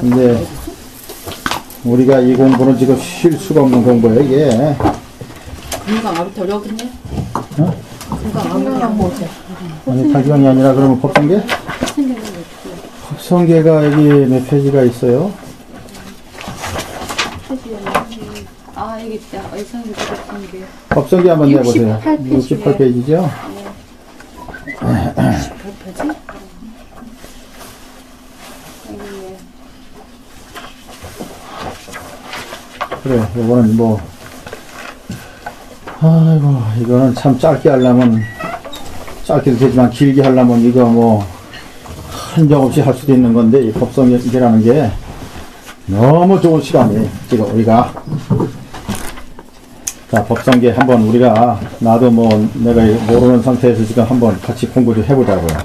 근데 우리가 이 공부는 지금 쉴 수가 없는 공부예요, 이게. 금강 아비터 여기 있네? 어? 금강 아비터 뭐지? 아니, 타기강이 아니라 그러면 법성계? 법성계가 여기 몇 페이지가 있어요? 아, 여기 있다. 의성계, 법성계. 법성계 한번 내보세요. 68페이지죠? 68페이지? 그래, 요거는 뭐, 아이고, 이거는 참 짧게 하려면, 짧게도 되지만 길게 하려면 이거 뭐, 한정없이 할 수도 있는 건데, 이 법성계라는 게 너무 좋은 시간이, 지금 우리가. 자, 법성계 한번 우리가, 나도 뭐, 내가 모르는 상태에서 지금 한번 같이 공부 좀 해보자고요.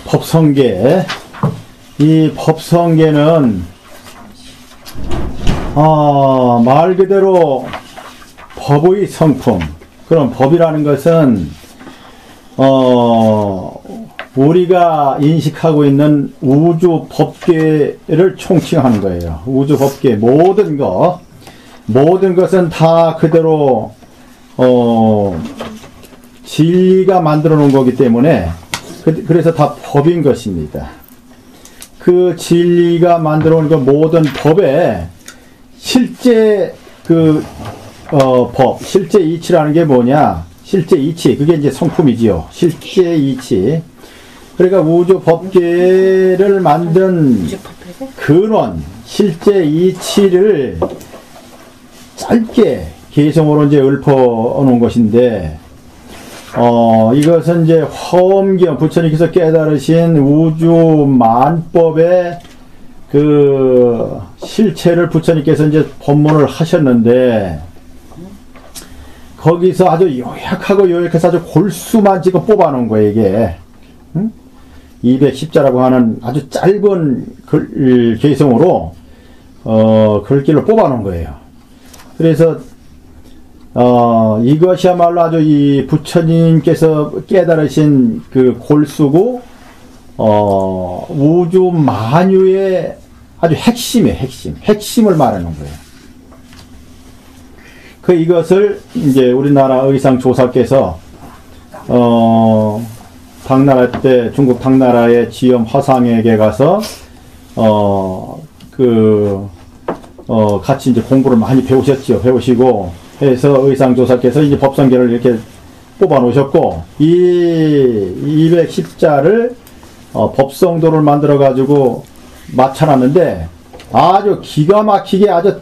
법성계. 이 법성계는, 말 그대로 법의 성품. 그럼 법이라는 것은, 우리가 인식하고 있는 우주 법계를 총칭하는 거예요. 우주 법계, 모든 것은 다 그대로, 진리가 만들어 놓은 거기 때문에, 그래서 다 법인 것입니다. 그 진리가 만들어 놓은 그 모든 법에, 실제 법, 실제 이치라는 게 뭐냐? 실제 이치, 그게 이제 성품이지요. 실제 이치. 그러니까 우주 법계를 만든 근원, 실제 이치를 짧게 개성으로 이제 읊어 놓은 것인데, 이것은 이제 화엄경, 부처님께서 깨달으신 우주 만법의 그 실체를 부처님께서 이제 법문을 하셨는데, 거기서 아주 요약해서 아주 골수만 지금 뽑아 놓은 거예요, 이게. 210자라고 하는 아주 짧은 개성으로, 글귀를 뽑아 놓은 거예요. 그래서, 이것이야말로 아주 이 부처님께서 깨달으신 그 골수고, 우주 만유의 아주 핵심이에요, 핵심을 말하는 거예요. 이것을 이제 우리나라 의상조사께서, 당나라 때, 중국 당나라의 지엄 화상에게 가서, 같이 이제 공부를 많이 배우시고, 해서 의상조사께서 이제 법성계를 이렇게 뽑아 놓으셨고, 이 210자를, 법성도를 만들어가지고 맞춰놨는데, 아주 기가 막히게 아주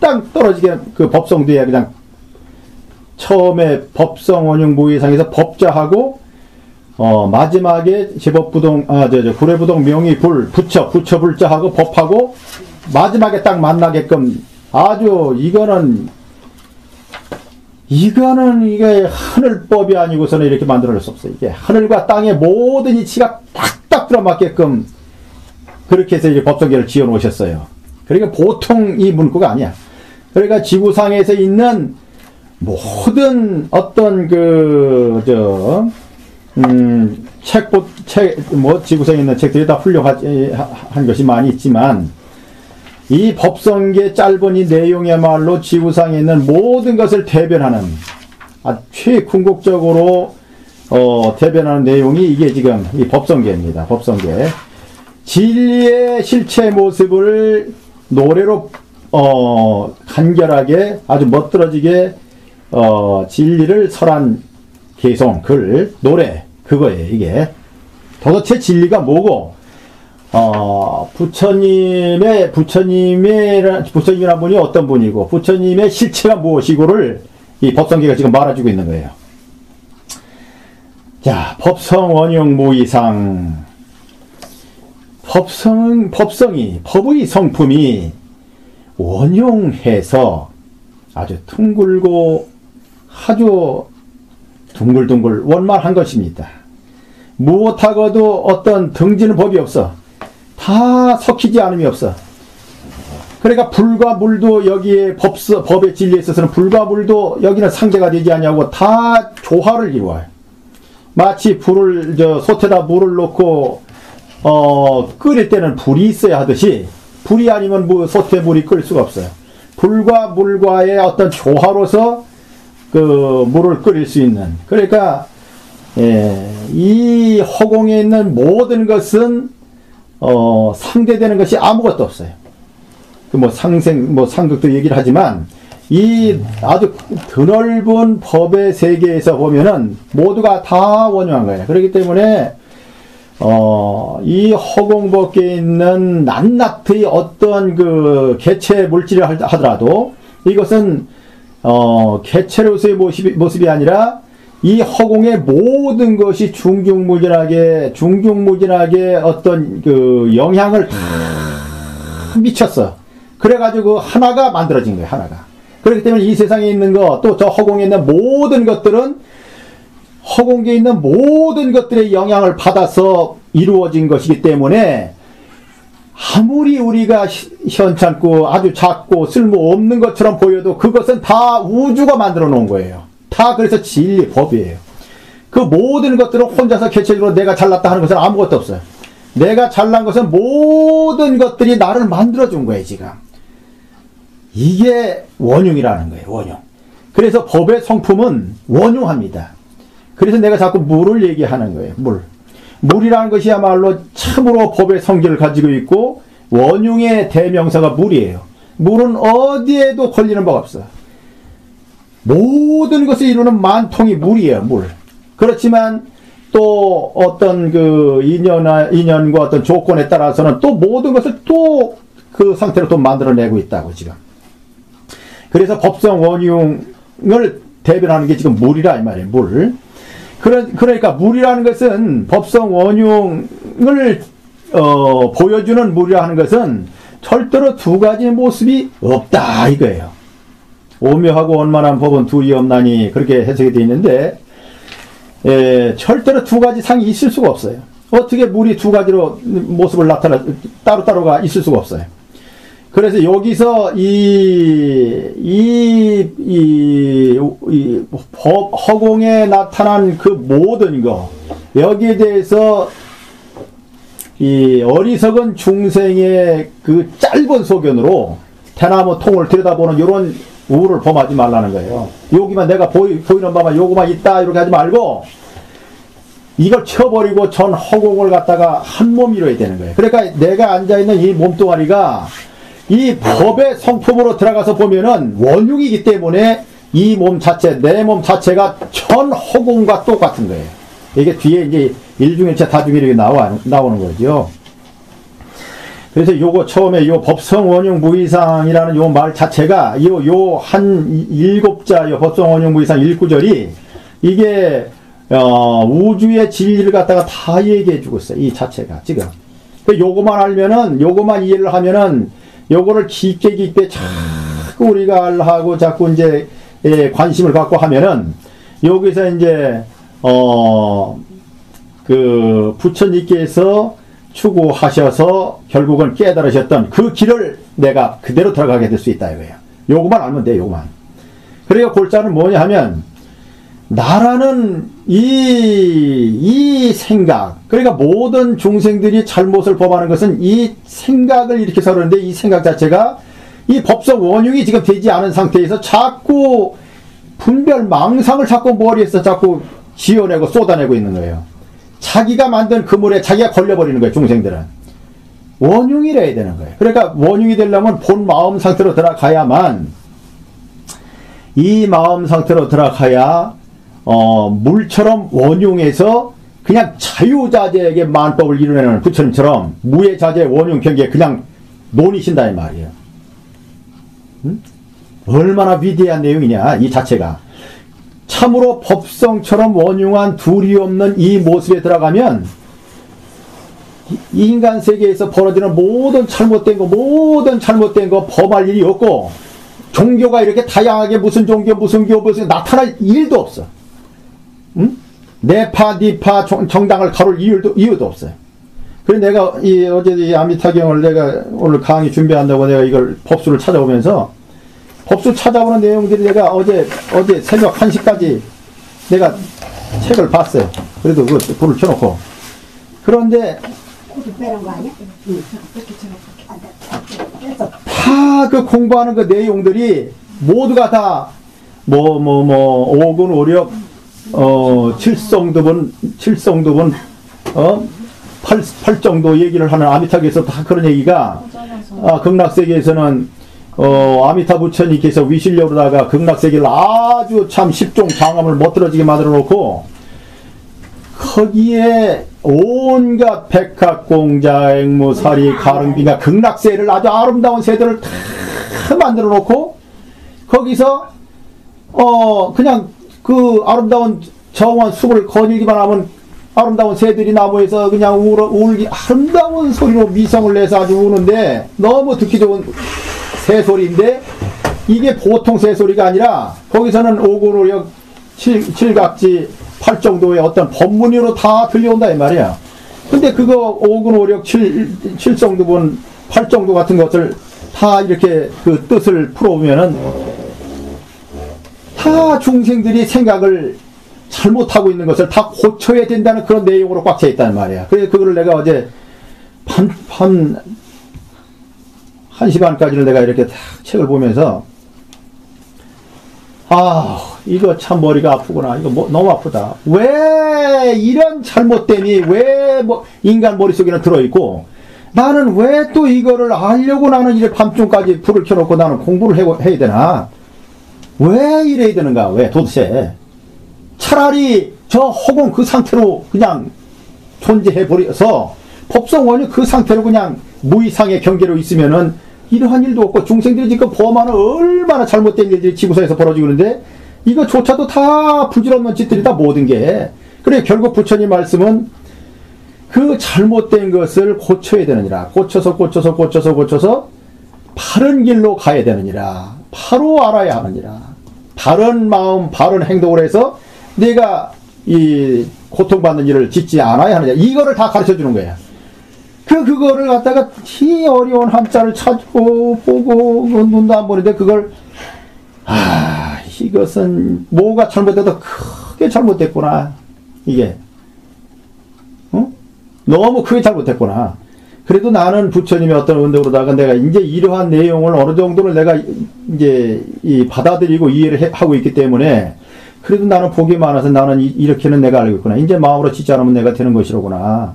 딱 떨어지게 그 법성도에 그냥 처음에 법성원용 무의상에서 법자하고, 마지막에 제법부동, 구례부동 명의불, 부처 불자하고 법하고, 마지막에 딱 만나게끔 아주 이게 하늘법이 아니고서는 이렇게 만들어낼 수 없어요. 이게 하늘과 땅의 모든 이치가 딱딱 들어맞게끔 그렇게 해서 이제 법성계를 지어 놓으셨어요. 그러니까 보통 이 문구가 아니야. 그러니까 지구상에서 있는 모든 어떤 지구상에 있는 책들이 다 훌륭한 것이 많이 있지만, 이 법성계 짧은 이 내용이야말로 지구상에 있는 모든 것을 대변하는, 최궁극적으로, 대변하는 내용이 이게 지금 이 법성계입니다. 법성계. 진리의 실체 모습을 노래로, 간결하게, 아주 멋들어지게, 진리를 설한 개성, 글, 노래, 그거예요, 이게. 도대체 진리가 뭐고, 부처님이란 분이 어떤 분이고, 부처님의 실체가 무엇이고를 이 법성계가 지금 말해주고 있는 거예요. 자, 법성원용 무이상. 법성이, 법의 성품이 원용해서 아주 둥글고 아주 둥글둥글 원만한 것입니다. 무엇하고도 어떤 등지는 법이 없어. 다 섞이지 않음이 없어. 그러니까 불과 물도 여기에 법의 진리에 있어서는 불과 물도 여기는 상대가 되지 않냐고 다 조화를 이루어요. 마치 솥에다 물을 넣고 끓일 때는 불이 있어야 하듯이 불이 아니면 솥에 물이 끓일 수가 없어요. 불과 물과의 어떤 조화로서 그 물을 끓일 수 있는. 그러니까 이 허공에 있는 모든 것은 상대되는 것이 아무것도 없어요. 그 상극도 얘기를 하지만 이 아주 드넓은 법의 세계에서 보면은 모두가 다 원흉한 거예요. 그렇기 때문에 이 허공 밖에 있는 낱낱의 어떤 그 개체 물질을 하더라도 이것은 개체로서의 모습이 아니라 이 허공의 모든 것이 중중무진하게 어떤 그 영향을 다 미쳤어. 그래가지고 하나가 만들어진 거예요, 하나가. 그렇기 때문에 이 세상에 있는 것, 또 저 허공에 있는 모든 것들은 허공에 있는 모든 것들의 영향을 받아서 이루어진 것이기 때문에 아무리 우리가 현찮고 아주 작고 쓸모없는 것처럼 보여도 그것은 다 우주가 만들어 놓은 거예요. 다 그래서 진리, 법이에요. 그 모든 것들은 혼자서 개체적으로 내가 잘났다 하는 것은 아무것도 없어요. 내가 잘난 것은 모든 것들이 나를 만들어 준 거예요, 지금. 이게 원흉이라는 거예요, 원흉. 그래서 법의 성품은 원흉합니다. 그래서 내가 자꾸 물을 얘기하는 거예요, 물. 물이라는 것이야말로 참으로 법의 성질을 가지고 있고 원흉의 대명사가 물이에요. 물은 어디에도 걸리는 바가 없어요. 모든 것을 이루는 만통이 물이에요, 물. 그렇지만 또 어떤 그 인연과 어떤 조건에 따라서는 또 모든 것을 또 그 상태로 또 만들어내고 있다고 지금. 그래서 법성 원흉을 대변하는 게 지금 물이라 이 말이에요, 물. 그러니까 물이라는 것은 법성 원흉을 보여주는 물이라 하는 것은 절대로 두 가지 모습이 없다 이거예요. 오묘하고 원만한 법은 둘이 없나니 그렇게 해석이 되어 있는데 절대로 두 가지 상이 있을 수가 없어요. 어떻게 물이 두 가지로 모습을 따로따로가 있을 수가 없어요. 그래서 여기서 허공에 나타난 그 모든 거, 여기에 대해서 이 어리석은 중생의 그 짧은 소견으로 대나무 통을 들여다보는 이런 우를 범하지 말라는 거예요. 여기만 내가 보이는 바만 요거만 있다 이렇게 하지 말고 이걸 쳐버리고 전 허공을 갖다가 한 몸 이뤄야 되는 거예요. 그러니까 내가 앉아있는 이 몸뚱아리가 이 법의 성품으로 들어가서 보면은 원흉이기 때문에 이 몸 자체, 내 몸 자체가 전 허공과 똑같은 거예요. 이게 뒤에 이제 일중일체 다중일이 나오는 거죠. 그래서 요거 처음에 요 법성 원흉 무이상이라는 요 말 자체가 요 한 7자 요 법성 원흉 무이상 1구절이 이게 우주의 진리를 갖다가 다 얘기해 주고 있어요. 이 자체가 지금. 요거만 알면은 요거만 이해를 하면은 요거를 깊게 자꾸 우리가 하고 자꾸 이제 관심을 갖고 하면은 여기서 이제 그 부처님께서 추구하셔서 결국은 깨달으셨던 그 길을 내가 그대로 들어가게 될 수 있다 이거예요. 요거만 알면 돼, 요거만. 그러니까 골자는 뭐냐 하면 나라는 이 생각, 그러니까 모든 중생들이 잘못을 범하는 것은 이 생각을 일으켜서 그러는데 이 생각 자체가 이 법성 원흉이 지금 되지 않은 상태에서 자꾸 분별 망상을 자꾸 머리에서 자꾸 지어내고 쏟아내고 있는 거예요. 자기가 만든 그물에 자기가 걸려버리는 거예요, 중생들은. 원흉이래야 되는 거예요. 그러니까 원흉이 되려면 본 마음 상태로 들어가야만, 이 마음 상태로 들어가야 물처럼 원흉에서 그냥 자유자재에게 만법을 이루내는 부처님처럼 무해자재 원흉 경계에 그냥 논이신다 이 말이에요. 응? 얼마나 위대한 내용이냐 이 자체가. 참으로 법성처럼 원흉한 둘이 없는 이 모습에 들어가면 이 인간 세계에서 벌어지는 모든 잘못된 거 범할 일이 없고, 종교가 이렇게 다양하게 무슨 종교 나타날 일도 없어. 응? 내파 니파 정당을 가를 이유도 없어요. 그래서 내가 어제 이 아미타경을 내가 오늘 강의 준비한다고 내가 이걸 법수를 찾아오면서 법수 찾아오는 내용들이 내가 어제 새벽 1시까지 내가 책을 봤어요. 그래도 그 불을 켜놓고. 그런데 코드 빼는 거 아니야? 다 그 공부하는 그 내용들이 모두가 다 오군 오력 칠성두분 팔정도 얘기를 하는 아미타계에서 다 그런 얘기가 극락세계에서는 아미타 부처님께서 위실려로다가 극락세계를 아주 참 십종 장엄을 멋들어지게 만들어 놓고 거기에 온갖 백합공자, 앵무, 사리, 가릉비가 극락세를 아주 아름다운 새들을 다 만들어 놓고 거기서 그냥 그 아름다운 정원 숲을 거닐기만 하면 아름다운 새들이 나무에서 그냥 울기 아름다운 소리로 미성을 내서 아주 우는데 너무 듣기 좋은 새소리인데 이게 보통 새소리가 아니라 거기서는 오고노력 칠각지 팔정도의 어떤 법문으로 다 들려온다 이 말이야. 근데 그거 오근오력 칠성두분 팔정도 같은 것을 다 이렇게 그 뜻을 풀어보면은 다 중생들이 생각을 잘못하고 있는 것을 다 고쳐야 된다는 그런 내용으로 꽉 차 있단 말이야. 그래서 그거를 내가 어제 1시 반까지를 내가 이렇게 딱 책을 보면서 이거 참 머리가 아프구나. 이거 너무 아프다. 왜 이런 잘못됨이 왜 인간 머릿속에는 들어있고 나는 왜 또 이거를 알려고 나는 이제 밤중까지 불을 켜놓고 나는 공부를 해야 되나? 왜 이래야 되는가? 왜 도대체? 차라리 저 허공 그 상태로 그냥 존재해버려서 법성원이 그 상태로 그냥 무이상의 경계로 있으면은 이러한 일도 없고 중생들이 지금 범하는 얼마나 잘못된 일들이 지구상에서 벌어지고 있는데 이거조차도 다 부질없는 짓들이다 모든 게. 그래 결국 부처님 말씀은 그 잘못된 것을 고쳐야 되느니라. 고쳐서 바른 길로 가야 되느니라. 바로 알아야 하느니라. 바른 마음 바른 행동을 해서 내가 이 고통받는 일을 짓지 않아야 하느냐. 이거를 다 가르쳐 주는 거야. 그거를 갖다가 이 어려운 한자를 찾고 보고 눈도 안 보는데 그걸 이것은 뭐가 잘못돼도 크게 잘못됐구나. 이게 너무 크게 잘못됐구나. 그래도 나는 부처님의 어떤 운동으로다가 내가 이제 이러한 내용을 어느 정도를 내가 이제 받아들이고 이해를 하고 있기 때문에 그래도 나는 복이 많아서 나는 이렇게는 내가 알고 있구나. 이제 마음으로 짓지 않으면 내가 되는 것이로구나.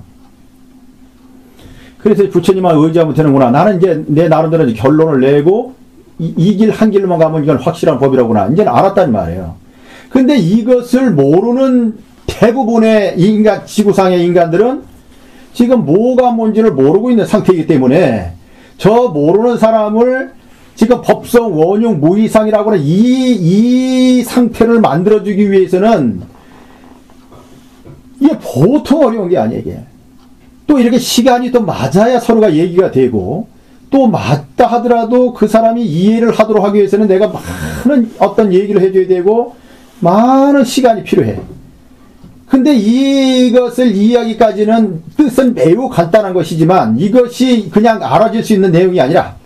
그래서 부처님만 의지하면 되는구나. 나는 이제 내 나름대로 이제 결론을 내고 이 길 한 길만 가면 이건 확실한 법이라구나. 이제는 알았단 말이에요. 근데 이것을 모르는 대부분의 지구상의 인간들은 지금 뭐가 뭔지를 모르고 있는 상태이기 때문에 저 모르는 사람을 지금 법성 원흉 무이상이라고 하는 이 상태를 만들어주기 위해서는 이게 보통 어려운 게 아니에요. 이게. 또 이렇게 시간이 또 맞아야 서로가 얘기가 되고 또 맞다 하더라도 그 사람이 이해를 하도록 하기 위해서는 내가 많은 어떤 얘기를 해줘야 되고 많은 시간이 필요해. 근데 이것을 이해하기까지는 뜻은 매우 간단한 것이지만 이것이 그냥 알아질 수 있는 내용이 아니라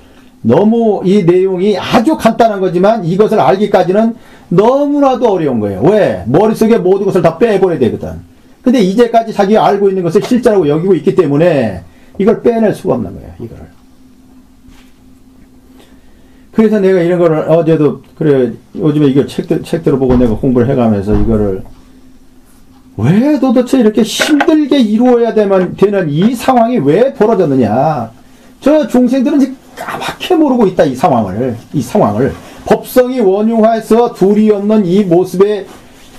너무 이 내용이 아주 간단한 거지만 이것을 알기까지는 너무나도 어려운 거예요. 왜? 머릿속에 모든 것을 다 빼버려야 되거든. 근데 이제까지 자기가 알고 있는 것을 실제라고 여기고 있기 때문에 이걸 빼낼 수가 없는 거예요. 이거를. 그래서 내가 이런 거를 어제도 그래 요즘에 이거 책들을 보고 내가 공부를 해가면서 이거를 왜 도대체 이렇게 힘들게 이루어야 되는 이 상황이 왜 벌어졌느냐. 저 중생들은 지금 까맣게 모르고 있다. 이 상황을. 법성이 원흉화해서 둘이 없는 이 모습에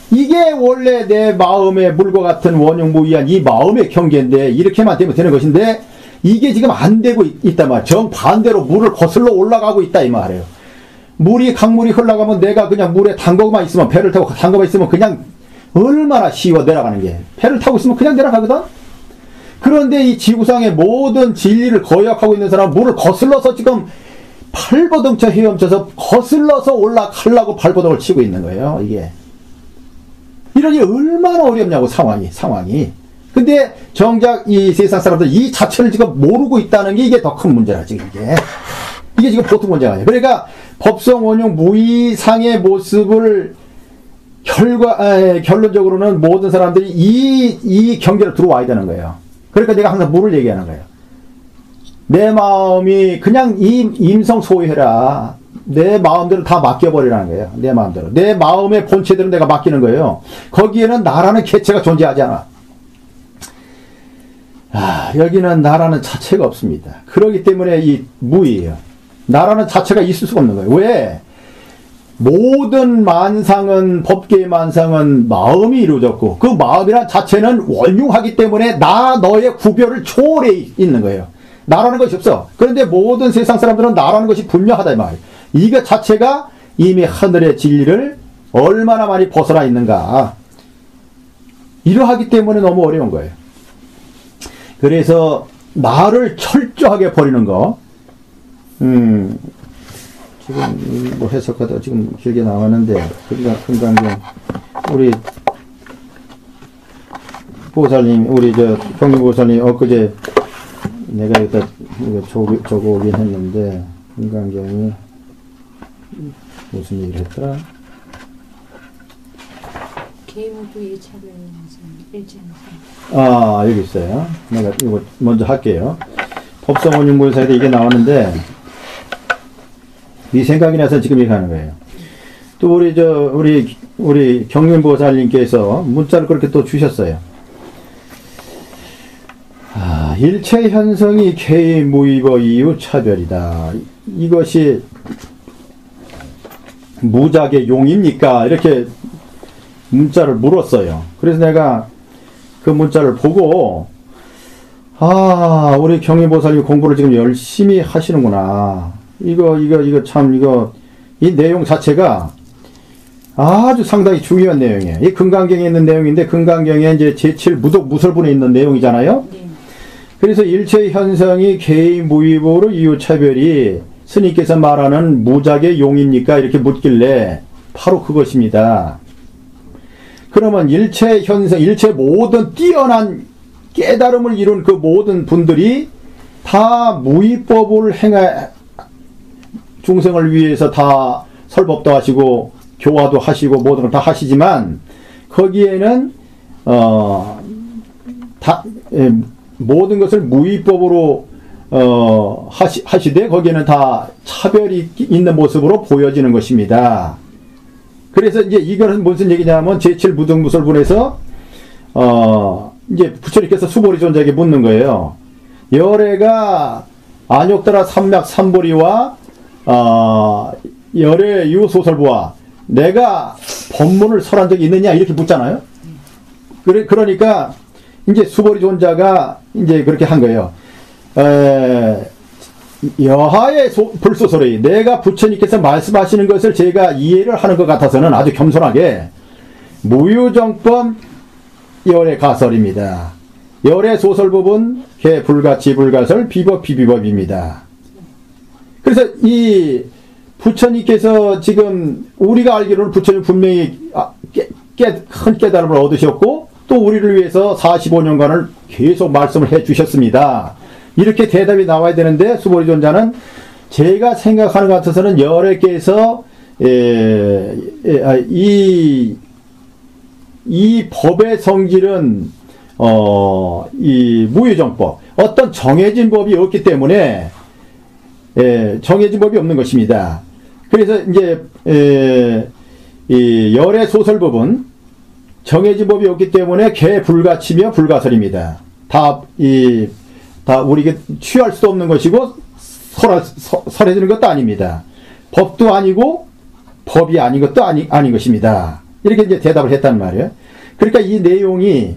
이게 원래 내 마음의 물과 같은 원흉무이한 이 마음의 경계인데 이렇게만 되면 되는 것인데 이게 지금 안 되고 있단 말이에요. 정반대로 물을 거슬러 올라가고 있다 이 말이에요. 강물이 흘러가면 내가 그냥 물에 담궈만 있으면 배를 타고 담궈만 있으면 그냥 얼마나 쉬워 내려가는 게. 배를 타고 있으면 그냥 내려가거든. 그런데 이 지구상의 모든 진리를 거역하고 있는 사람은 물을 거슬러서 지금 발버둥쳐 헤엄쳐서 거슬러서 올라가려고 발버둥을 치고 있는 거예요. 이게. 이러니 얼마나 어렵냐고 상황이. 근데 정작 이 세상 사람들 이 자체를 지금 모르고 있다는 게 이게 더 큰 문제라 지금 이게 지금 보통 문제가 아니에요. 그러니까 법성 원흉 무이상의 모습을 결론적으로는 모든 사람들이 이 경계로 들어와야 되는 거예요. 그러니까 내가 항상 뭐를 얘기하는 거예요. 내 마음이 그냥 임성소유해라. 내 마음대로 다 맡겨버리라는 거예요. 내 마음대로. 내 마음의 본체대로 내가 맡기는 거예요. 거기에는 나라는 개체가 존재하지 않아. 여기는 나라는 자체가 없습니다. 그렇기 때문에 이 무의예요. 나라는 자체가 있을 수가 없는 거예요. 왜? 모든 만상은, 법계의 만상은 마음이 이루어졌고, 그 마음이란 자체는 원흉하기 때문에 나, 너의 구별을 초월해 있는 거예요. 나라는 것이 없어. 그런데 모든 세상 사람들은 나라는 것이 분명하다 이 말이에요. 이거 자체가 이미 하늘의 진리를 얼마나 많이 벗어나 있는가. 이러하기 때문에 너무 어려운 거예요. 그래서 나를 철저하게 버리는 거. 지금 뭐 해석하다 지금 길게 나왔는데, 금강경 우리 보살님, 우리 경림보살님 엊그제 내가 여기다 적어오긴 했는데, 금강경이 무슨 얘기를 했더라? 개무부의 차별에서 여기 있어요. 내가 이거 먼저 할게요. 법성원흉보살에도 이게 나왔는데, 이 생각이 나서 지금 이렇게 하는 거예요. 또 우리 경륜보살님께서 문자를 그렇게 또 주셨어요. 일체 현성이 개의 무의버 이유 차별이다. 이것이 무작의 용입니까? 이렇게 문자를 물었어요. 그래서 내가 그 문자를 보고, 우리 경륜보살님 공부를 지금 열심히 하시는구나. 이 내용 자체가 아주 상당히 중요한 내용이에요. 이 금강경에 있는 내용인데, 금강경에 이제 제7 무독 무설분에 있는 내용이잖아요. 네. 그래서 일체 현성이 개의 무의보로 이유차별이 스님께서 말하는 무작의 용입니까? 이렇게 묻길래 바로 그것입니다. 그러면 일체 현성, 일체 모든 뛰어난 깨달음을 이룬 그 모든 분들이 다 무의법을 중생을 위해서 다 설법도 하시고 교화도 하시고 모든 걸 다 하시지만, 거기에는 모든 것을 무의법으로 하시되 거기에는 다 차별이 있는 모습으로 보여지는 것입니다. 그래서 이제 이거는 무슨 얘기냐면, 제7 무등무설분에서 이제 부처님께서 수보리 존자에게 묻는 거예요. 열애가 안욕따라 삼맥 삼보리와 열애 유소설부와 내가 법문을 설한 적이 있느냐 이렇게 묻잖아요. 그러니까 이제 수보리 존자가 이제 그렇게 한 거예요. 여하의 불소설이 내가 부처님께서 말씀하시는 것을 제가 이해를 하는 것 같아서는 아주 겸손하게 무유정법 열애 가설입니다. 열애 소설법은 개 불가치 불가설 비법 비비법입니다. 그래서 이 부처님께서 지금 우리가 알기로는 부처님 분명히 큰 깨달음을 얻으셨고 또 우리를 위해서 45년간을 계속 말씀을 해 주셨습니다. 이렇게 대답이 나와야 되는데 수보리 존자는 제가 생각하는 것 같아서는 열애께서 이 법의 성질은 이 무유정법 어떤 정해진 법이 없기 때문에 정해진 법이 없는 것입니다. 그래서 이제 이 열애 소설법은 정해진 법이 없기 때문에 개 불가치며 불가설입니다. 다 우리가 취할 수도 없는 것이고 설해지는 것도 아닙니다. 법도 아니고 법이 아닌 것도 아닌 것입니다. 이렇게 이제 대답을 했단 말이에요. 그러니까 이 내용이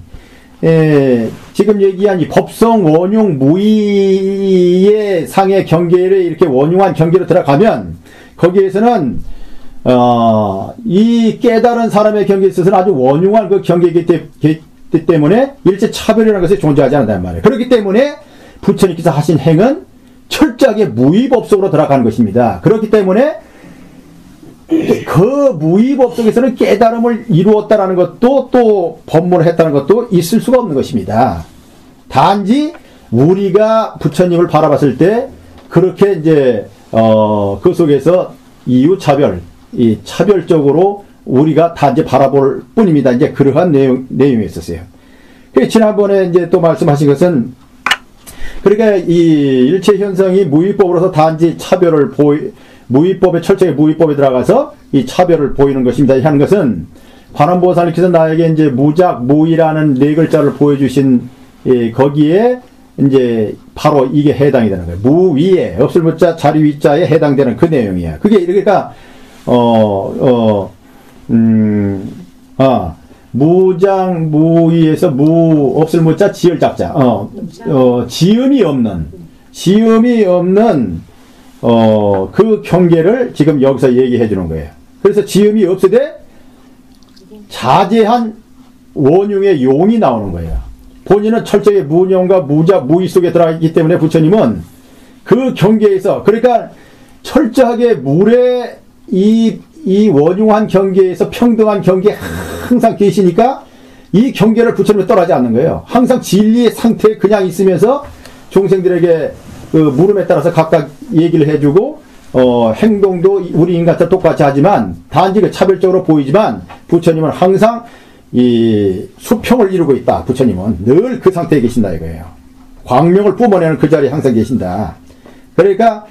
지금 얘기한 이 법성 원흉 무의의 상의 경계를 이렇게 원흉한 경계로 들어가면 거기에서는 이 깨달은 사람의 경계에 있어서는 아주 원흉한 그 경계이기 때문에 일체 차별이라는 것이 존재하지 않는단 말이에요. 그렇기 때문에 부처님께서 하신 행은 철저하게 무의법 속으로 들어가는 것입니다. 그렇기 때문에 그 무의법 속에서는 깨달음을 이루었다라는 것도 또 법문을 했다는 것도 있을 수가 없는 것입니다. 단지 우리가 부처님을 바라봤을 때 그렇게 이제 그 속에서 이유 차별, 이 차별적으로 우리가 단지 바라볼 뿐입니다. 이제 그러한 내용이 있었어요. 지난번에 이제 또 말씀하신 것은, 그러니까 이 일체 현상이 무위법으로서 단지 차별을 무위법에, 철저히 무위법에 들어가서 이 차별을 보이는 것입니다. 하는 것은, 관음보살님께서 나에게 이제 무작, 무위라는 네 글자를 보여주신, 거기에 이제 바로 이게 해당이 되는 거예요. 무위에, 없을 무자, 자리 위자에 해당되는 그 내용이야. 그게, 그러니까, 무장, 무위에서 없을 무자, 지을 작자. 지음이 없는, 그 경계를 지금 여기서 얘기해 주는 거예요. 그래서 지음이 없으되, 자제한 원흉의 용이 나오는 거예요. 본인은 철저히 무념과 무위 속에 들어가 있기 때문에 부처님은 그 경계에서, 그러니까 철저하게 물의 이 원흉한 경계에서 평등한 경계에 항상 계시니까 이 경계를 부처님은 떠나지 않는 거예요. 항상 진리의 상태에 그냥 있으면서 종생들에게 그 물음에 따라서 각각 얘기를 해주고, 행동도 우리 인간과 똑같이 하지만, 단지 그 차별적으로 보이지만, 부처님은 항상 이 수평을 이루고 있다. 부처님은 늘 그 상태에 계신다 이거예요. 광명을 뿜어내는 그 자리에 항상 계신다. 그러니까,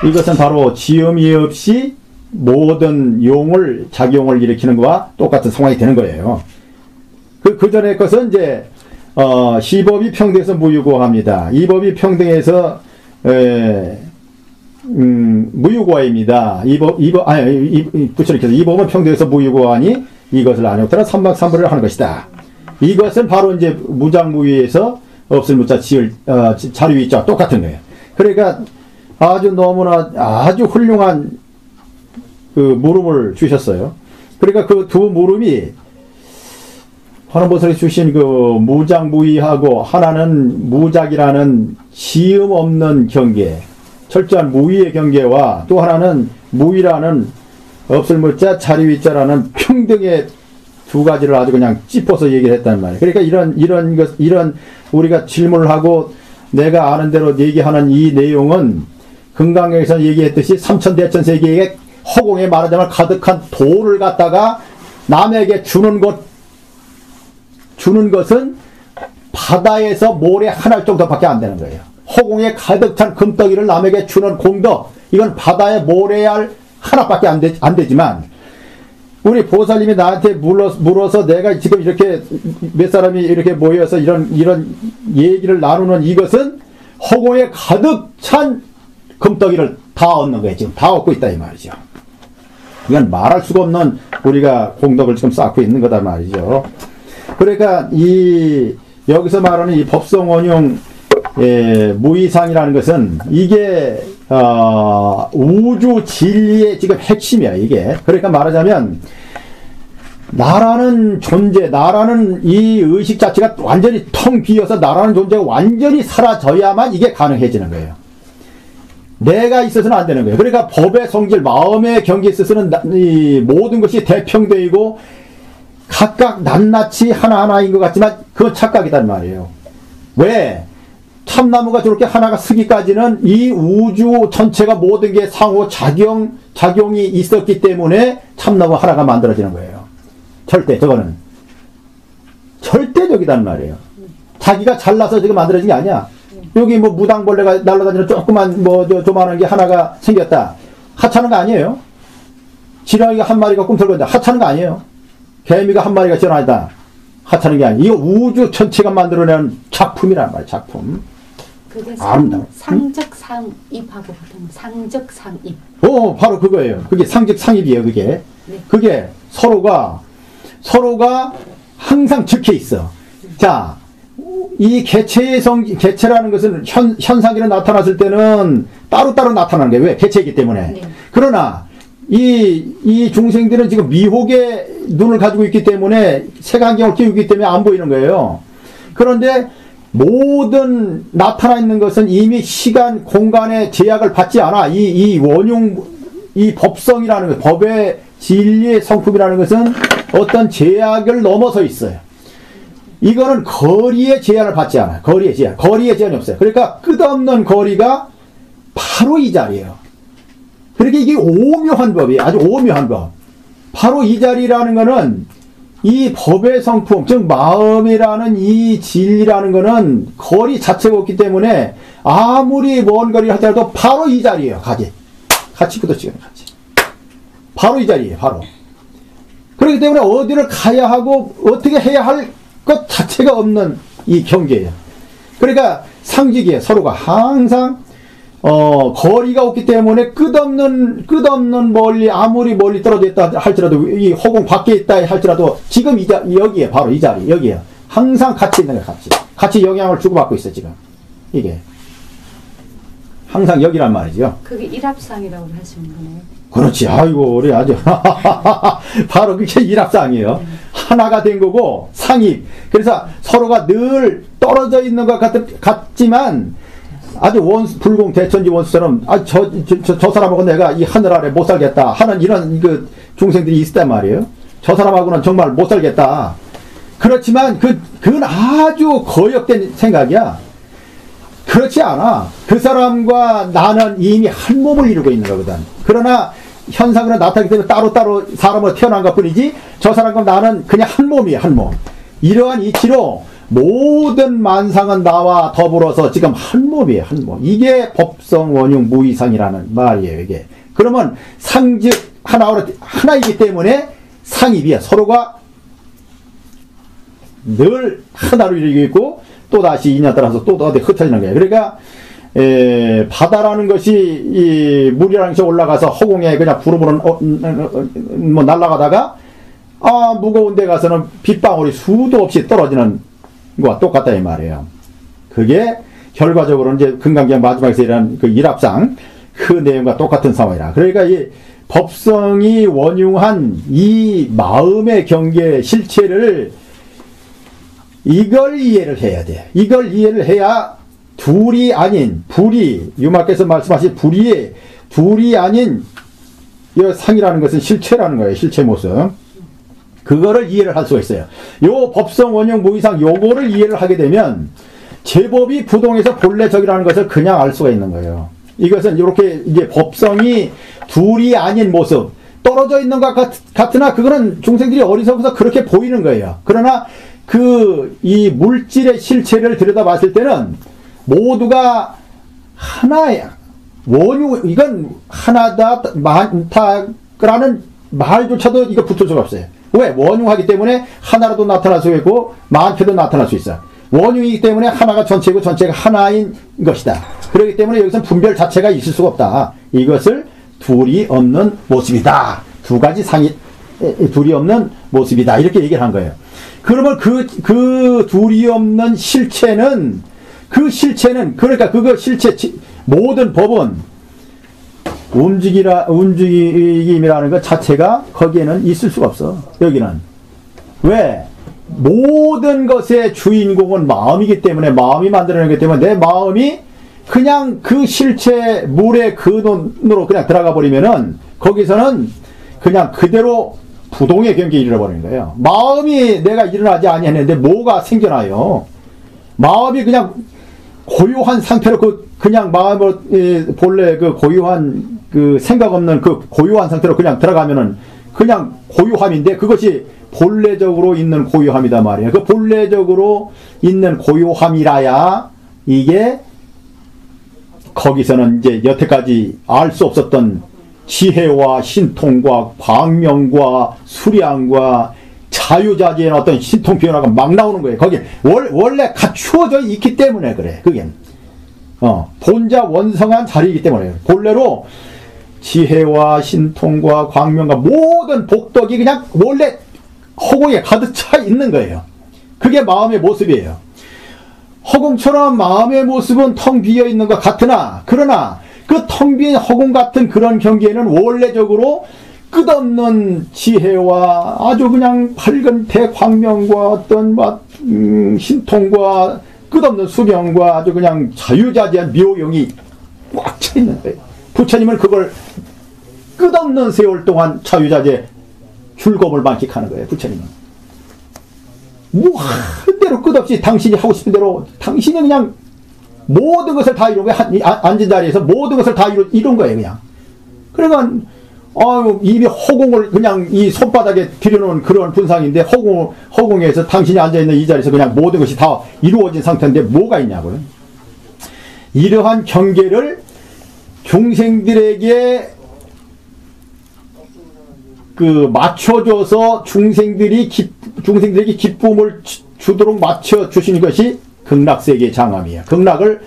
이것은 바로 지음이 없이 모든 작용을 일으키는 것과 똑같은 상황이 되는 거예요. 그 전에 것은 이제, 시법이 평등해서 무유고합니다. 이법이 평등해서, 무유고화입니다. 부처님께서 이법은 평등해서 무유고하니 이것을 아니오더라 삼박삼불을 하는 것이다. 이것은 바로 이제 무장무위에서 없을 무자 지을, 자리위자 똑같은 거예요. 그러니까 아주 너무나 아주 훌륭한 그 물음을 주셨어요. 그러니까 그 두 물음이 관음보살이 주신 그 무장무위하고 하나는 무작이라는 지음 없는 경계, 철저한 무위의 경계와 또 하나는 무위라는 없을 무자 자리위자라는 평등의 두 가지를 아주 그냥 짚어서 얘기를 했단 말이에요. 그러니까 이런 우리가 질문을 하고 내가 아는 대로 얘기하는 이 내용은 금강경에서 얘기했듯이 삼천대천세계에 허공에 말하자면 가득한 돌을 갖다가 남에게 주는 것은 바다에서 모래 한 알 정도밖에 안 되는 거예요. 허공에 가득 찬 금덩이를 남에게 주는 공덕, 이건 바다의 모래알 하나밖에 안 되지만, 우리 보살님이 나한테 물어서 내가 지금 이렇게 몇 사람이 이렇게 모여서 이런 얘기를 나누는 이것은 허공에 가득 찬 금덩이를 다 얻는 거예요. 지금 다 얻고 있다 이 말이죠. 이건 말할 수가 없는 우리가 공덕을 지금 쌓고 있는 거다 말이죠. 그러니까 여기서 말하는 이 법성원용 무위상이라는 것은 이게 우주 진리의 지금 핵심이야 이게. 그러니까 말하자면 나라는 존재, 나라는 이 의식 자체가 완전히 텅 비어서 나라는 존재가 완전히 사라져야만 이게 가능해지는 거예요. 내가 있어서는 안 되는 거예요. 그러니까 법의 성질, 마음의 경계에 있어서는 이 모든 것이 대평등이고 각각 낱낱이 하나하나인 것 같지만 그건 착각이단 말이에요. 왜? 참나무가 저렇게 하나가 쓰기까지는 이 우주 전체가 모든 게 상호 작용이 있었기 때문에 참나무 하나가 만들어지는 거예요. 저거는 절대적이단 말이에요. 자기가 잘나서 지금 만들어진 게 아니야. 여기 뭐 무당벌레가 날아다니는 조그만 조만한 게 하나가 생겼다. 하찮은 거 아니에요. 지렁이가 한 마리가 꿈틀거린다. 하찮은 거 아니에요. 개미가 한 마리가 지나다. 하찮은 게 아니에요. 이거 우주 전체가 만들어낸 작품이란 말이에요. 작품. 그게 아름다워. 상적상입하고 보통 상적상입. 바로 그거예요. 그게 상적상입이에요. 그게. 네. 그게 서로가 항상 적혀 있어. 자, 이 개체라는 것은 현상이로 나타났을 때는 따로따로 나타나는 게 왜? 개체이기 때문에. 네. 그러나 이 중생들은 지금 미혹의 눈을 가지고 있기 때문에 색안경을 끼우기 때문에 안 보이는 거예요. 그런데 모든 나타나 있는 것은 이미 시간, 공간의 제약을 받지 않아. 이 원흉, 이 법성이라는 것, 법의 진리의 성품이라는 것은 어떤 제약을 넘어서 있어요. 이거는 거리의 제한을 받지 않아요. 거리의 제한이 없어요. 그러니까 끝없는 거리가 바로 이 자리예요. 그러니까 이게 오묘한 법이에요. 아주 오묘한 법. 바로 이 자리라는 거는 이 법의 성품, 즉 마음이라는 이 진리라는 거는 거리 자체가 없기 때문에 아무리 먼 거리를 하더라도 바로 이 자리예요. 같이 그렇지. 바로 이 자리예요. 바로. 그렇기 때문에 어디를 가야 하고 어떻게 해야 할 것 자체가 없는 이 경계예요. 그러니까 상직이에요. 서로가 항상 거리가 없기 때문에 끝없는 멀리, 아무리 멀리 떨어져 있다 할지라도, 이 허공 밖에 있다 할지라도, 지금 여기에, 바로 이 자리, 여기에. 항상 같이 있는 거예요, 같이 영향을 주고받고 있어요, 지금. 이게. 항상 여기란 말이죠. 그게 일합상이라고 하시는 거네요. 그렇지. 아이고, 우리 아주. 바로 그게 일합상이에요. 하나가 된 거고, 상입. 그래서 서로가 늘 떨어져 있는 것 같지만, 아주 불공 대천지 원수처럼, 저 사람하고 내가 이 하늘 아래 못 살겠다 하는 이런 중생들이 있단 말이에요. 저 사람하고는 정말 못 살겠다. 그렇지만 그건 아주 거역된 생각이야. 그렇지 않아. 그 사람과 나는 이미 한 몸을 이루고 있는 거거든. 그러나 현상으로 나타나기 때문에 따로따로 사람으로 태어난 것 뿐이지, 저 사람과 나는 그냥 한 몸이에요, 한 몸. 이러한 이치로 모든 만상은 나와 더불어서 지금 한 몸이에요, 한 몸. 이게 법성 원흉 무이상이라는 말이에요, 이게. 그러면 상즉 하나이기 때문에 상입이야. 서로가 늘 하나로 이루고 있고, 또 다시 인연 따라서 또 어디 흩어지는 거예요. 그러니까 바다라는 것이 이 물이라는 것이 올라가서 허공에 그냥 부르부르 날아가다가 무거운 데 가서는 빗방울이 수도 없이 떨어지는 것과 똑같다 이 말이에요. 그게 결과적으로 이제 금강경 마지막에서 일어난 그 일합상 그 내용과 똑같은 상황이라. 그러니까 이 법성이 원흉한 이 마음의 경계 실체를 이걸 이해를 해야 돼. 이걸 이해를 해야 둘이 아닌 유마께서 말씀하신 둘이 아닌 이 상이라는 것은 실체라는 거예요. 실체 모습. 그거를 이해를 할 수가 있어요. 요 법성 원흉 무이상 요거를 이해를 하게 되면 제법이 부동에서 본래 적이라는 것을 그냥 알 수가 있는 거예요. 이것은 이렇게 이제 법성이 둘이 아닌 모습, 떨어져 있는 것 같으나 그거는 중생들이 어리석어서 그렇게 보이는 거예요. 그러나 이 물질의 실체를 들여다봤을 때는 모두가 하나야. 이건 하나다, 많다라는 말조차도 이거 붙을 수가 없어요. 왜? 원흉하기 때문에 하나라도 나타날 수 있고, 많게도 나타날 수 있어. 원흉이기 때문에 하나가 전체고 전체가 하나인 것이다. 그렇기 때문에 여기서 분별 자체가 있을 수가 없다. 이것을 둘이 없는 모습이다. 두 가지 둘이 없는 모습이다. 이렇게 얘기를 한 거예요. 그러면 그 둘이 없는 실체는, 그러니까 그거 실체, 모든 법은 움직임이라는 것 자체가 거기에는 있을 수가 없어. 여기는. 왜? 모든 것의 주인공은 마음이기 때문에, 마음이 만들어내기 때문에 내 마음이 그냥 그 실체, 물의 근원으로 그냥 들어가 버리면은 거기서는 그냥 그대로 부동의 경계에 이르러버리는 거예요. 마음이 내가 일어나지 아니했는데 뭐가 생겨나요? 마음이 그냥 고요한 상태로 그냥 마음을 본래 고요한 생각 없는 고요한 상태로 그냥 들어가면은 그냥 고요함인데 그것이 본래적으로 있는 고요함이다 말이에요. 그 본래적으로 있는 고요함이라야 이게 거기서는 이제 여태까지 알 수 없었던 지혜와 신통과 광명과 수량과 자유자재의 어떤 신통 변화가 막 나오는 거예요. 거기 원래 갖추어져 있기 때문에 그래. 그게 본자 원성한 자리이기 때문에 본래로 지혜와 신통과 광명과 모든 복덕이 그냥 원래 허공에 가득 차 있는 거예요. 그게 마음의 모습이에요. 허공처럼 마음의 모습은 텅 비어 있는 것 같으나, 그러나 그 텅 빈 허공 같은 그런 경계에는 원래적으로 끝없는 지혜와 아주 그냥 밝은 대광명과 어떤 신통과 끝없는 수명과 아주 그냥 자유자재한 묘용이 꽉 차 있는 거예요. 부처님은 그걸 끝없는 세월 동안 자유자재 즐거움을 만끽하는 거예요. 부처님은 한 대로 끝없이 당신이 하고 싶은 대로 당신이 그냥 모든 것을 다 이루고 앉은 자리에서 모든 것을 다 이룬 거예요. 그냥. 그러니까 이미 허공을 그냥 이 손바닥에 들여놓은 그런 분상인데 허공에서 당신이 앉아있는 이 자리에서 그냥 모든 것이 다 이루어진 상태인데 뭐가 있냐고요. 이러한 경계를 중생들에게 맞춰줘서 중생들에게 기쁨을 주도록 맞춰주시는 것이 극락세계의 장엄이에요. 극락을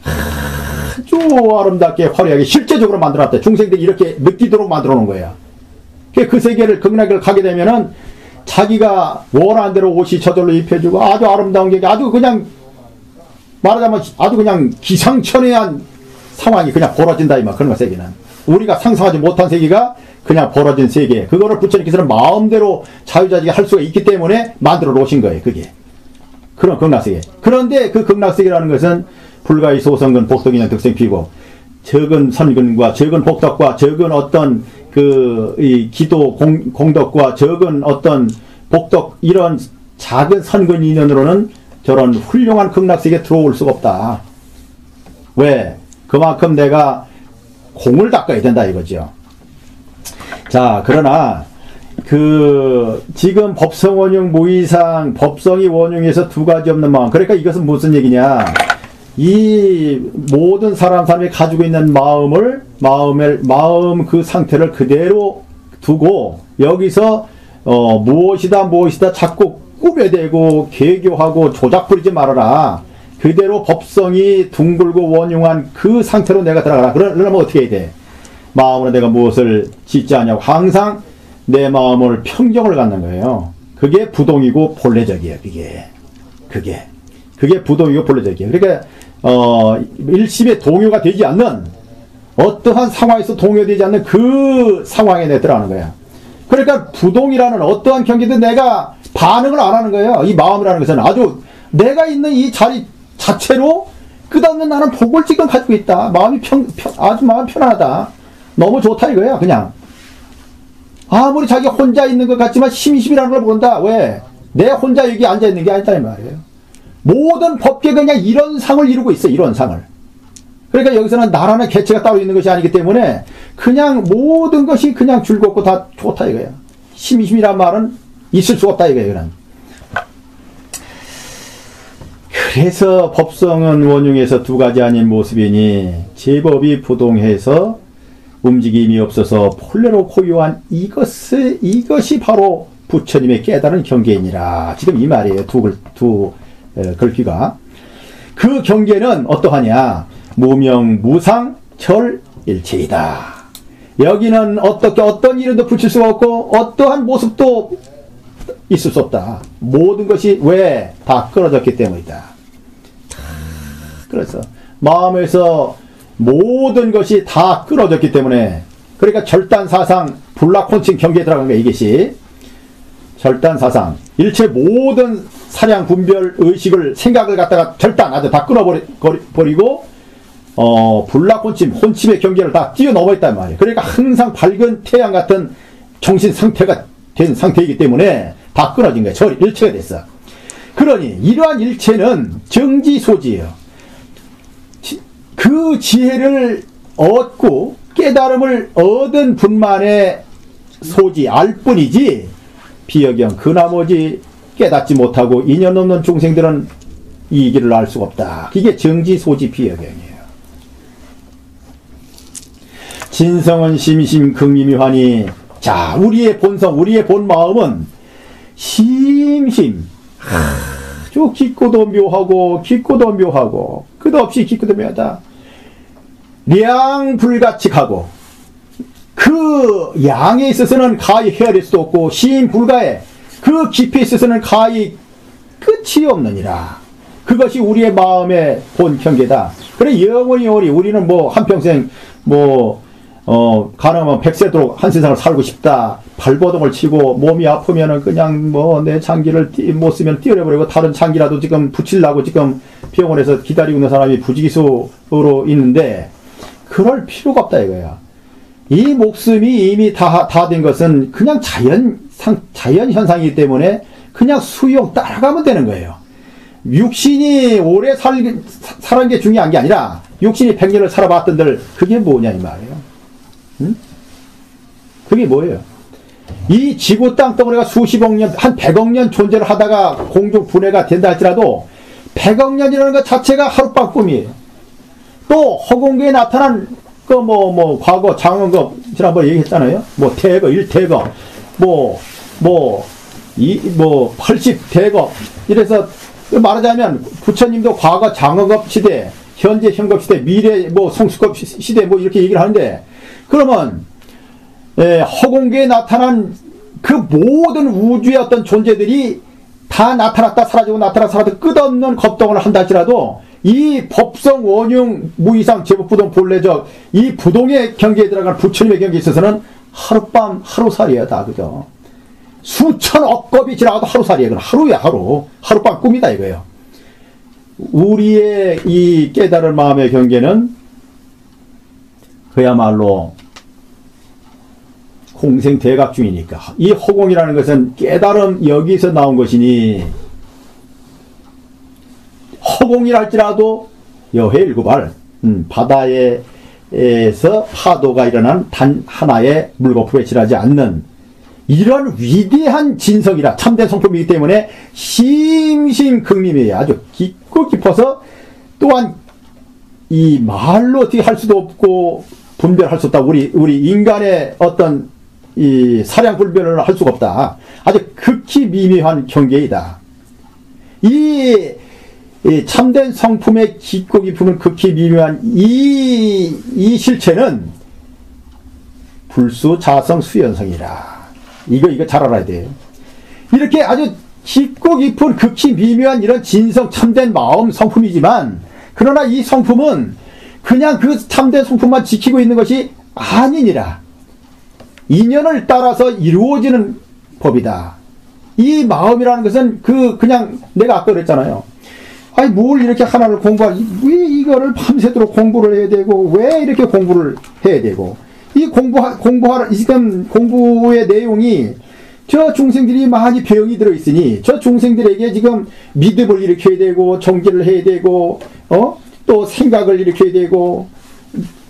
아주 아름답게 화려하게 실제적으로 만들어놨다. 중생들이 이렇게 느끼도록 만들어 놓은 거예요. 그 세계를, 극락을 가게 되면은 자기가 원하는 대로 옷이 저절로 입혀주고 아주 아름다운 게 아주 그냥 말하자면 아주 그냥 기상천외한 상황이 그냥 벌어진다 이 말. 그런 거 세계는. 우리가 상상하지 못한 세계가 그냥 벌어진 세계. 그거를 부처님께서는 마음대로 자유자재게 할 수가 있기 때문에 만들어 놓으신 거예요. 그게. 그런 극락세계. 그런데 그 극락세계라는 것은 불가의 소성근 복덕인연 득생피고 적은 선근과 적은 복덕과 적은 어떤 이 기도 공덕과 적은 어떤 복덕 이런 작은 선근 인연으로는 저런 훌륭한 극락세계에 들어올 수가 없다. 왜? 그만큼 내가 공을 닦아야 된다 이거죠. 자, 그러나 지금 법성원용 무이상 법성이 원용에서 두 가지 없는 마음. 그러니까 이것은 무슨 얘기냐? 이 모든 사람이 가지고 있는 마음 그 상태를 그대로 두고 여기서 무엇이다 자꾸 꾸며대고 개교하고 조작 부리지 말아라. 그대로 법성이 둥글고 원용한 그 상태로 내가 들어가라. 그러면 어떻게 해야 돼? 마음으로 내가 무엇을 짓지 않냐고 항상 내 마음을 평정을 갖는 거예요. 그게 부동이고 본래적이에요. 그게 부동이고 본래적이에요. 그러니까 일심에 동요가 되지 않는 어떠한 상황에서 동요되지 않는 그 상황에 내 들어가는 거야. 그러니까 부동이라는 어떠한 경기도 내가 반응을 안 하는 거예요. 이 마음이라는 것은 아주 내가 있는 이 자리 자체로 끝없는 나는 복을 지금 가지고 있다. 마음이 아주 마음 편안하다. 너무 좋다 이거야. 그냥 아무리 자기 혼자 있는 것 같지만 심심이라는 걸 모른다. 왜? 내 혼자 여기 앉아 있는 게 아니다 이 말이에요. 모든 법계가 그냥 이런 상을 이루고 있어. 이런 상을. 그러니까 여기서는 나라는 개체가 따로 있는 것이 아니기 때문에 그냥 모든 것이 그냥 즐겁고 다 좋다 이거야. 심심이란 말은 있을 수 없다 이거예요. 이거는. 그래서 법성은 원흉에서 두 가지 아닌 모습이니 제법이 부동해서 움직임이 없어서 본래로 고유한 이것이 바로 부처님의 깨달은 경계이니라. 지금 이 말이에요. 두 글귀가. 그 경계는 어떠하냐? 무명, 무상, 절, 일체이다. 여기는 어떤 이름도 붙일 수가 없고 어떠한 모습도 있을 수 없다. 모든 것이 왜? 다 끊어졌기 때문이다. 그래서 마음에서 모든 것이 다 끊어졌기 때문에 그러니까 절단사상 불락혼칭 경계에 들어간 거야. 이것이 절단사상 일체 모든 사량 분별 의식을 생각을 갖다가 아주 다 끊어버리고 불락혼침 혼침의 경계를 다 뛰어넘어 있단 말이에요. 그러니까 항상 밝은 태양 같은 정신 상태가 된 상태이기 때문에 다 끊어진 거예요. 절 일체가 됐어. 그러니 이러한 일체는 정지소지예요. 그 지혜를 얻고 깨달음을 얻은 분만의 소지 알 뿐이지 비여경 그 나머지 깨닫지 못하고 인연 없는 중생들은 이 길을 알 수가 없다. 이게 정지소지 비여경이에요. 진성은 심심 극미묘하니 자 우리의 본성 우리의 본 마음은 심심 아주 깊고도 묘하고 끝없이 깊고도 묘하다. 량불가칙하고 그 양에 있어서는 가히 헤아릴 수도 없고 시인불가에 그 깊이에 있어서는 가히 끝이 없느니라. 그것이 우리의 마음의 본 경계다. 그래 영원히 우리는 뭐 한평생 가능하면 100세도록 한 세상을 살고 싶다. 발버둥을 치고 몸이 아프면은 그냥 내 장기를 못 쓰면 띄어내버리고 다른 장기라도 지금 붙이려고 지금 병원에서 기다리고 있는 사람이 부지기수로 있는데 그럴 필요가 없다 이거야. 이 목숨이 이미 다 된 것은 그냥 자연 현상이기 때문에 그냥 수용 따라가면 되는 거예요. 육신이 오래 살은 게 중요한 게 아니라 육신이 100년을 살아봤던들 그게 뭐냐 이 말이에요. 응? 그게 뭐예요? 이 지구 땅덩어리가 수십억 년, 한 100억 년 존재를 하다가 공중 분해가 된다 할지라도 100억 년이라는 것 자체가 하룻밤 꿈이에요. 또 허공계에 나타난 과거 장원급 지난번에 얘기했잖아요. 대거, 1대거, 80대거. 이래서 말하자면 부처님도 과거 장원급 시대, 현재 현급 시대, 미래 성수급 시대 이렇게 얘기를 하는데, 그러면 허공계에 나타난 그 모든 우주의 어떤 존재들이 다 나타났다 사라지고 나타났다 사라지고 끝없는 겁동을 한다 할지라도 이 법성 원흉 무이상 제법부동 본래적 이 부동의 경계에 들어간 부처님의 경계에 있어서는 하룻밤 하루살이야 다. 그죠? 수천억 겁이 지나가도 하루살이야. 그건 하루야 하루. 하룻밤 꿈이다 이거예요. 우리의 이 깨달은 마음의 경계는 그야말로 공생대각 중이니까 이 허공이라는 것은 깨달음 여기서 나온 것이니, 허공이라 할지라도 여해 일구발, 바다에서 파도가 일어난 단 하나의 물거품에 지나지 않는 이런 위대한 진성이라 참된 성품이기 때문에 심심극림이에요. 아주 깊고 깊어서 또한 이 말로 어떻게 할 수도 없고 분별할 수 없다. 우리 인간의 어떤 이 사량 분별을 할 수가 없다. 아주 극히 미묘한 경계이다. 이 참된 성품의 깊고 깊음은 극히 미묘한 이 실체는 불수 자성 수연성이라. 이거 잘 알아야 돼요. 이렇게 아주 깊고 깊은 극히 미묘한 이런 진성 참된 마음 성품이지만, 그러나 이 성품은 그냥 그 참된 성품만 지키고 있는 것이 아니니라. 인연을 따라서 이루어지는 법이다. 이 마음이라는 것은 그냥 내가 아까 그랬잖아요. 아니 뭘 이렇게 하나를 왜 이거를 밤새도록 공부를 해야 되고, 왜 이렇게 공부를 해야 되고, 이 지금 공부의 내용이 저 중생들이 많이 병이 들어있으니 저 중생들에게 지금 믿음을 일으켜야 되고, 정지를 해야 되고, 또 생각을 일으켜야 되고,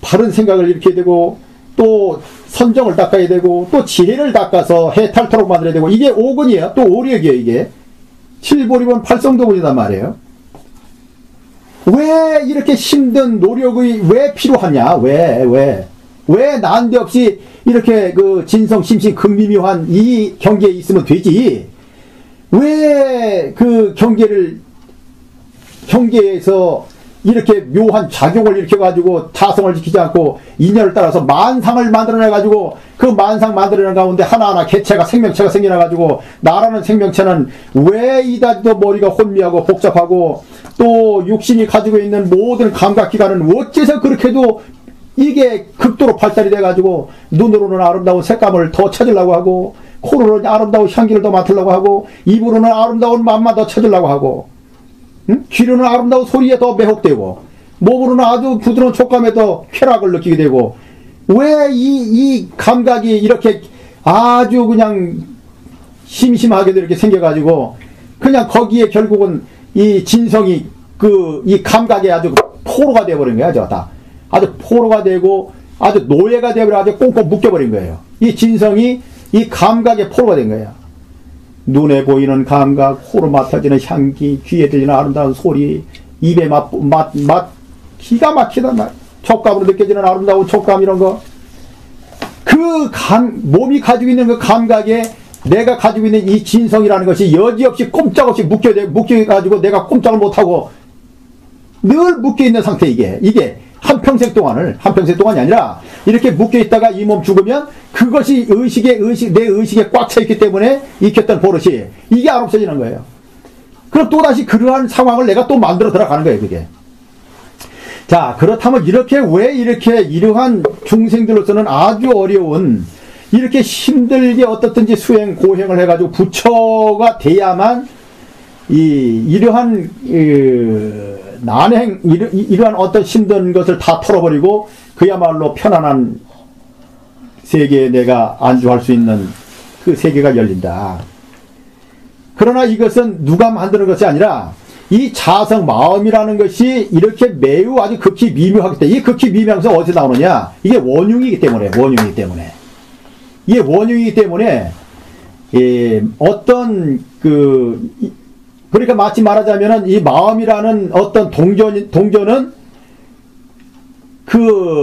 바른 생각을 일으켜야 되고, 또 선정을 닦아야 되고, 또 지혜를 닦아서 해탈토록 만들어야 되고, 이게 오근이에요. 또 오력이에요. 이게 7보리본 8성도분이단 말이에요. 왜 이렇게 힘든 노력이 왜 필요하냐? 왜 난데없이 이렇게 그 진성 심심 극미묘한 이 경계에 있으면 되지? 왜 그 경계에서 이렇게 묘한 작용을 일으켜가지고 자성을 지키지 않고 인연을 따라서 만상을 만들어내가지고 그 만상 만들어내는 가운데 하나하나 개체가 생명체가 생겨나가지고 나라는 생명체는 왜 이다지도 머리가 혼미하고 복잡하고 또 육신이 가지고 있는 모든 감각기관은 어째서 그렇게도 이게 극도로 발달이 돼가지고 눈으로는 아름다운 색감을 더 찾으려고 하고, 코로는 아름다운 향기를 더 맡으려고 하고, 입으로는 아름다운 맛만 더 찾으려고 하고, 귀로는 아름다운 소리에 더 매혹되고, 몸으로는 아주 부드러운 촉감에 더 쾌락을 느끼게 되고, 왜 이 감각이 이렇게 아주 그냥 심심하게도 이렇게 생겨가지고 그냥 거기에 결국은 이 진성이 이 감각에 아주 포로가 되어버린 거야. 아주 포로가 되고 아주 노예가 되어버려 아주 꽁꽁 묶여버린 거예요. 이 진성이 이 감각에 포로가 된 거예요. 눈에 보이는 감각, 코로 맡아지는 향기, 귀에 들리는 아름다운 소리, 입에 맛 기가 막히단 말. 촉감으로 느껴지는 아름다운 촉감 이런 거. 몸이 가지고 있는 그 감각에 내가 가지고 있는 이 진성이라는 것이 여지없이 꼼짝없이 묶여가지고 내가 꼼짝을 못하고 늘 묶여있는 상태. 이게 한평생 동안이 아니라 이렇게 묶여있다가 이 몸 죽으면 그것이 내 의식에 꽉 차있기 때문에 익혔던 버릇이 이게 안 없어지는 거예요. 그럼 또다시 그러한 상황을 내가 또 만들어 들어가는 거예요, 그게. 자, 그렇다면 왜 이러한 중생들로서는 아주 어려운 이렇게 힘들게 어떻든지 수행, 고행을 해가지고 부처가 돼야만 이러한 난행, 이러한 어떤 힘든 것을 다 털어버리고 그야말로 편안한 세계에 내가 안주할 수 있는 그 세계가 열린다. 그러나 이것은 누가 만드는 것이 아니라 이 자성 마음이라는 것이 이렇게 매우 아주 극히 미묘하기 때문에, 이 극히 미묘한 것은 어디서 나오느냐? 이게 원흉이기 때문에. 이게 원흉이기 때문에 어떤 그러니까 마치 말하자면은 이 마음이라는 어떤 동전은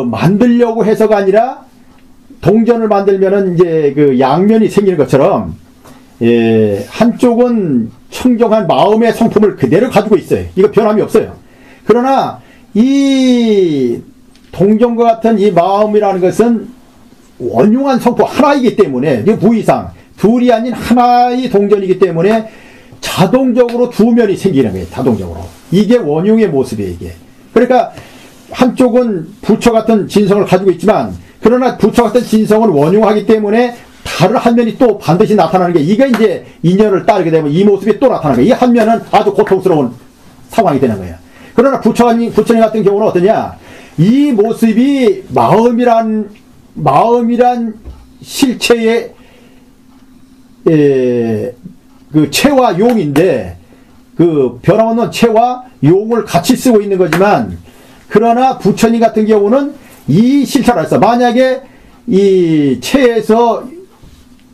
만들려고 해서가 아니라 동전을 만들면은 이제 양면이 생기는 것처럼 한쪽은 청정한 마음의 성품을 그대로 가지고 있어요. 이거 변함이 없어요. 그러나 이 동전과 같은 이 마음이라는 것은 원흉한 성품 하나이기 때문에 무이상 둘이 아닌 하나의 동전이기 때문에 자동적으로 두 면이 생기는 거예요. 자동적으로. 이게 원흉의 모습이에요. 이게. 그러니까 한쪽은 부처 같은 진성을 가지고 있지만 그러나 부처 같은 진성은 원흉하기 때문에 다른 한 면이 또 반드시 나타나는 게 이게 이제 인연을 따르게 되면 이 모습이 또 나타나는 거예요. 이 한 면은 아주 고통스러운 상황이 되는 거예요. 그러나 부처님 같은 경우는 어떠냐? 이 모습이 마음이란 실체의 체와 용인데 변함없는 체와 용을 같이 쓰고 있는 거지만 그러나 부처님 같은 경우는 이 실체를 했어. 만약에 이 체에서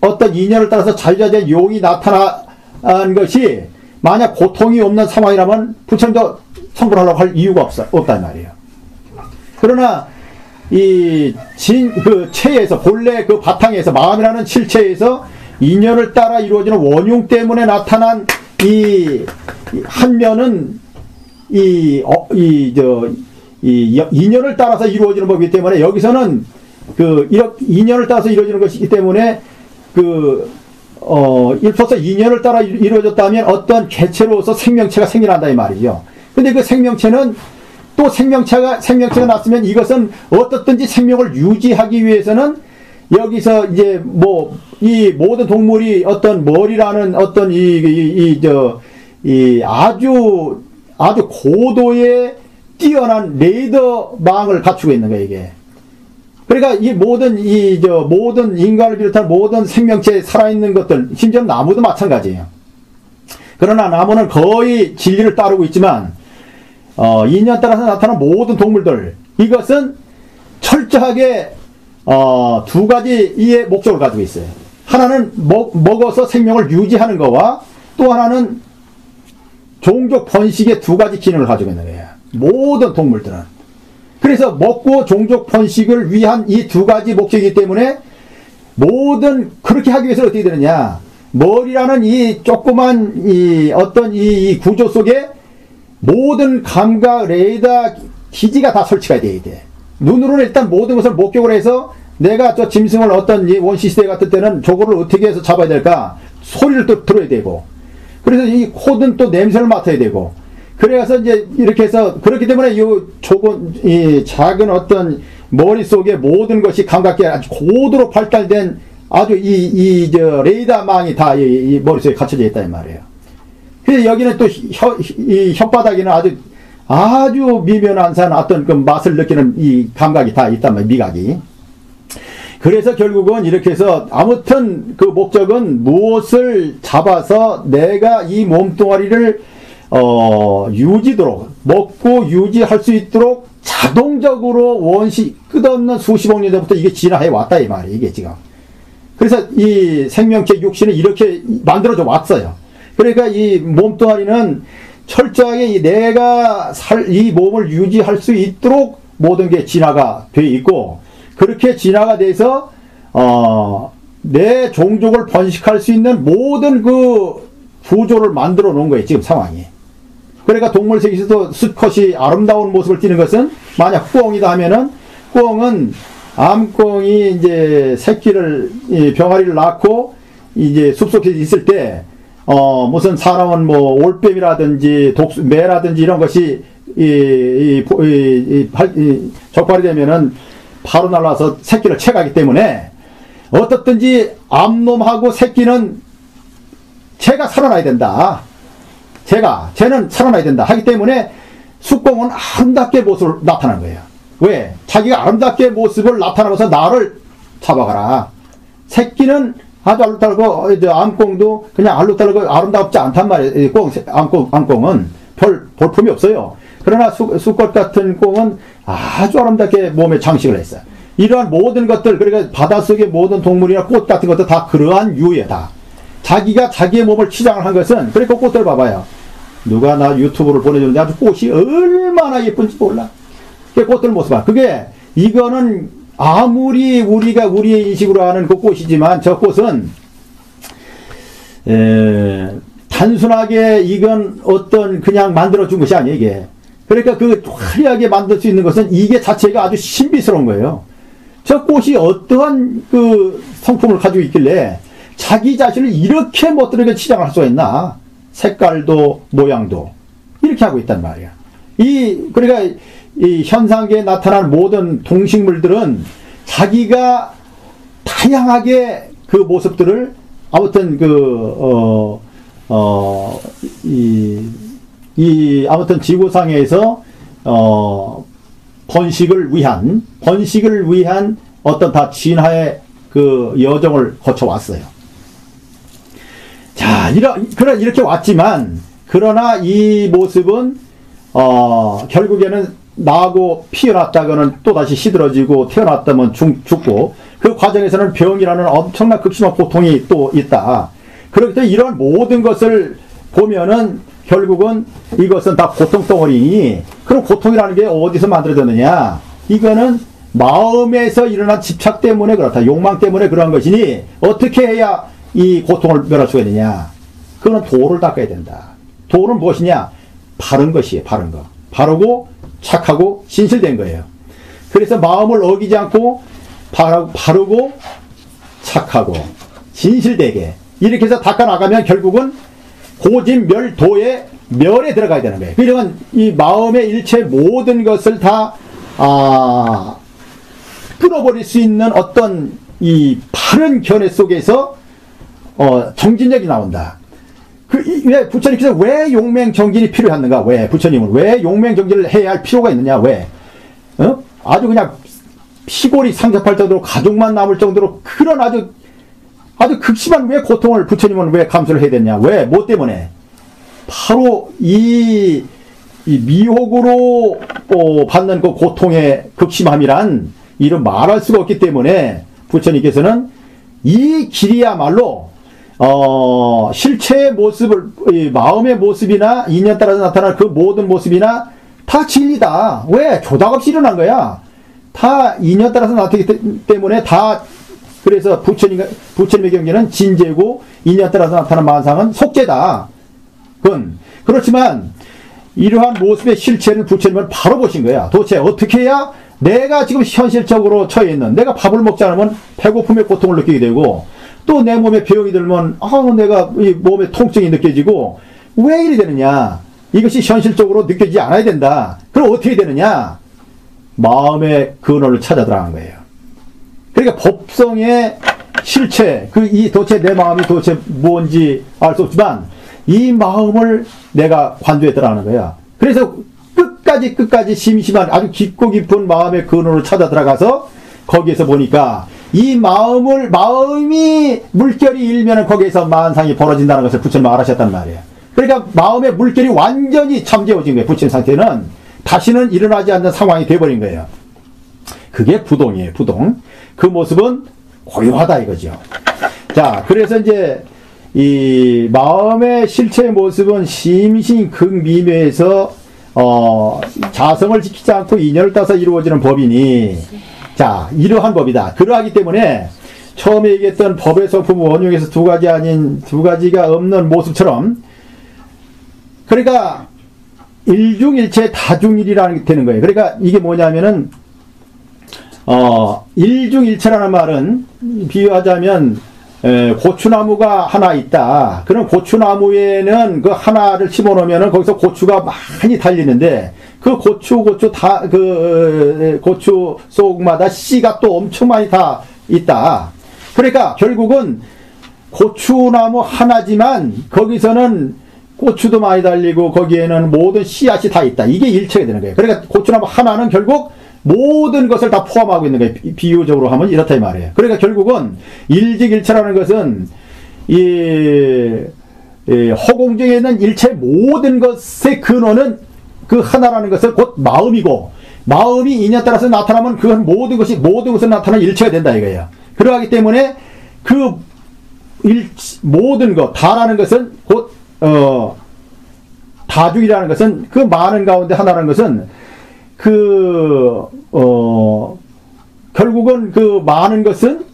어떤 인연을 따라서 자유자재한 용이 나타난 것이 만약 고통이 없는 상황이라면 부처님도 성불하려고 할 이유가 없단 말이에요. 그러나 체에서 본래 바탕에서 마음이라는 실체에서 인연을 따라 이루어지는 원흉 때문에 나타난 이 한 면은 인연을 따라서 이루어지는 법이기 때문에 여기서는 인연을 따라서 이루어지는 것이기 때문에 일포서 인연을 따라 이루어졌다면 어떤 개체로서 생명체가 생겨난다 이 말이죠. 근데 그 생명체는 또 생명체가 났으면 이것은 어떻든지 생명을 유지하기 위해서는 여기서 이제 이 모든 동물이 어떤 머리라는 어떤 아주 고도의 뛰어난 레이더망을 갖추고 있는 거예요, 이게. 그러니까 이 모든 인간을 비롯한 모든 생명체에 살아있는 것들, 심지어 나무도 마찬가지예요. 그러나 나무는 거의 진리를 따르고 있지만, 인연 따라서 나타나는 모든 동물들, 이것은 철저하게, 두 가지의 목적을 가지고 있어요. 하나는 먹어서 생명을 유지하는 거와 또 하나는 종족 번식의 두 가지 기능을 가지고 있는 거예요. 모든 동물들은. 그래서 먹고 종족 번식을 위한 이 두 가지 목적이기 때문에 그렇게 하기 위해서 어떻게 되느냐. 머리라는 이 조그만 어떤 이 구조 속에 모든 감각, 레이더, 기지가 다 설치가 돼야 돼. 눈으로는 일단 모든 것을 목격을 해서 내가 저 짐승을 어떤 이 원시시대 같은 때는 저거를 어떻게 해서 잡아야 될까? 소리를 또 들어야 되고. 그래서 이 코든 또 냄새를 맡아야 되고. 그래서 이제 이렇게 해서 그렇기 때문에 이 작은 어떤 머릿속에 모든 것이 감각계 아주 고도로 발달된 아주 레이더망이 다 이 머릿속에 갖춰져 있다 이 말이에요. 그래서 여기는 또 이 혓바닥에는 아주 미묘한 어떤 맛을 느끼는 이 감각이 다 있단 말이에요. 미각이. 그래서 결국은 이렇게 해서 아무튼 그 목적은 무엇을 잡아서 내가 이 몸뚱아리를 유지도록 먹고 유지할 수 있도록 자동적으로 끝없는 수십억 년 전부터 이게 진화해 왔다 이 말이에요. 이게 지금. 그래서 이 생명체 육신을 이렇게 만들어져 왔어요. 그러니까 이 몸뚱아리는 철저하게 내가 이 몸을 유지할 수 있도록 모든 게 진화가 돼 있고 그렇게 진화가 돼서 내 종족을 번식할 수 있는 모든 그 구조를 만들어 놓은 거예요. 지금 상황이. 그러니까 동물 세계에서도 수컷이 아름다운 모습을 띠는 것은 만약 꾸엉이다 하면은 꾸엉은 암꽁이 이제 병아리를 낳고 이제 숲속에 있을 때 무슨 사람은 올빼미라든지 매라든지 이런 것이 적발이 되면은 바로 날라와서 새끼를 채가기 때문에 어떻든지 암놈하고 새끼는 쟤가 살아나야 된다. 쟤는 살아나야 된다. 하기 때문에 숙공은 아름답게 모습을 나타나는 거예요. 왜? 자기가 아름답게 모습을 나타나면서 나를 잡아가라. 새끼는 아주 알록달고 암꽁도 그냥 알록달고 아름답지 않단 말이에요. 암꽁은 별 볼품이 없어요. 그러나 수컷 같은 꽁은 아주 아름답게 몸에 장식을 했어요. 이러한 모든 것들, 그러니까 바닷속의 모든 동물이나 꽃 같은 것도 다 그러한 유예다. 자기가 자기의 몸을 치장을 한 것은, 그러니까 꽃들 봐봐요. 누가 나 유튜브를 보내주는데 아주 꽃이 얼마나 예쁜지 몰라. 그 꽃들 모습 봐. 그게, 이거는 아무리 우리가 우리의 인식으로 아는 그 꽃이지만 저 꽃은, 단순하게 이건 어떤 그냥 만들어준 것이 아니에요, 이게. 그러니까 그 화려하게 만들 수 있는 것은 이게 자체가 아주 신비스러운 거예요. 저 꽃이 어떠한 그 성품을 가지고 있길래 자기 자신을 이렇게 멋들게 치장을 할 수가 있나? 색깔도 모양도 이렇게 하고 있단 말이야. 그러니까 이 현상계에 나타난 모든 동식물들은 자기가 다양하게 그 모습들을 아무튼 아무튼 지구상에서 번식을 위한 어떤 다 진화의 그 여정을 거쳐왔어요. 자, 이렇게 왔지만, 그러나 이 모습은, 결국에는 나고 피어났다가는 또 다시 시들어지고, 태어났다면 죽고, 그 과정에서는 병이라는 엄청난 극심한 고통이 또 있다. 그렇기 때문에 이런 모든 것을 보면은, 결국은 이것은 다 고통덩어리니, 그럼 고통이라는 게 어디서 만들어졌느냐? 이거는 마음에서 일어난 집착 때문에 그렇다. 욕망 때문에 그러한 것이니, 어떻게 해야 이 고통을 멸할 수가 있느냐? 그거는 도를 닦아야 된다. 도는 무엇이냐? 바른 것이에요, 바른 거. 바르고, 착하고, 진실된 거예요. 그래서 마음을 어기지 않고, 바르고, 착하고, 진실되게. 이렇게 해서 닦아나가면 결국은 고진멸도의 멸에 들어가야 되는 거예요. 그러면 이 마음의 일체 모든 것을 다, 끊어버릴 수 있는 어떤 이 바른 견해 속에서 정진력이 나온다. 왜 부처님께서 왜 용맹정진이 필요했는가? 왜 부처님은 왜 용맹정진을 해야 할 필요가 있느냐? 왜? 아주 그냥 피골이 상접할 정도로 가족만 남을 정도로 그런 아주 극심한 왜 고통을 부처님은 왜 감수를 해야 됐냐? 왜? 뭐 때문에? 바로 이 미혹으로 받는 그 고통의 극심함이란 이런 말할 수가 없기 때문에 부처님께서는 이 길이야말로 실체의 모습을, 마음의 모습이나 인연 따라서 나타날 그 모든 모습이나 다 진리다. 왜? 조작 없이 일어난 거야. 다 인연 따라서 나타나기 때문에 다, 그래서 부처님의 경계는 진재고 인연 따라서 나타난 만상은 속재다. 그렇지만 이러한 모습의 실체를 부처님은 바로 보신 거야. 도대체 어떻게 해야 내가 지금 현실적으로 처해 있는, 내가 밥을 먹지 않으면 배고픔의 고통을 느끼게 되고, 또 내 몸에 병이 들면 내가 이 몸에 통증이 느껴지고, 왜 이리 되느냐? 이것이 현실적으로 느껴지지 않아야 된다. 그럼 어떻게 되느냐? 마음의 근원을 찾아 들어간 거예요. 그러니까 법성의 실체, 도대체 내 마음이 도대체 뭔지 알 수 없지만 이 마음을 내가 관조에 들어가는 거야. 그래서 끝까지 심심한 아주 깊고 깊은 마음의 근원을 찾아 들어가서 거기에서 보니까 이 마음이 물결이 일면은 거기에서 만상이 벌어진다는 것을 부처님 알아셨단 말이에요. 그러니까 마음의 물결이 완전히 잠재워진 거예요. 부처님 상태는 다시는 일어나지 않는 상황이 돼버린 거예요. 그게 부동이에요, 부동. 그 모습은 고요하다 이거죠. 자, 그래서 이제 이 마음의 실체의 모습은 심신 극미묘해서 자성을 지키지 않고 인연을 따서 이루어지는 법이니, 자, 이러한 법이다. 그러하기 때문에 처음에 얘기했던 법의 성품 원흉에서 두 가지가 없는 모습처럼, 그러니까 일중일체 다중일이라는 게 되는 거예요. 그러니까 이게 뭐냐면은 일중일체라는 말은 비유하자면 고추나무가 하나 있다. 그럼 고추나무에는 그 하나를 심어놓으면은 거기서 고추가 많이 달리는데 그 고추 속마다 씨가 또 엄청 많이 다 있다. 그러니까 결국은 고추나무 하나지만 거기서는 고추도 많이 달리고 거기에는 모든 씨앗이 다 있다. 이게 일체가 되는 거예요. 그러니까 고추나무 하나는 결국 모든 것을 다 포함하고 있는 거예요. 비유적으로 하면 이렇다 이 말이에요. 그러니까 결국은 일직일체라는 것은 허공중에 있는 일체 모든 것의 근원은 그 하나라는 것은 곧 마음이고, 마음이 인연에 따라서 나타나면 그건 모든 것이 모든 것을 나타나는 일체가 된다 이거예요. 그러하기 때문에 그 모든 것 다라는 것은 곧 다중이라는 것은 그 많은 가운데 하나라는 것은 결국은 그 많은 것은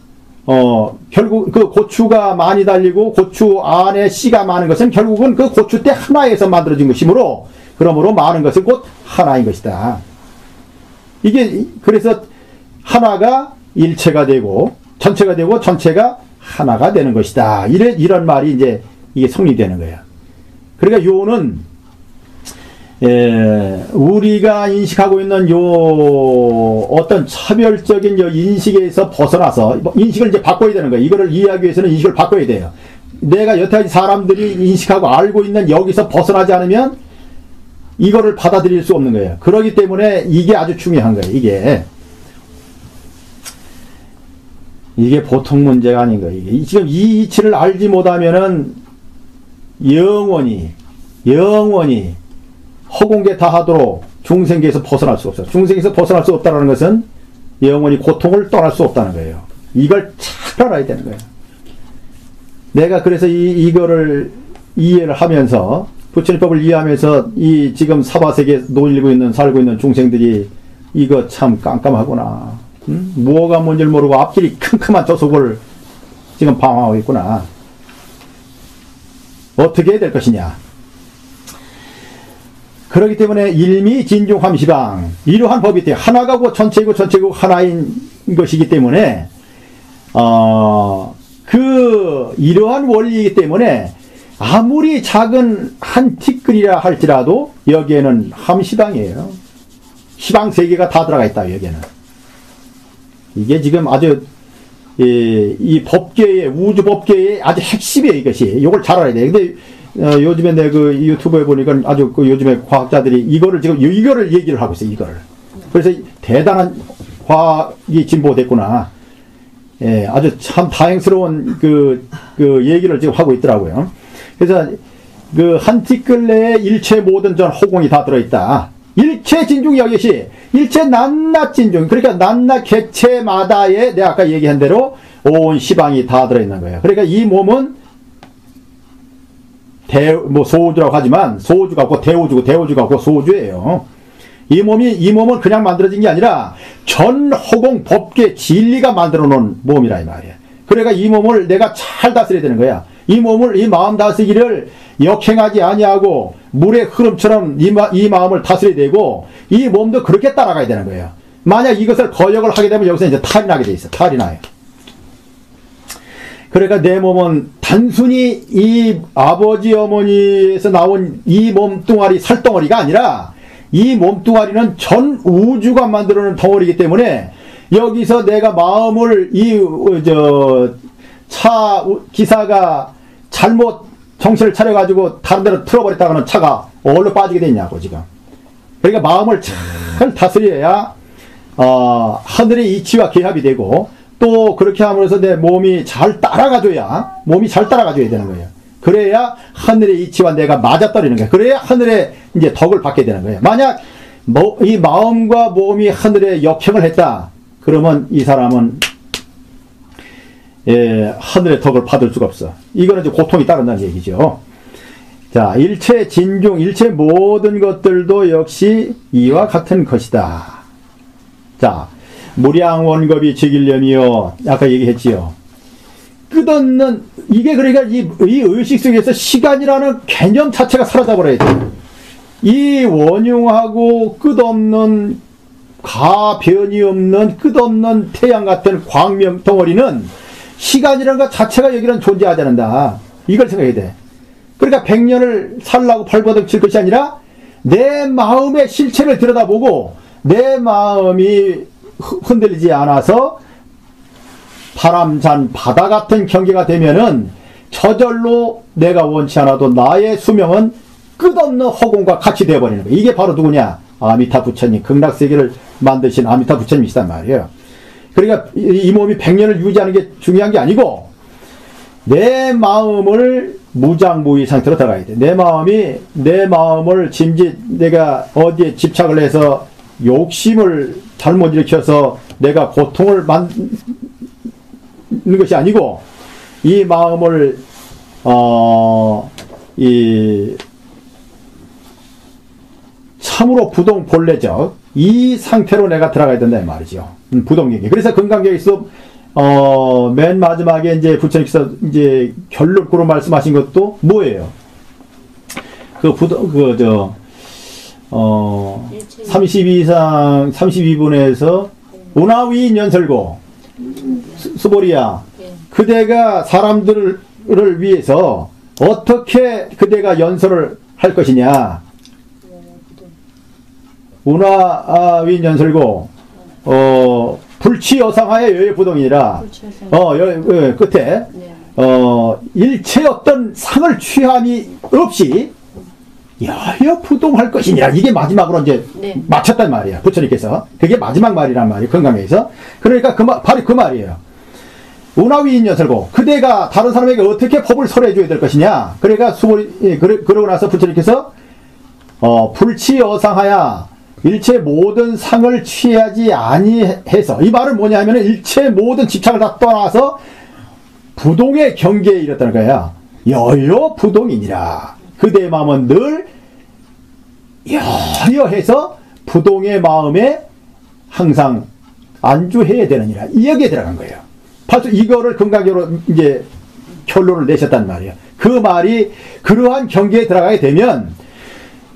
결국 그 고추가 많이 달리고 고추 안에 씨가 많은 것은 결국은 그 고추대 하나에서 만들어진 것이므로 그러므로 많은 것은 곧 하나인 것이다. 이게 그래서 하나가 일체가 되고 전체가 되고 전체가 하나가 되는 것이다. 이런 말이 이제 이게 성립되는 거예요. 그러니까 요는 우리가 인식하고 있는 요 어떤 차별적인 요 인식에서 벗어나서 인식을 이제 바꿔야 되는 거예요. 이거를 이해하기 위해서는 인식을 바꿔야 돼요. 내가 여태까지 사람들이 인식하고 알고 있는 여기서 벗어나지 않으면 이거를 받아들일 수 없는 거예요. 그렇기 때문에 이게 아주 중요한 거예요. 이게 보통 문제가 아닌 거예요. 지금 이 이치를 알지 못하면은 영원히 허공계 다하도록 중생계에서 벗어날 수 없어요. 중생계에서 벗어날 수 없다는 것은 영원히 고통을 떠날 수 없다는 거예요. 이걸 잘 알아야 되는 거예요. 내가 그래서 이거를 이해를 하면서 부처님법을 이해하면서 이 지금 사바세계에 살고 있는 중생들이 이거 참 깜깜하구나. 뭐가 뭔지를 모르고 앞길이 큼큼한 저 속을 지금 방황하고 있구나. 어떻게 해야 될 것이냐. 그렇기 때문에 일미진중함시방 이러한 법이 있대요. 하나가 곧 전체이고 전체고 하나인 것이기 때문에 이러한 원리이기 때문에 아무리 작은 한 티끌이라 할지라도 여기에는 함시방이에요. 시방 세 개가 다 들어가 있다. 여기에는 이게 지금 아주 이 법계의 우주 법계의 아주 핵심이에요. 이것이 이걸 잘 알아야 돼. 근데 요즘에 내 그 유튜브에 보니까 아주 그 요즘에 과학자들이 이거를 얘기를 하고 있어요. 이거를. 그래서 대단한 과학이 진보됐구나. 예, 아주 참 다행스러운 그 얘기를 지금 하고 있더라고요. 그래서 그 한 티끌 내에 일체 모든 전 허공이 다 들어있다. 일체 진중이 여기시 일체 낱낱 진중. 그러니까 낱낱 객체마다에 내가 아까 얘기한 대로 온 시방이 다 들어있는 거예요. 그러니까 이 몸은 소우주라고 하지만 소우주가 없고 대우주고 대우주가 없고 소우주예요. 이 몸은 그냥 만들어진 게 아니라 전 허공 법계 진리가 만들어 놓은 몸이라 이 말이에요. 그러니까 이 몸을 내가 잘 다스려야 되는 거야. 이 마음 다스리기를 역행하지 아니하고 물의 흐름처럼 이 마음을 다스려야 되고 이 몸도 그렇게 따라가야 되는 거예요. 만약 이것을 거역을 하게 되면 여기서 이제 탈이 나게 돼 있어. 탈이 나요. 그러니까 내 몸은 단순히 이 아버지 어머니에서 나온 이 몸뚱아리 살덩어리가 아니라 이 몸뚱아리는 전 우주가 만들어놓은 덩어리이기 때문에 여기서 내가 마음을 차 기사가 잘못 정신을 차려가지고 다른 데로 틀어버렸다가는 차가 어디로 빠지게 되냐고 지금. 그러니까 마음을 잘 다스려야 하늘의 이치와 개합이 되고 또 그렇게 함으로써 내 몸이 잘 따라가줘야 되는 거예요. 그래야 하늘의 이치와 내가 맞아떨어지는 거예요. 그래야 하늘의 이제 덕을 받게 되는 거예요. 만약 이 마음과 몸이 하늘에 역행을 했다. 그러면 이 사람은 하늘의 덕을 받을 수가 없어. 이거는 이제 고통이 따른다는 얘기죠. 자, 일체 진중, 일체 모든 것들도 역시 이와 같은 것이다. 자, 무량원겁이 즉일념이요. 아까 얘기했지요. 끝없는, 이게 그러니까 이 의식 속에서 시간이라는 개념 자체가 사라져버려야 돼요. 이 원흉하고 끝없는, 가변이 없는 끝없는 태양 같은 광명 덩어리는 시간이라는 것 자체가 여기는 존재하지 않는다. 이걸 생각해야 돼. 그러니까 100년을 살라고 발버둥 칠 것이 아니라 내 마음의 실체를 들여다보고 내 마음이 흔들리지 않아서 바람잔 바다 같은 경계가 되면은 저절로 내가 원치 않아도 나의 수명은 끝없는 허공과 같이 되어버리는 거예요. 이게 바로 누구냐? 아미타 부처님, 극락세계를 만드신 아미타 부처님이시단 말이에요. 그러니까 이 몸이 100년을 유지하는 게 중요한 게 아니고 내 마음을 무장무의 상태로 들어가야 돼. 내 마음을 내가 어디에 집착을 해서 욕심을 잘못 일으켜서 내가 고통을 만드는 것이 아니고 이 마음을 참으로 부동 본래적 이 상태로 내가 들어가야 된다 이 말이죠. 부동경계. 그래서 금강경에서 맨 마지막에 이제 부처님께서 이제 결론으로 말씀하신 것도 뭐예요? 32분에서 운하위인 연설고 수보리야 그대가 사람들을 위해서 어떻게 그대가 연설을 할 것이냐. 운하위인 연설고 불치여상하여 여여부동이라 끝에 일체 어떤 상을 취함이 없이 여여부동할 것이니라. 이게 마지막으로 이제 맞췄단 말이야. 부처님께서. 그게 마지막 말이란 말이에요. 건강에서. 그러니까 바로 그 말이에요. 운하위인 연설고 그대가 다른 사람에게 어떻게 법을 설해 줘야 될 것이냐. 그러니까 그러고 나서 부처님께서 불치여상하여 일체 모든 상을 취하지 아니해서, 이 말은 뭐냐 하면 일체 모든 집착을 다 떠나서 부동의 경계에 이르렀다는 거야. 여여부동이니라. 그대의 마음은 늘 여여해서 부동의 마음에 항상 안주해야 되느니라. 여기에 들어간 거예요. 벌써 이거를 근간적으로 이제 결론을 내셨단 말이에요. 그 말이 그러한 경계에 들어가게 되면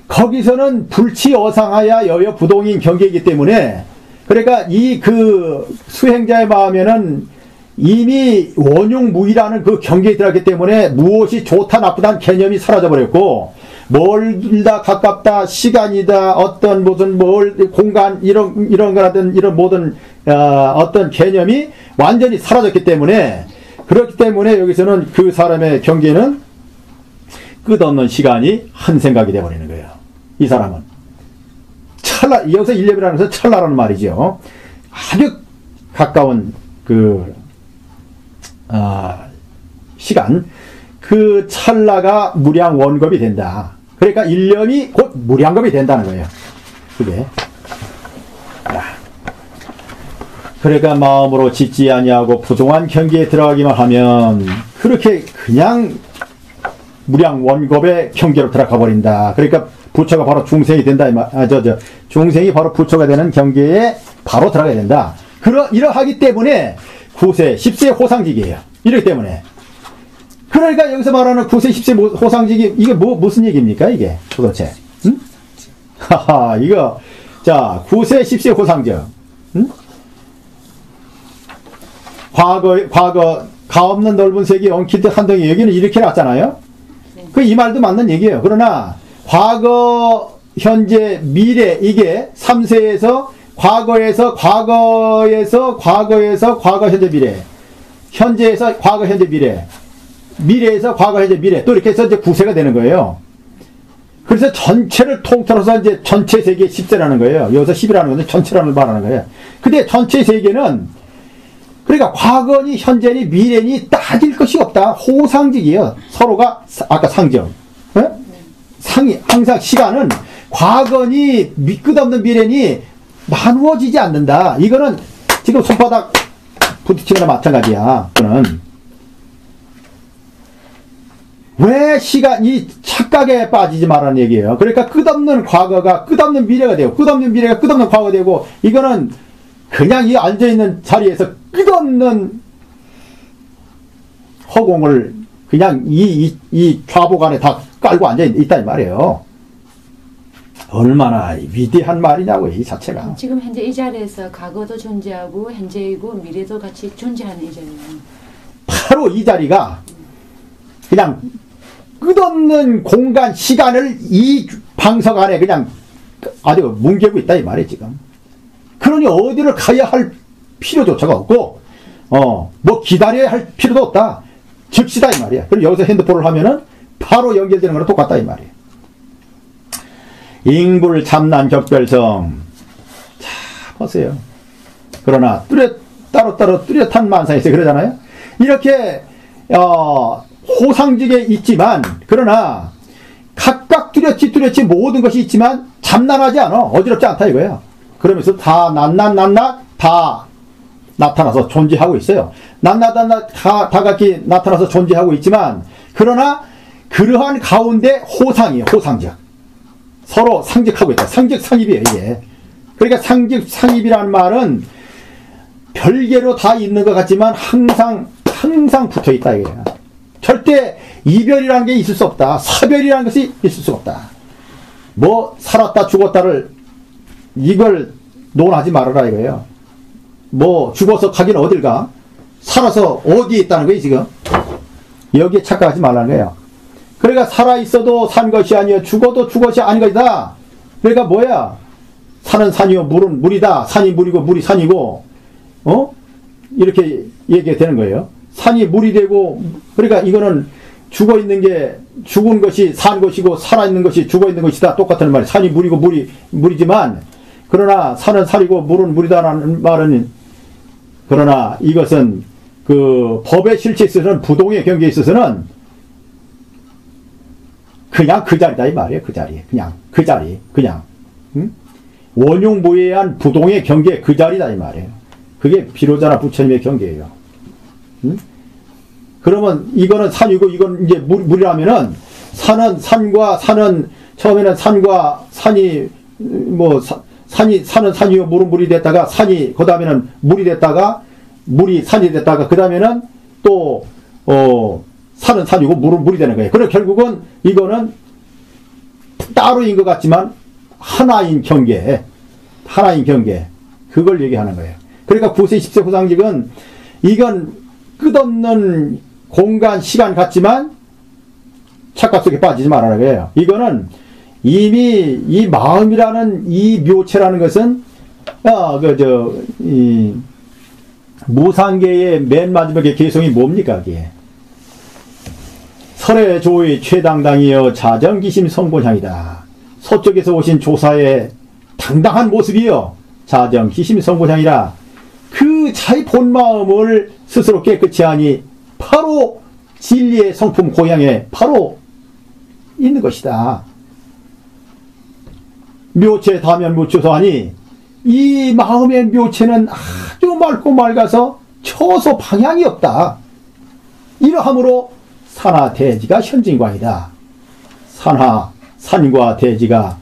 거기서는 불치어상하야 여여부동인 경계이기 때문에, 그러니까 이 그 수행자의 마음에는 이미 원흉무이라는 그 경계에 들어갔기 때문에 무엇이 좋다 나쁘다는 개념이 사라져버렸고, 멀다 가깝다 시간이다 어떤 무슨 공간 이런 거라든 이런 모든 어떤 개념이 완전히 사라졌기 때문에, 그렇기 때문에 여기서는 그 사람의 경계는 끝없는 시간이 한 생각이 되어버리는 거예요. 이 사람은 찰나, 여기서 일념이라는 것은 찰나라는 말이죠. 아주 가까운 그 시간, 그 찰나가 무량원겁이 된다. 그러니까 일념이 곧 무량겁이 된다는 거예요. 그게. 그러니까 마음으로 짓지 아니하고 부동한 경계에 들어가기만 하면 그렇게 그냥 무량원겁의 경계로 들어가 버린다. 그러니까 부처가 바로 중생이 된다. 중생이 바로 부처가 되는 경계에 바로 들어가야 된다. 이러하기 때문에 9세, 10세 호상직이에요. 이렇기 때문에. 그러니까 여기서 말하는 9세, 10세 호상직이, 이게 무슨 얘기입니까? 이게 도대체. 응? 하하, 이거. 자, 9세, 10세 호상직. 응? 과거, 가없는 넓은 세계 엉키듯 한덩이, 여기는 이렇게 놨잖아요? 이 말도 맞는 얘기예요. 그러나, 과거, 현재, 미래, 이게 3세에서 과거, 현재, 미래. 현재에서 과거, 현재, 미래. 미래에서 과거, 현재, 미래. 또 이렇게 해서 이제 9세가 되는 거예요. 그래서 전체를 통틀어서 이제 전체 세계 10세라는 거예요. 여기서 10이라는 것은 전체라는 말하는 거예요. 근데 전체 세계는, 그러니까 과거니, 현재니, 미래니 따질 것이 없다. 호상직이에요. 서로가, 아까 상정. 네? 항상 시간은 과거니 끝없는 미래니 나누어지지 않는다. 이거는 지금 손바닥 부딪히거나 마찬가지야. 그거는 왜 시간이 착각에 빠지지 말라는 얘기예요. 그러니까 끝없는 과거가 끝없는 미래가 되고, 끝없는 미래가 끝없는 과거가 되고, 이거는 그냥 이 앉아있는 자리에서 끝없는 허공을 그냥 이 좌복 안에 다 깔고 앉아있단 말이에요. 얼마나 위대한 말이냐고, 이 자체가. 지금 현재 이 자리에서 과거도 존재하고 현재이고 미래도 같이 존재하는 이 자리예요. 바로 이 자리가 그냥 끝없는 공간, 시간을 이 방석 안에 그냥 아주 뭉개고 있다 이 말이에요, 지금. 그러니 어디를 가야 할 필요조차가 없고, 뭐 기다려야 할 필요도 없다. 즉시다 이 말이야. 그럼 여기서 핸드폰을 하면은 바로 연결되는 거랑 똑같다 이 말이에요. 잉불 참난 격별성. 자, 보세요. 그러나 따로따로 뚜렷한 만상이 있어요. 그러잖아요. 이렇게 호상직에 있지만, 그러나 각각 뚜렷이 모든 것이 있지만 참난하지 않아. 어지럽지 않다 이거야. 그러면서 다 낱낱 다 나타나서 존재하고 있어요. 낱낱 다 각기 나타나서 존재하고 있지만, 그러나 그러한 가운데 호상이에요. 호상적. 서로 상적하고 있다. 상적 상입이에요, 이게. 그러니까 상적 상입이라는 말은 별개로 다 있는 것 같지만 항상 붙어 있다, 이거예요. 절대 이별이라는 게 있을 수 없다. 사별이라는 것이 있을 수 없다. 뭐 살았다 죽었다를 이걸 논하지 말아라 이거예요. 뭐 죽어서 가긴 어딜 가? 살아서 어디에 있다는 거예요, 지금. 여기에 착각하지 말라는 거예요. 그러니까 살아있어도 산 것이 아니요 죽어도 죽것이 아닌 것이다. 그러니까 뭐야? 산은 산이요 물은 물이다. 산이 물이고 물이 산이고, 이렇게 얘기가 되는 거예요. 산이 물이 되고, 그러니까 이거는 죽어 있는 게 죽은 것이 산 것이고 살아 있는 것이 죽어 있는 것이다. 똑같은 말이에요. 산이 물이고 물이지만, 그러나 산은 산이고 물은 물이다라는 말은, 그러나 이것은 그 법의 실체에 있어서는, 부동의 경계에 있어서는 그냥 그 자리다 이 말이에요. 그 자리, 그냥 그 자리, 그냥 원흉무예한 부동의 경계 그 자리다 이 말이에요. 그게 비로자나 부처님의 경계예요. 그러면 이거는 산이고 이건 이제 물이라면은, 산은 처음에는 산과 산이 뭐 산은 산이요 물은 물이 됐다가 산이 그 다음에는 물이 됐다가 물이 산이 됐다가 그 다음에는 또 산은 산이고 물은 물이 되는 거예요. 그래서 결국은 이거는 따로인 것 같지만 하나인 경계, 그걸 얘기하는 거예요. 그러니까 9세 10세 호상직은 이건 끝없는 공간 시간 같지만 착각 속에 빠지지 말라는 거예요. 이거는 이미 이 마음이라는 이 묘체라는 것은 무상계의 맨 마지막에 개성이 뭡니까? 그게 설의 조의 최당당이여 자정기심 성곤향이다. 서쪽에서 오신 조사의 당당한 모습이여 자정기심 성곤향이라. 그 자의 본마음을 스스로 깨끗이 하니 바로 진리의 성품 고향에 바로 있는 것이다. 묘체 다면 묻혀서 하니 이 마음의 묘체는 아주 맑고 맑아서 처소 방향이 없다. 이러함으로 산하 대지가 현진광이다. 산과 대지가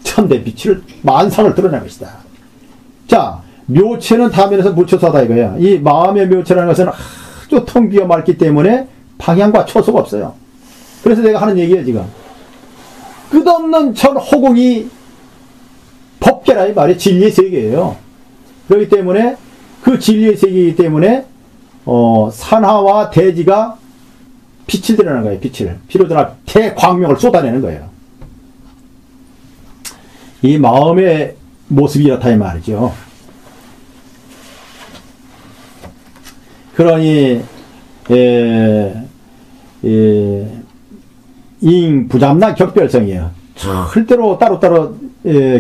천대 빛을 만상을 드러낸 것이다. 자, 묘체는 다면에서 묻혀서 하다 이거야. 이 마음의 묘체라는 것은 아주 텅 비어 맑기 때문에 방향과 처소가 없어요. 그래서 내가 하는 얘기예요, 지금. 끝없는 전 허공이 법계라 이 말이 진리의 세계예요. 그렇기 때문에 그 진리의 세계이기 때문에 산하와 대지가 빛을 드러내는 거예요. 비로자나 대광명을 쏟아내는 거예요. 이 마음의 모습이 이렇다 이 말이죠. 그러니 부잡나 격별성이에요. 절대로 따로따로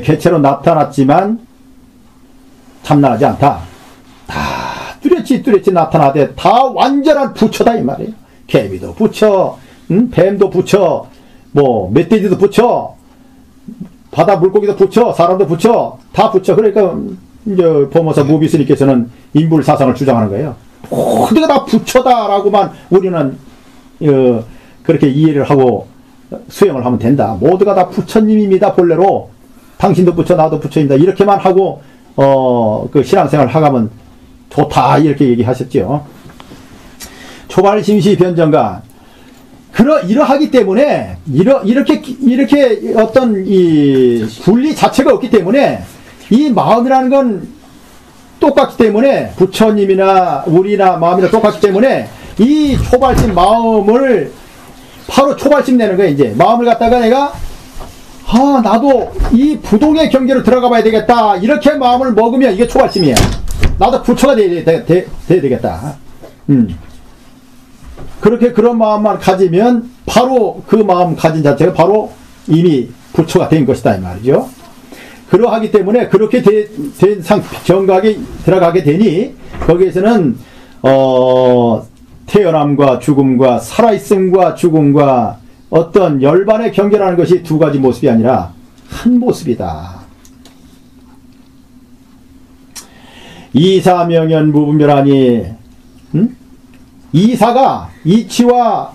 개체로 나타났지만 참나하지 않다. 다 뚜렷이 나타나되 다 완전한 부처다 이 말이에요. 개미도 부처, 뱀도 부처, 뭐 멧돼지도 부처, 바다 물고기도 부처, 사람도 부처, 다 부처. 그러니까 이제 범어사 무비스님께서는 인불사상을 주장하는 거예요. 모두가 다 부처다라고만 우리는 그렇게 이해를 하고 수행을 하면 된다. 모두가 다 부처님입니다. 본래로 당신도 부처, 나도 부처입니다. 이렇게만 하고 그 신앙생활을 하가면 좋다 이렇게 얘기하셨죠. 초발심시 변정가 이러하기 때문에 이렇게 어떤 이 분리 자체가 없기 때문에 이 마음이라는 건 똑같기 때문에 부처님이나 우리나 마음이나 똑같기 때문에 이 초발심 마음을 바로 초발심 내는 거예요. 이제 마음을 갖다가 내가 나도 이 부동의 경계로 들어가 봐야 되겠다 이렇게 마음을 먹으면 이게 초발심이에요. 나도 부처가 돼야 되겠다. 그렇게 그런 마음만 가지면 바로 그 마음 가진 자체가 바로 이미 부처가 된 것이다 이 말이죠. 그러하기 때문에 그렇게 된 정각에 들어가게 되니 거기에서는 태어남과 죽음과 살아있음과 죽음과 어떤 열반의 경계라는 것이 두 가지 모습이 아니라 한 모습이다. 이사명연 무분별하니, 이사가 이치와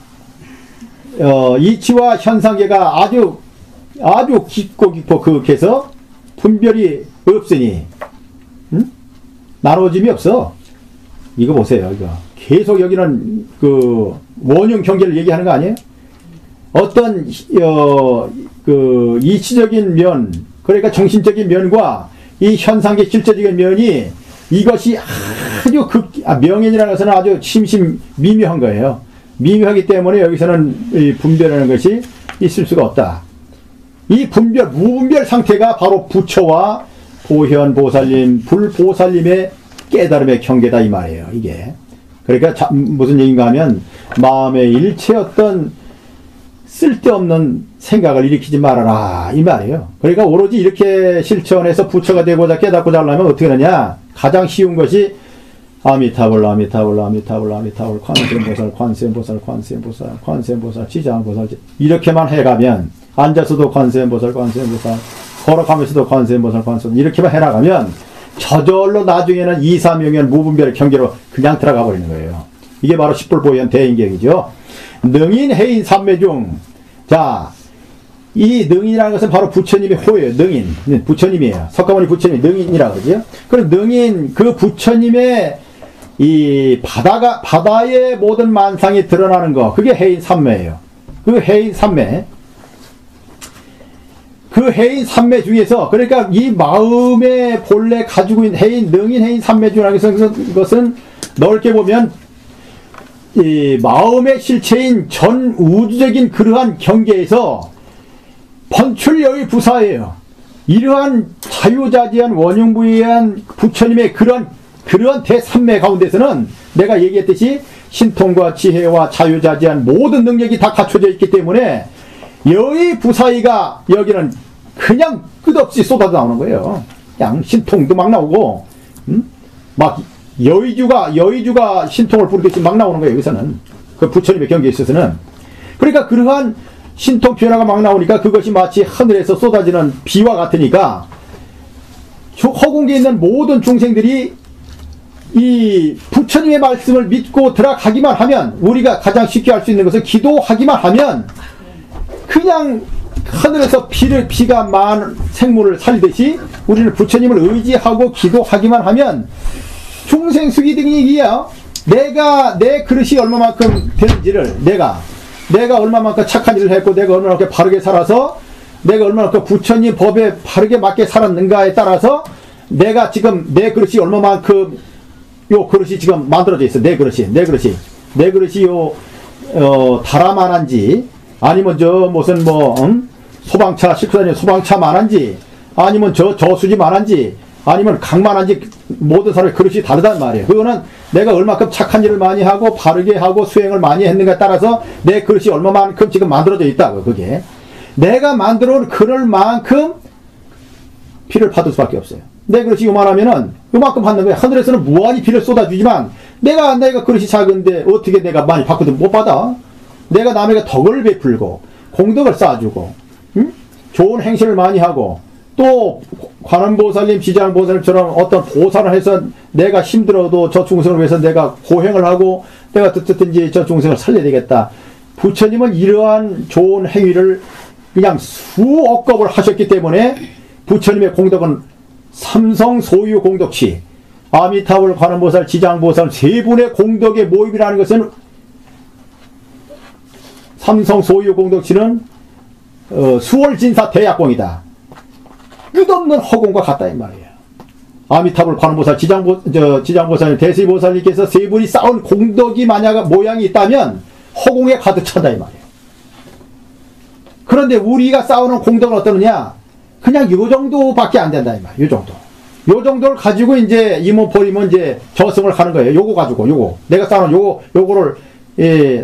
현상계가 아주 깊고 그렇게서 분별이 없으니, 나눠짐이 없어. 이거 보세요, 이거. 계속 여기는 그 원흉 경계를 얘기하는 거 아니에요? 어떤 그 이치적인 면, 그러니까 정신적인 면과 이 현상계 실제적인 면이 이것이 아주 명인이라는 것은 아주 미묘한 거예요. 미묘하기 때문에 여기서는 이 분별하는 것이 있을 수가 없다. 이 무분별 상태가 바로 부처와 보현 보살님, 불보살님의 깨달음의 경계다 이 말이에요. 이게. 그러니까 무슨 얘기인가 하면 마음에 일체 어떤 쓸데없는 생각을 일으키지 말아라 이 말이에요. 그러니까 오로지 이렇게 실천해서 부처가 되고자 깨닫고자 하려면 어떻게 하느냐. 가장 쉬운 것이 아미타불 아미타불 아미타불 아미타불 관세음보살 관세음보살 관세음보살 관세음보살 지장보살 이렇게만 해가면 앉아서도 관세음보살 관세음보살 걸어가면서도 관세음보살 관세음보살 이렇게만 해나가면 저절로 나중에는 이사명연 무분별의 경계로 그냥 들어가 버리는 거예요. 이게 바로 십불보현 대인격이죠. 능인 해인 삼매 중, 자, 이 능인이라는 것은 바로 부처님의 호예요. 능인. 부처님이에요. 석가모니 부처님이 능인이라고 그러죠. 그럼 능인, 그 부처님의 이 바다의 모든 만상이 드러나는 거, 그게 해인 삼매예요. 그 해인 삼매. 그 해인 삼매 중에서, 그러니까 이 마음의 본래 가지고 있는 능인 해인 삼매 중에서 것은 넓게 보면 이 마음의 실체인 전 우주적인 그러한 경계에서 번출여의 부사예요. 이러한 자유자재한 원흉부유한 부처님의 그러한 대삼매 가운데서는 내가 얘기했듯이 신통과 지혜와 자유자재한 모든 능력이 다 갖춰져 있기 때문에 여의 부사이가 여기는 그냥 끝없이 쏟아져 나오는 거예요. 그냥 신통도 막 나오고, 막 여의주가 신통을 부르듯이 막 나오는 거예요. 여기서는 그 부처님의 경계에 있어서는. 그러니까 그러한 신통 변화가 막 나오니까 그것이 마치 하늘에서 쏟아지는 비와 같으니까 허공계에 있는 모든 중생들이 이 부처님의 말씀을 믿고 들어가기만 하면, 우리가 가장 쉽게 할 수 있는 것은 기도하기만 하면 그냥 하늘에서 비가 많은 생물을 살리듯이 우리는 부처님을 의지하고 기도하기만 하면 중생 수기 등이기야. 내 그릇이 얼마만큼 되는지를, 내가 얼마만큼 착한 일을 했고, 내가 얼마만큼 바르게 살아서, 내가 얼마만큼 부처님 법에 바르게 맞게 살았는가에 따라서 내가 지금 내 그릇이 얼마만큼 요 그릇이 지금 만들어져 있어. 내 그릇이 다라만한지, 아니면 무슨 소방차 식구다니 소방차만한지, 아니면 저수지만한지, 아니면 강만한지, 모든 사람의 그릇이 다르단 말이에요. 그거는 내가 얼마큼 착한 일을 많이 하고 바르게 하고 수행을 많이 했는가에 따라서 내 그릇이 얼마만큼 지금 만들어져 있다고. 그게 내가 만들어 온 그릇만큼 비를 받을 수밖에 없어요. 내 그릇이 요만하면은 요만큼 받는 거예요. 하늘에서는 무한히 비를 쏟아주지만 내가 그릇이 작은데 어떻게 내가 많이 받거든 못 받아. 내가 남에게 덕을 베풀고 공덕을 쌓아주고, 좋은 행실을 많이 하고, 또 관음보살님, 지장보살님처럼 어떤 보살을 해서 내가 힘들어도 저 중생을 위해서 내가 고행을 하고 내가 어떻든지 저 중생을 살려야 되겠다. 부처님은 이러한 좋은 행위를 그냥 수억 겁을 하셨기 때문에 부처님의 공덕은 삼성 소유 공덕치, 아미타불, 관음보살, 지장보살 세 분의 공덕의 모임이라는 것은, 삼성 소유 공덕치는 수월진사 대약공이다. 끝없는 허공과 같다 이 말이에요. 아미타불, 관음보살, 지장보살, 대수보살님께서 세 분이 쌓은 공덕이 만약 모양이 있다면 허공에 가득 찬다 이 말이에요. 그런데 우리가 쌓아놓은 공덕은 어떠느냐? 그냥 요 정도밖에 안 된다 이 말이에요. 요 정도를 가지고 이제 이몸 버리면 이제 저승을 가는 거예요. 요거 가지고 내가 쌓아놓은 요거를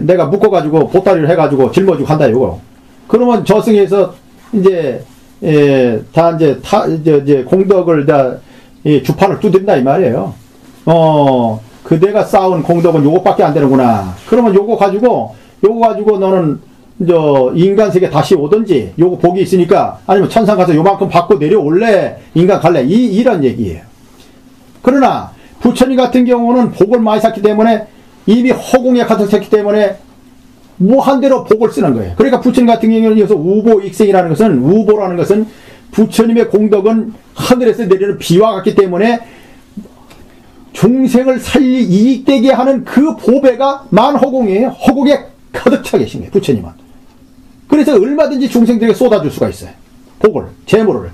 내가 묶어가지고 보따리를 해가지고 짊어지고 간다 요거. 그러면 저승에서 이제 이제 공덕을 다 주판을 두드린다 이 말이에요. 그대가 쌓은 공덕은 요것밖에 안 되는구나. 그러면 요거 가지고 너는 인간세계 다시 오든지, 요거 복이 있으니까, 아니면 천상 가서 요만큼 받고 내려올래, 인간 갈래, 이런 얘기예요. 그러나 부처님 같은 경우는 복을 많이 샀기 때문에 이미 허공에 가득 찼기 때문에 무한대로 복을 쓰는 거예요. 그러니까 부처님 같은 경우는 여기서 우보익생이라는 것은, 우보라는 것은 부처님의 공덕은 하늘에서 내리는 비와 같기 때문에 중생을 살리 이익되게 하는 그 보배가 만허공이에요. 허공에 가득 차 계신 거예요, 부처님은. 그래서 얼마든지 중생들에게 쏟아줄 수가 있어요. 복을, 재물을.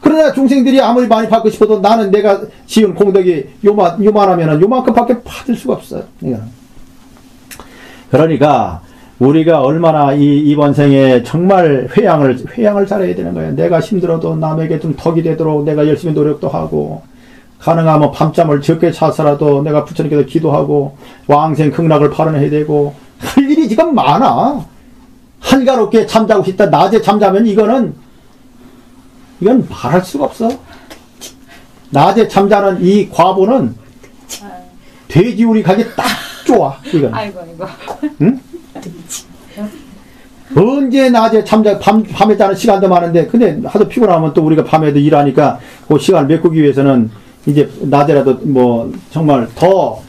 그러나 중생들이 아무리 많이 받고 싶어도 나는 내가 지은 공덕이 요만하면은 요만큼밖에 받을 수가 없어요. 그러니까 우리가 얼마나 이번 생에 정말 회양을 잘해야 되는 거예요. 내가 힘들어도 남에게 좀 덕이 되도록 내가 열심히 노력도 하고, 가능하면 밤잠을 적게 자서라도 내가 부처님께서 기도하고 왕생 극락을 발언해야 되고, 할 일이 지금 많아. 한가롭게 잠자고 싶다. 낮에 잠자면 이건 말할 수가 없어. 낮에 잠자는 이 과보는 돼지우리 가기 딱 좋아. 이건. 아이고. 응? 언제 낮에 밤에 자는 시간도 많은데, 근데 하도 피곤하면 또 우리가 밤에도 일하니까 그 시간을 메꾸기 위해서는 이제 낮에라도 뭐 정말 더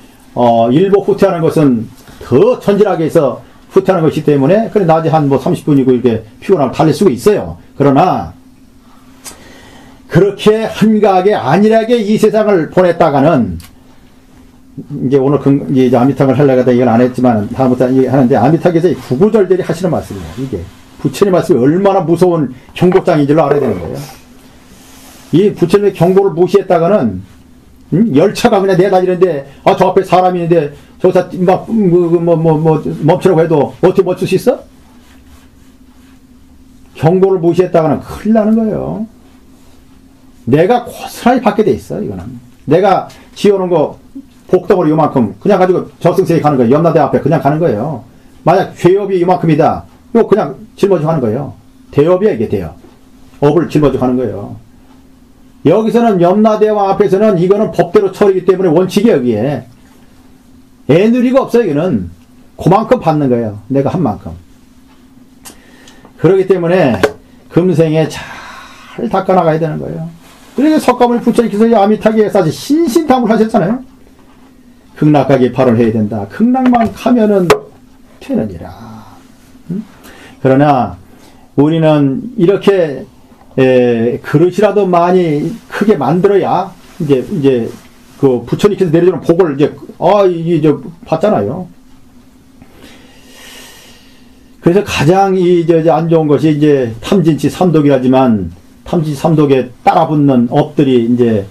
일복 후퇴하는 것은 더 천진하게 해서 후퇴하는 것이기 때문에, 그래 낮에 한 뭐 30분이고 이렇게 피곤하면 달릴 수가 있어요. 그러나 그렇게 한가하게 안일하게 이 세상을 보냈다가는, 이제 오늘 이제 아미탁을 하려고 하다 이건 안 했지만 다음부터 하는데, 아미탁에서 구구절절히 하시는 말씀이에요. 이게 부처님 말씀이 얼마나 무서운 경고장인 줄로 알아야 되는 거예요. 이 부처님의 경고를 무시했다가는 열차가 그냥 내다니는데, 저 앞에 사람이 있는데 저기서 막 멈추라고 해도 어떻게 멈출 수 있어? 경고를 무시했다가는 큰일 나는 거예요. 내가 고스란히 받게 돼 있어. 이거는 내가 지어놓은 거 복덩어리 요만큼 그냥 가지고 저승세에 가는 거예요. 염라대 앞에 그냥 가는 거예요. 만약 죄업이 요만큼이다, 이거 그냥 짊어지고 하는 거예요. 대업이야, 이게 대업. 업을 짊어지고 하는 거예요. 여기서는 염라대왕 앞에서는 이거는 법대로 처리이기 때문에 원칙이에요. 여기에 애누리가 없어요. 이거는 그만큼 받는 거예요. 내가 한 만큼. 그렇기 때문에 금생에 잘 닦아나가야 되는 거예요. 그래서 석가모니 부처님께서 아미타계에서 아주 신신당부를 하셨잖아요. 극락가기 발언해야 된다. 극락만 가면은 되느니라. 그러나 우리는 이렇게 그릇이라도 많이 크게 만들어야 이제 그 부처님께서 내려주는 복을 이제 받잖아요. 그래서 가장 안 좋은 것이 이제 탐진치 삼독이라지만, 탐진치 삼독에 따라붙는 업들이 이제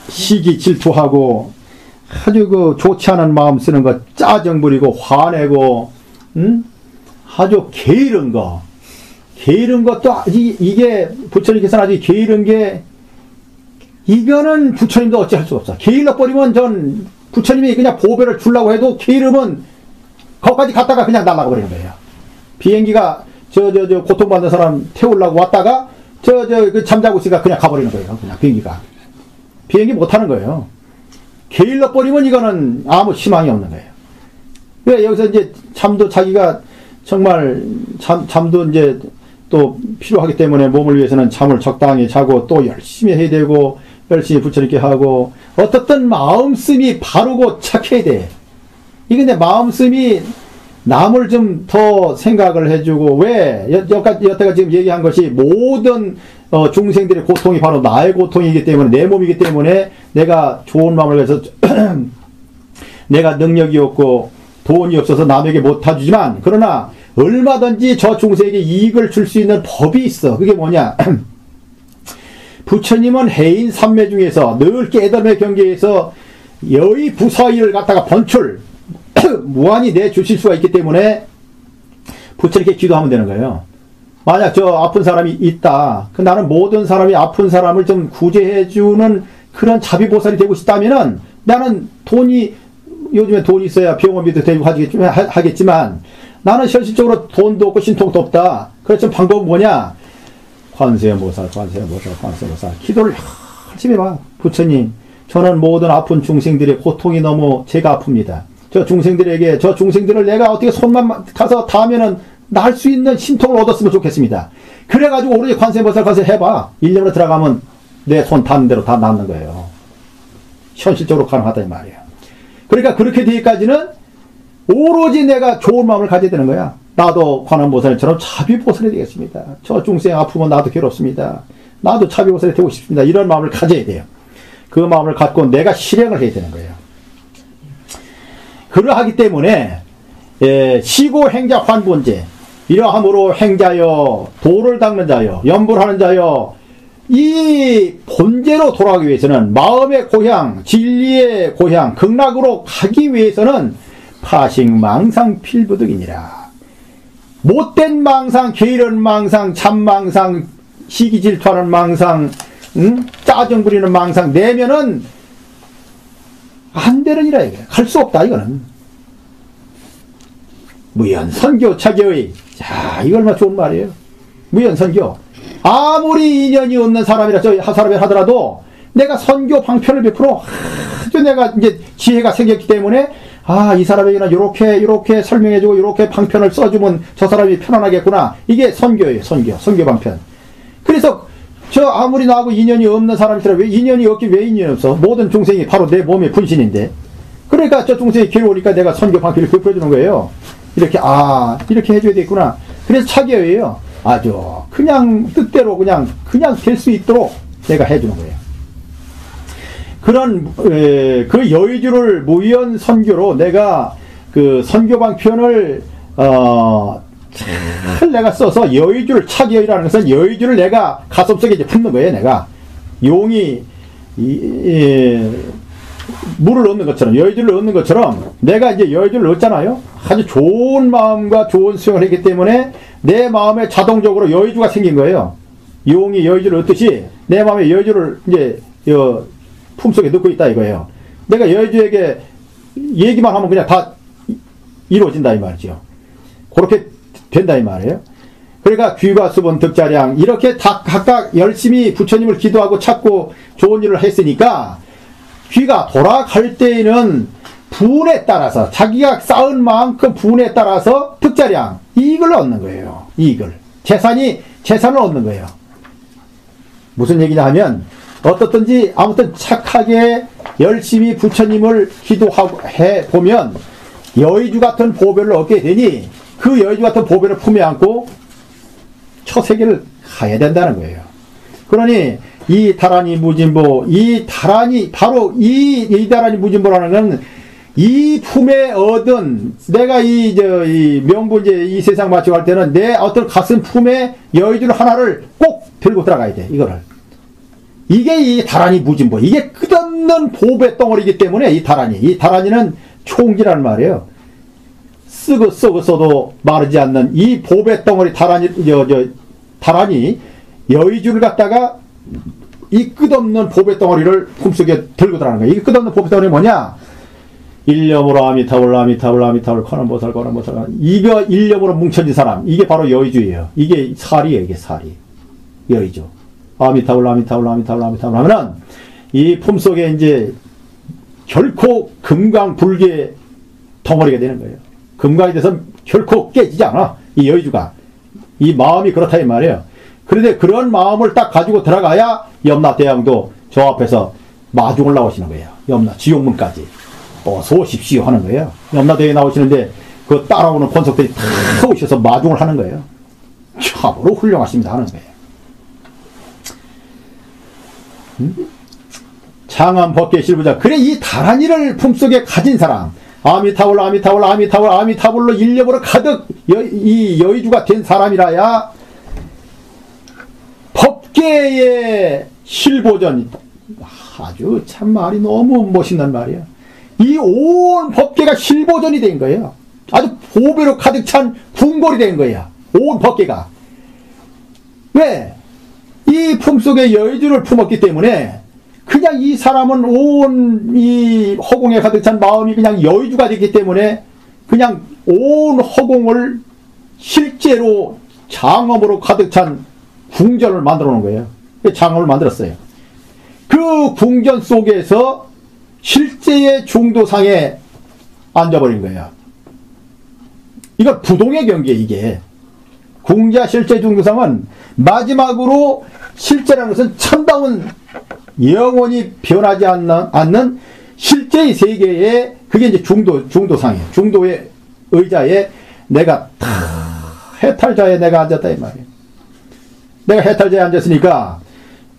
시기 질투하고 아주 좋지 않은 마음 쓰는 거, 짜증 부리고 화내고, 아주 게으른 것도 이게 부처님께서는 아주 게으른 게, 이거는 부처님도 어찌할 수 없어. 게을러 버리면 전 부처님이 그냥 보배를 주려고 해도 게으르면 거기까지 갔다가 그냥 날아가 버리는 거예요. 비행기가 고통받는 사람 태우려고 왔다가 잠자고 있으니까 그냥 가버리는 거예요. 그냥 비행기 못 타는 거예요. 게을러 버리면 이거는 아무 희망이 없는 거예요. 왜 여기서 이제 잠도 자기가 정말 잠도 이제 또 필요하기 때문에 몸을 위해서는 잠을 적당히 자고 또 열심히 해야 되고, 열심히 부처님께 하고, 어떻든 마음씀이 바르고 착해야 돼. 이게 내 마음씀이 남을 좀 더 생각을 해주고, 왜 여태가 지금 얘기한 것이 모든 중생들의 고통이 바로 나의 고통이기 때문에, 내 몸이기 때문에 내가 좋은 마음을 해서 내가 능력이 없고 돈이 없어서 남에게 못 타주지만, 그러나 얼마든지 저 중생에게 이익을 줄 수 있는 법이 있어. 그게 뭐냐? 부처님은 해인 삼매 중에서 늘 깨달음의 경계에서 여의 부사의를 갖다가 번출 무한히 내주실 수가 있기 때문에 부처님께 기도하면 되는 거예요. 만약 저 아픈 사람이 있다, 나는 모든 사람이 아픈 사람을 좀 구제해주는 그런 자비보살이 되고 싶다면은, 나는 요즘에 돈이 있어야 병원비도 대고 하겠지만, 나는 현실적으로 돈도 없고 신통도 없다. 그래서 방법은 뭐냐? 관세음보살. 기도를 열심히 해봐. 부처님, 저는 모든 아픈 중생들의 고통이 너무 제가 아픕니다. 저 중생들을 내가 어떻게 손만 가서 닿으면은 날 수 있는 신통을 얻었으면 좋겠습니다. 그래가지고 오로지 관세음보살 가서 해봐. 1년으로 들어가면 내 손 닿는 대로 다 낫는 거예요. 현실적으로 가능하다 이 말이에요. 그러니까 그렇게 되기까지는 오로지 내가 좋은 마음을 가져야 되는 거야. 나도 관음보살처럼 자비보살이 되겠습니다. 저 중생 아프면 나도 괴롭습니다. 나도 자비보살이 되고 싶습니다. 이런 마음을 가져야 돼요. 그 마음을 갖고 내가 실행을 해야 되는 거예요. 그러하기 때문에 시고 행자 환본제 이러함으로 행자여 도를 닦는 자여 염불하는 자여 이 본제로 돌아가기 위해서는 마음의 고향 진리의 고향 극락으로 가기 위해서는 파식 망상 필부득이니라. 못된 망상 게으른 망상 잡망상 시기 질투하는 망상 짜증 부리는 망상 내면은 안 되는 이라 이거야. 갈 수 없다 이거는. 무연선교 차계의 자 이거 얼마나 좋은 말이에요. 무연선교 아무리 인연이 없는 사람이라 사람이 하더라도 내가 선교 방편을 베풀어 아주 내가 이제 지혜가 생겼기 때문에 이 사람에게는 요렇게 설명해주고 요렇게 방편을 써주면 저 사람이 편안하겠구나. 이게 선교예요. 선교 방편. 그래서 저 아무리 나하고 인연이 없는 사람이더라 왜 인연이 없긴 왜 인연이 없어? 모든 중생이 바로 내 몸의 분신인데. 그러니까 저 중생이 괴로우니까 내가 선교 방편을 베풀어주는 거예요. 이렇게 이렇게 해줘야 되겠구나. 그래서 차계예요. 아주 그냥 뜻대로 그냥 될 수 있도록 내가 해주는 거예요. 그런 그 여의주를 무연 선교로 내가 그 선교 방편을 잘 내가 써서 여의주를 차기여이라는 것은 여의주를 내가 가슴속에 이제 품는 거예요. 내가 용이 물을 얻는 것처럼 여의주를 얻는 것처럼 내가 이제 여의주를 얻잖아요. 아주 좋은 마음과 좋은 수행을 했기 때문에 내 마음에 자동적으로 여의주가 생긴 거예요. 용이 여의주를 얻듯이 내 마음에 여의주를 이제 품속에 넣고 있다 이거예요. 내가 여의주에게 얘기만 하면 그냥 다 이루어진다 이 말이죠. 그렇게 된다 이 말이에요. 그러니까 귀가 수본 득자량 이렇게 다 각각 열심히 부처님을 기도하고 찾고 좋은 일을 했으니까 귀가 돌아갈 때에는 분에 따라서 자기가 쌓은 만큼 분에 따라서 득자량 이익을 얻는 거예요. 이익을 재산을 얻는 거예요. 무슨 얘기냐 하면 어떻든지 아무튼 착하게 열심히 부처님을 기도하고 해보면 여의주 같은 보배를 얻게 되니 그 여의주 같은 보배를 품에 안고 처세계를 가야 된다는 거예요. 그러니 이 다라니 무진보 바로 이 다라니 무진보라는 건 이 품에 얻은 내가 이 명분제 이 세상 마치고 할 때는 내 어떤 가슴 품에 여의주 하나를 꼭 들고 들어가야 돼. 이거를. 이게 이 다라니 무진보. 이게 끝없는 보배 덩어리이기 때문에 이 다라니는 총기라는 말이에요. 쓰고 써도 마르지 않는 이 보배 덩어리 다라니 여의주를 갖다가 이 끝없는 보배 덩어리를 품속에 들고 들어가는 거예요. 이 끝없는 보배 덩어리 뭐냐? 일념으로 아미타불 관음보살 이거 일념으로 뭉쳐진 사람 이게 바로 여의주예요. 이게 살이에요. 이게 살이 여의주. 아미타불 하면은 이 품속에 이제 결코 금강불개 덩어리가 되는 거예요. 금강이 돼서 결코 깨지지 않아. 이 여의주가. 이 마음이 그렇다 이 말이에요. 그런데 그런 마음을 딱 가지고 들어가야 염라대왕도 저 앞에서 마중을 나오시는 거예요. 염라 지옥문까지. 어서 오십시오 하는 거예요. 염라대왕이 나오시는데 그 따라오는 권속들이 다 오셔서 마중을 하는 거예요. 참으로 훌륭하십니다 하는 거예요. 장암 법계 실부자. 그래 이 다라니를 품속에 가진 사람 아미타불로 일념으로 가득 이 여의주가 된 사람이라야 법계의 실보전 아주 참 말이 너무 멋있는 말이야. 이 온 법계가 실보전이 된 거예요. 아주 보배로 가득 찬 궁궐이 된 거야. 온 법계가. 왜? 이 품속에 여의주를 품었기 때문에 그냥 이 사람은 온 이 허공에 가득 찬 마음이 그냥 여의주가 되기 때문에 그냥 온 허공을 실제로 장엄으로 가득 찬 궁전을 만들어 놓은 거예요. 장엄을 만들었어요. 그 궁전 속에서 실제의 중도상에 앉아버린 거예요. 이건 부동의 경계에 이게. 궁자 실제 중도상은 마지막으로 실제라는 것은 참다운 영원히 변하지 않는 실제의 세계에 그게 이제 중도상이에요. 중도의 의자에 내가 해탈자에 내가 앉았다 이 말이에요. 내가 해탈자에 앉았으니까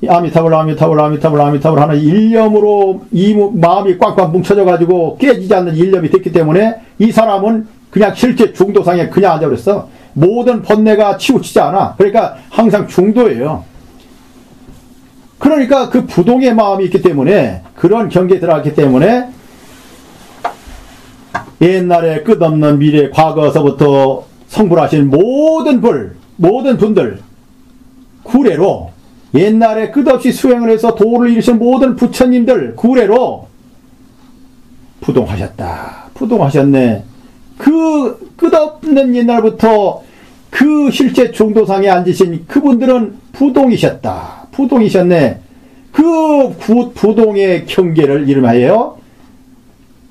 아미타불 하는 일념으로 이 마음이 꽉꽉 뭉쳐져 가지고 깨지지 않는 일념이 됐기 때문에 이 사람은 그냥 실제 중도상에 그냥 앉아버렸어. 모든 번뇌가 치우치지 않아. 그러니까 항상 중도예요. 그러니까 그 부동의 마음이 있기 때문에 그런 경계에 들어갔기 때문에 옛날에 끝없는 미래 과거서부터 성불하신 모든 분들 구례로 옛날에 끝없이 수행을 해서 도를 이루신 모든 부처님들 구례로 부동하셨네. 그 끝없는 옛날부터 그 실제 중도상에 앉으신 그분들은 부동이셨네. 그 부동의 경계를 이름하여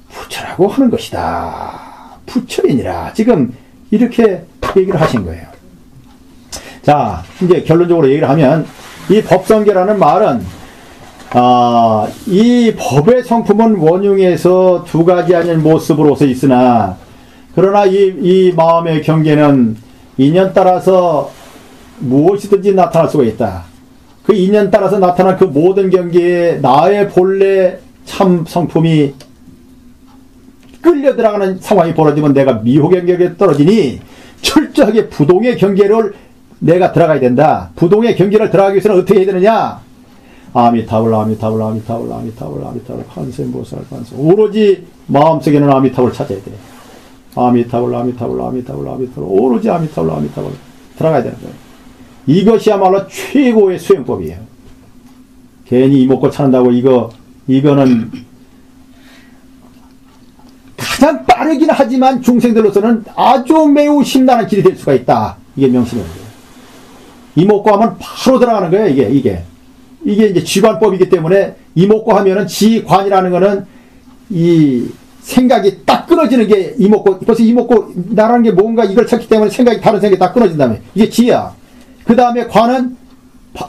부처라고 하는 것이다. 부처이니라. 지금 이렇게 얘기를 하신 거예요. 자, 이제 결론적으로 얘기를 하면 이 법성계라는 말은 이 법의 성품은 원흉에서 두 가지 아닌 모습으로서 있으나 그러나 이 마음의 경계는 인연 따라서 무엇이든지 나타날 수가 있다. 그 인연 따라서 나타난 그 모든 경계에 나의 본래 참 성품이 끌려 들어가는 상황이 벌어지면 내가 미혹의 경계에 떨어지니 철저하게 부동의 경계를 내가 들어가야 된다. 부동의 경계를 들어가기 위해서는 어떻게 해야 되느냐? 아미타불 관세음보살 관세. 오로지 마음속에는 아미타불을 찾아야 돼. 아미타불 오로지 아미타불 들어가야 되는 거예요. 이것이야말로 최고의 수행법이에요. 괜히 이목구 찾는다고 이거는 가장 빠르긴 하지만 중생들로서는 아주 매우 심란한 길이 될 수가 있다. 이게 명심해야 돼요. 이목구 하면 바로 들어가는 거예요. 이게 이제 지관법이기 때문에 이목구 하면은 지관이라는 거는 이 생각이 딱 끊어지는 게 이목구. 벌써 이목구 나라는 게 뭔가 이걸 찾기 때문에 다른 생각이 다 끊어진다며. 이게 지야. 그 다음에 관은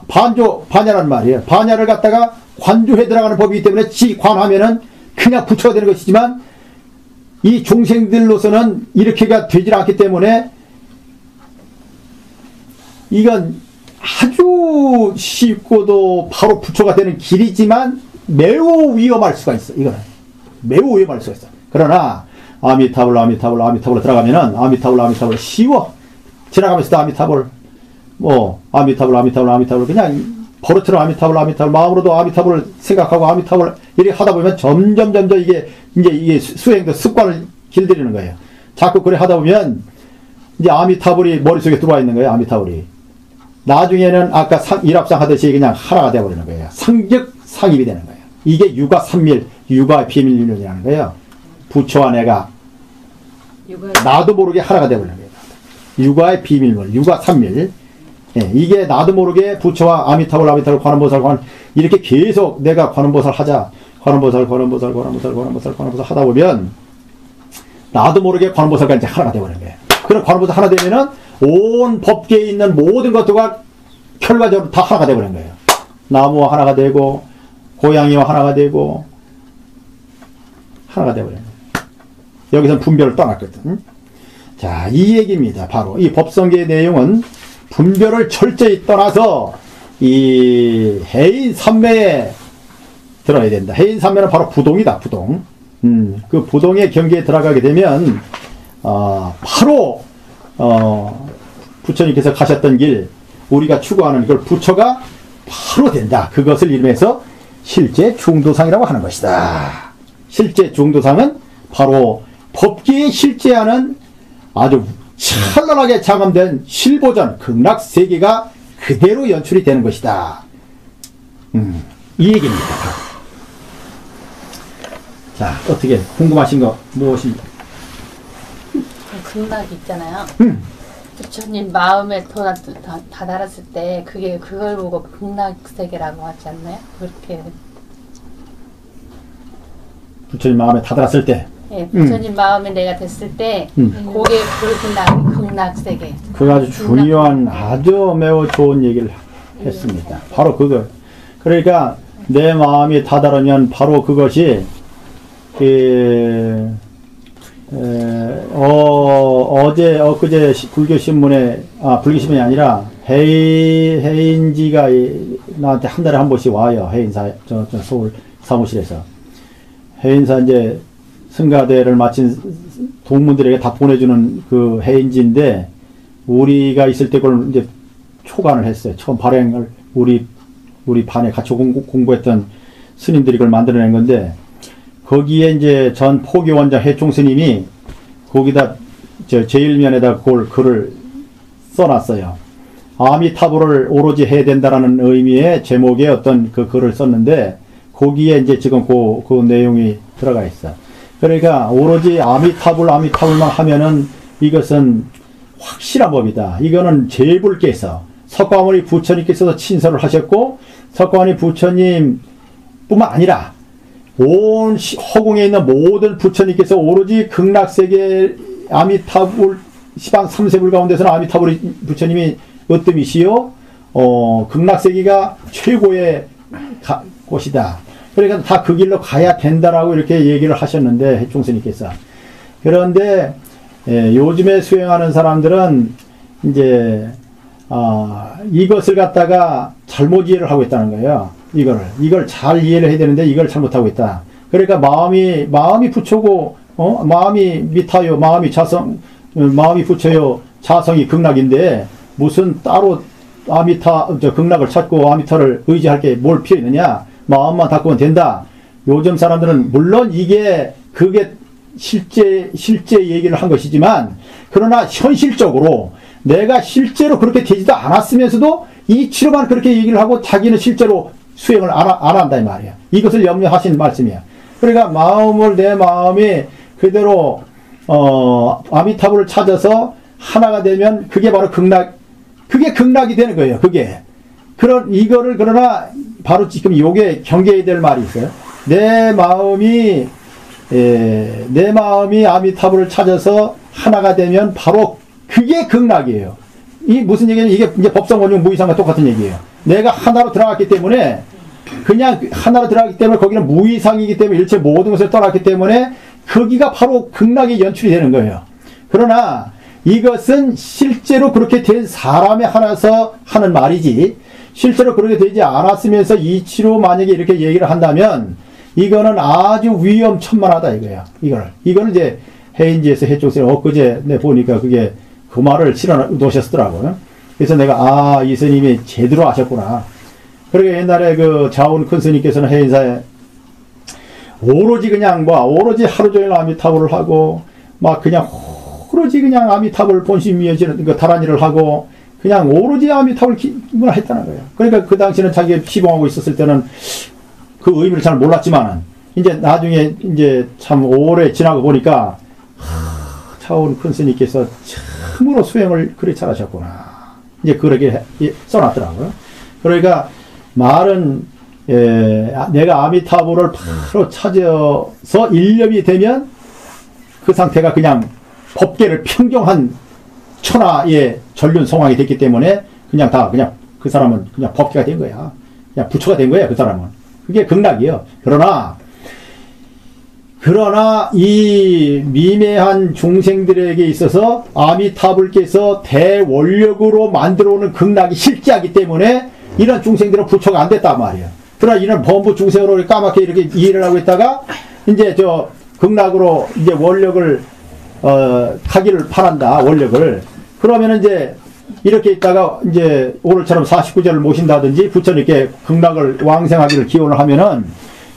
반야라는 말이에요. 반야를 갖다가 관조해 들어가는 법이기 때문에 지관하면은 그냥 부처가 되는 것이지만 이 중생들로서는 이렇게가 되질 않기 때문에 이건 아주 쉽고도 바로 부처가 되는 길이지만 매우 위험할 수가 있어. 이거는 매우 위험할 수가 있어. 그러나 아미타불 들어가면은 아미타불 쉬워. 지나가면서도 아미타불 그냥 버릇처럼 아미타불 마음으로도 아미타불을 생각하고 아미타불 이렇게 하다 보면 점점 이게 수행도 습관을 길들이는 거예요. 자꾸 그래 하다 보면 이제 아미타불이 머릿속에 들어와 있는 거예요. 아미타불이. 나중에는 아까 일합상 하듯이 그냥 하나가 되어버리는 거예요. 상즉 상입이 되는 거예요. 이게 유가 삼밀, 유가의 비밀윤이라는 거예요. 부처와 내가 나도 모르게 하나가 되어버리는 거예요. 유가의 비밀문, 유가 삼밀. 예, 이게 나도 모르게 부처와 아미타불, 관음보살, 이렇게 계속 내가 관음보살 하자. 관음보살 하다 보면 나도 모르게 관음보살까지 이제 하나가 되어버리는 거예요. 그럼 관음보살 하나 되면은 온 법계에 있는 모든 것들과 결과적으로 다 하나가 되어버리는 거예요. 나무와 하나가 되고 고양이와 하나가 되고 하나가 되어버리는 거예요. 여기서는 분별을 떠났거든. 자, 이 얘기입니다. 바로 이 법성계의 내용은 분별을 철저히 떠나서 이 해인 삼매에 들어야 된다. 해인 삼매는 바로 부동이다. 부동. 그 부동의 경계에 들어가게 되면 바로 부처님께서 가셨던 길, 우리가 추구하는 걸 부처가 바로 된다. 그것을 이름해서 실제 중도상이라고 하는 것이다. 실제 중도상은 바로 법계에 실제하는 아주 찬란하게 장엄된 실보전, 극락세계가 그대로 연출이 되는 것이다. 이 얘기입니다. 자, 어떻게 궁금하신 거 무엇입니까? 극락 있잖아요. 부처님 마음에 다다랐을 때 그걸 보고 극락세계라고 하지 않나요? 그렇게 부처님 마음에 다다랐을 때 예, 부처님 마음에 내가 됐을 때 그게 극락세계. 그거 아주 중요한 아주 매우 좋은 얘기를 했습니다. 바로 그거. 그러니까 내 마음이 다다르면 바로 그것이 엊그제 불교신문에 불교신문이 아니라 해인지가 나한테 한 달에 한 번씩 와요. 해인사 저 서울 사무실에서 해인사 이제 승가대를 마친 동문들에게 다 보내주는 그 해인지인데 우리가 있을 때 그걸 이제 초간을 했어요. 처음 발행을 우리 반에 같이 공부했던 스님들이 그걸 만들어낸 건데 거기에 이제 전 포교원장 해총 스님이 거기다 제1면에다 그걸 글을 써놨어요. 아미타불을 오로지 해야 된다라는 의미의 제목의 어떤 그 글을 썼는데 거기에 이제 지금 그 내용이 들어가 있어. 그러니까 오로지 아미타불만 하면은 이것은 확실한 법이다. 이거는 제불께서 석가모니 부처님께서도 친서를 하셨고 석가모니 부처님 뿐만 아니라 온 허공에 있는 모든 부처님께서 오로지 극락세계 아미타불 시방 3세불 가운데서는 아미타불 부처님이 으뜸이시요 극락세계가 최고의 곳이다. 그러니까 다 그 길로 가야 된다라고 이렇게 얘기를 하셨는데 해총스님께서 그런데 요즘에 수행하는 사람들은 이제 이것을 갖다가 잘못 이해를 하고 있다는 거예요. 이걸 잘 이해를 해야 되는데 이걸 잘못하고 있다. 그러니까 마음이 부처고 마음이 미타요, 마음이 부처요, 자성이 극락인데 무슨 따로 극락을 찾고 아미타를 의지할 게 뭘 필요 있느냐? 마음만 닦으면 된다. 요즘 사람들은 물론 그게 실제 얘기를 한 것이지만 그러나 현실적으로 내가 실제로 그렇게 되지도 않았으면서도 이치로만 그렇게 얘기를 하고 자기는 실제로 수행을 안 한다 이 말이야. 이것을 염려하신 말씀이야. 그러니까 내 마음이 그대로 아미타불을 찾아서 하나가 되면 그게 바로 그게 극락이 되는 거예요. 그러나 바로 지금 요게 경계해야 될 말이 있어요. 내 마음이 아미타불을 찾아서 하나가 되면 바로 그게 극락이에요. 이 무슨 얘기냐면 이게 이제 법성원용 무의상과 똑같은 얘기예요. 내가 하나로 들어갔기 때문에 거기는 무의상이기 때문에 일체 모든 것을 떠났기 때문에 거기가 바로 극락의 연출이 되는 거예요. 그러나 이것은 실제로 그렇게 된 사람에 한해서 하는 말이지 실제로 그렇게 되지 않았으면서 이치로 만약에 이렇게 얘기를 한다면 이거는 아주 위험천만하다 이거야. 이거는 이제 해인지에서 해총스님 엊그제 보니까 그게 그 말을 실어 놓으셨더라고요. 그래서 내가 이 스님이 제대로 아셨구나. 그러니까 옛날에 그 자운 큰 스님께서는 해인사에 오로지 하루 종일 아미타불을 하고 막 그냥 오로지 그냥 아미타불 본심 이어지는 그 다른 일을 하고 그냥 오로지 아미타불 기분을 했다는 거예요. 그러니까 그 당시는 자기가 시봉하고 있었을 때는 그 의미를 잘 몰랐지만은 이제 나중에 이제 참 오래 지나고 보니까 차원 큰 스님께서 참으로 수행을 그리 잘하셨구나. 이제 그렇게 써놨더라고요. 그러니까 말은 내가 아미타불을 바로 찾아서 일념이 되면 그 상태가 그냥 법계를 평정한 천하의 전륜 성황이 됐기 때문에 그냥 그 사람은 그냥 법계가 된 거야. 그냥 부처가 된 거야, 그 사람은. 그게 극락이에요. 그러나 이 미매한 중생들에게 있어서 아미타불께서 대원력으로 만들어 오는 극락이 실제하기 때문에 이런 중생들은 부처가 안 됐단 말이에요. 그러나 이런 범부 중생으로 까맣게 이렇게 이해를 하고 있다가 이제 극락으로 이제 원력을 가기를 바란다. 원력을. 그러면 이제 이렇게 있다가 이제 오늘처럼 49절을 모신다든지 부처님께 극락을 왕생하기를 기원을 하면은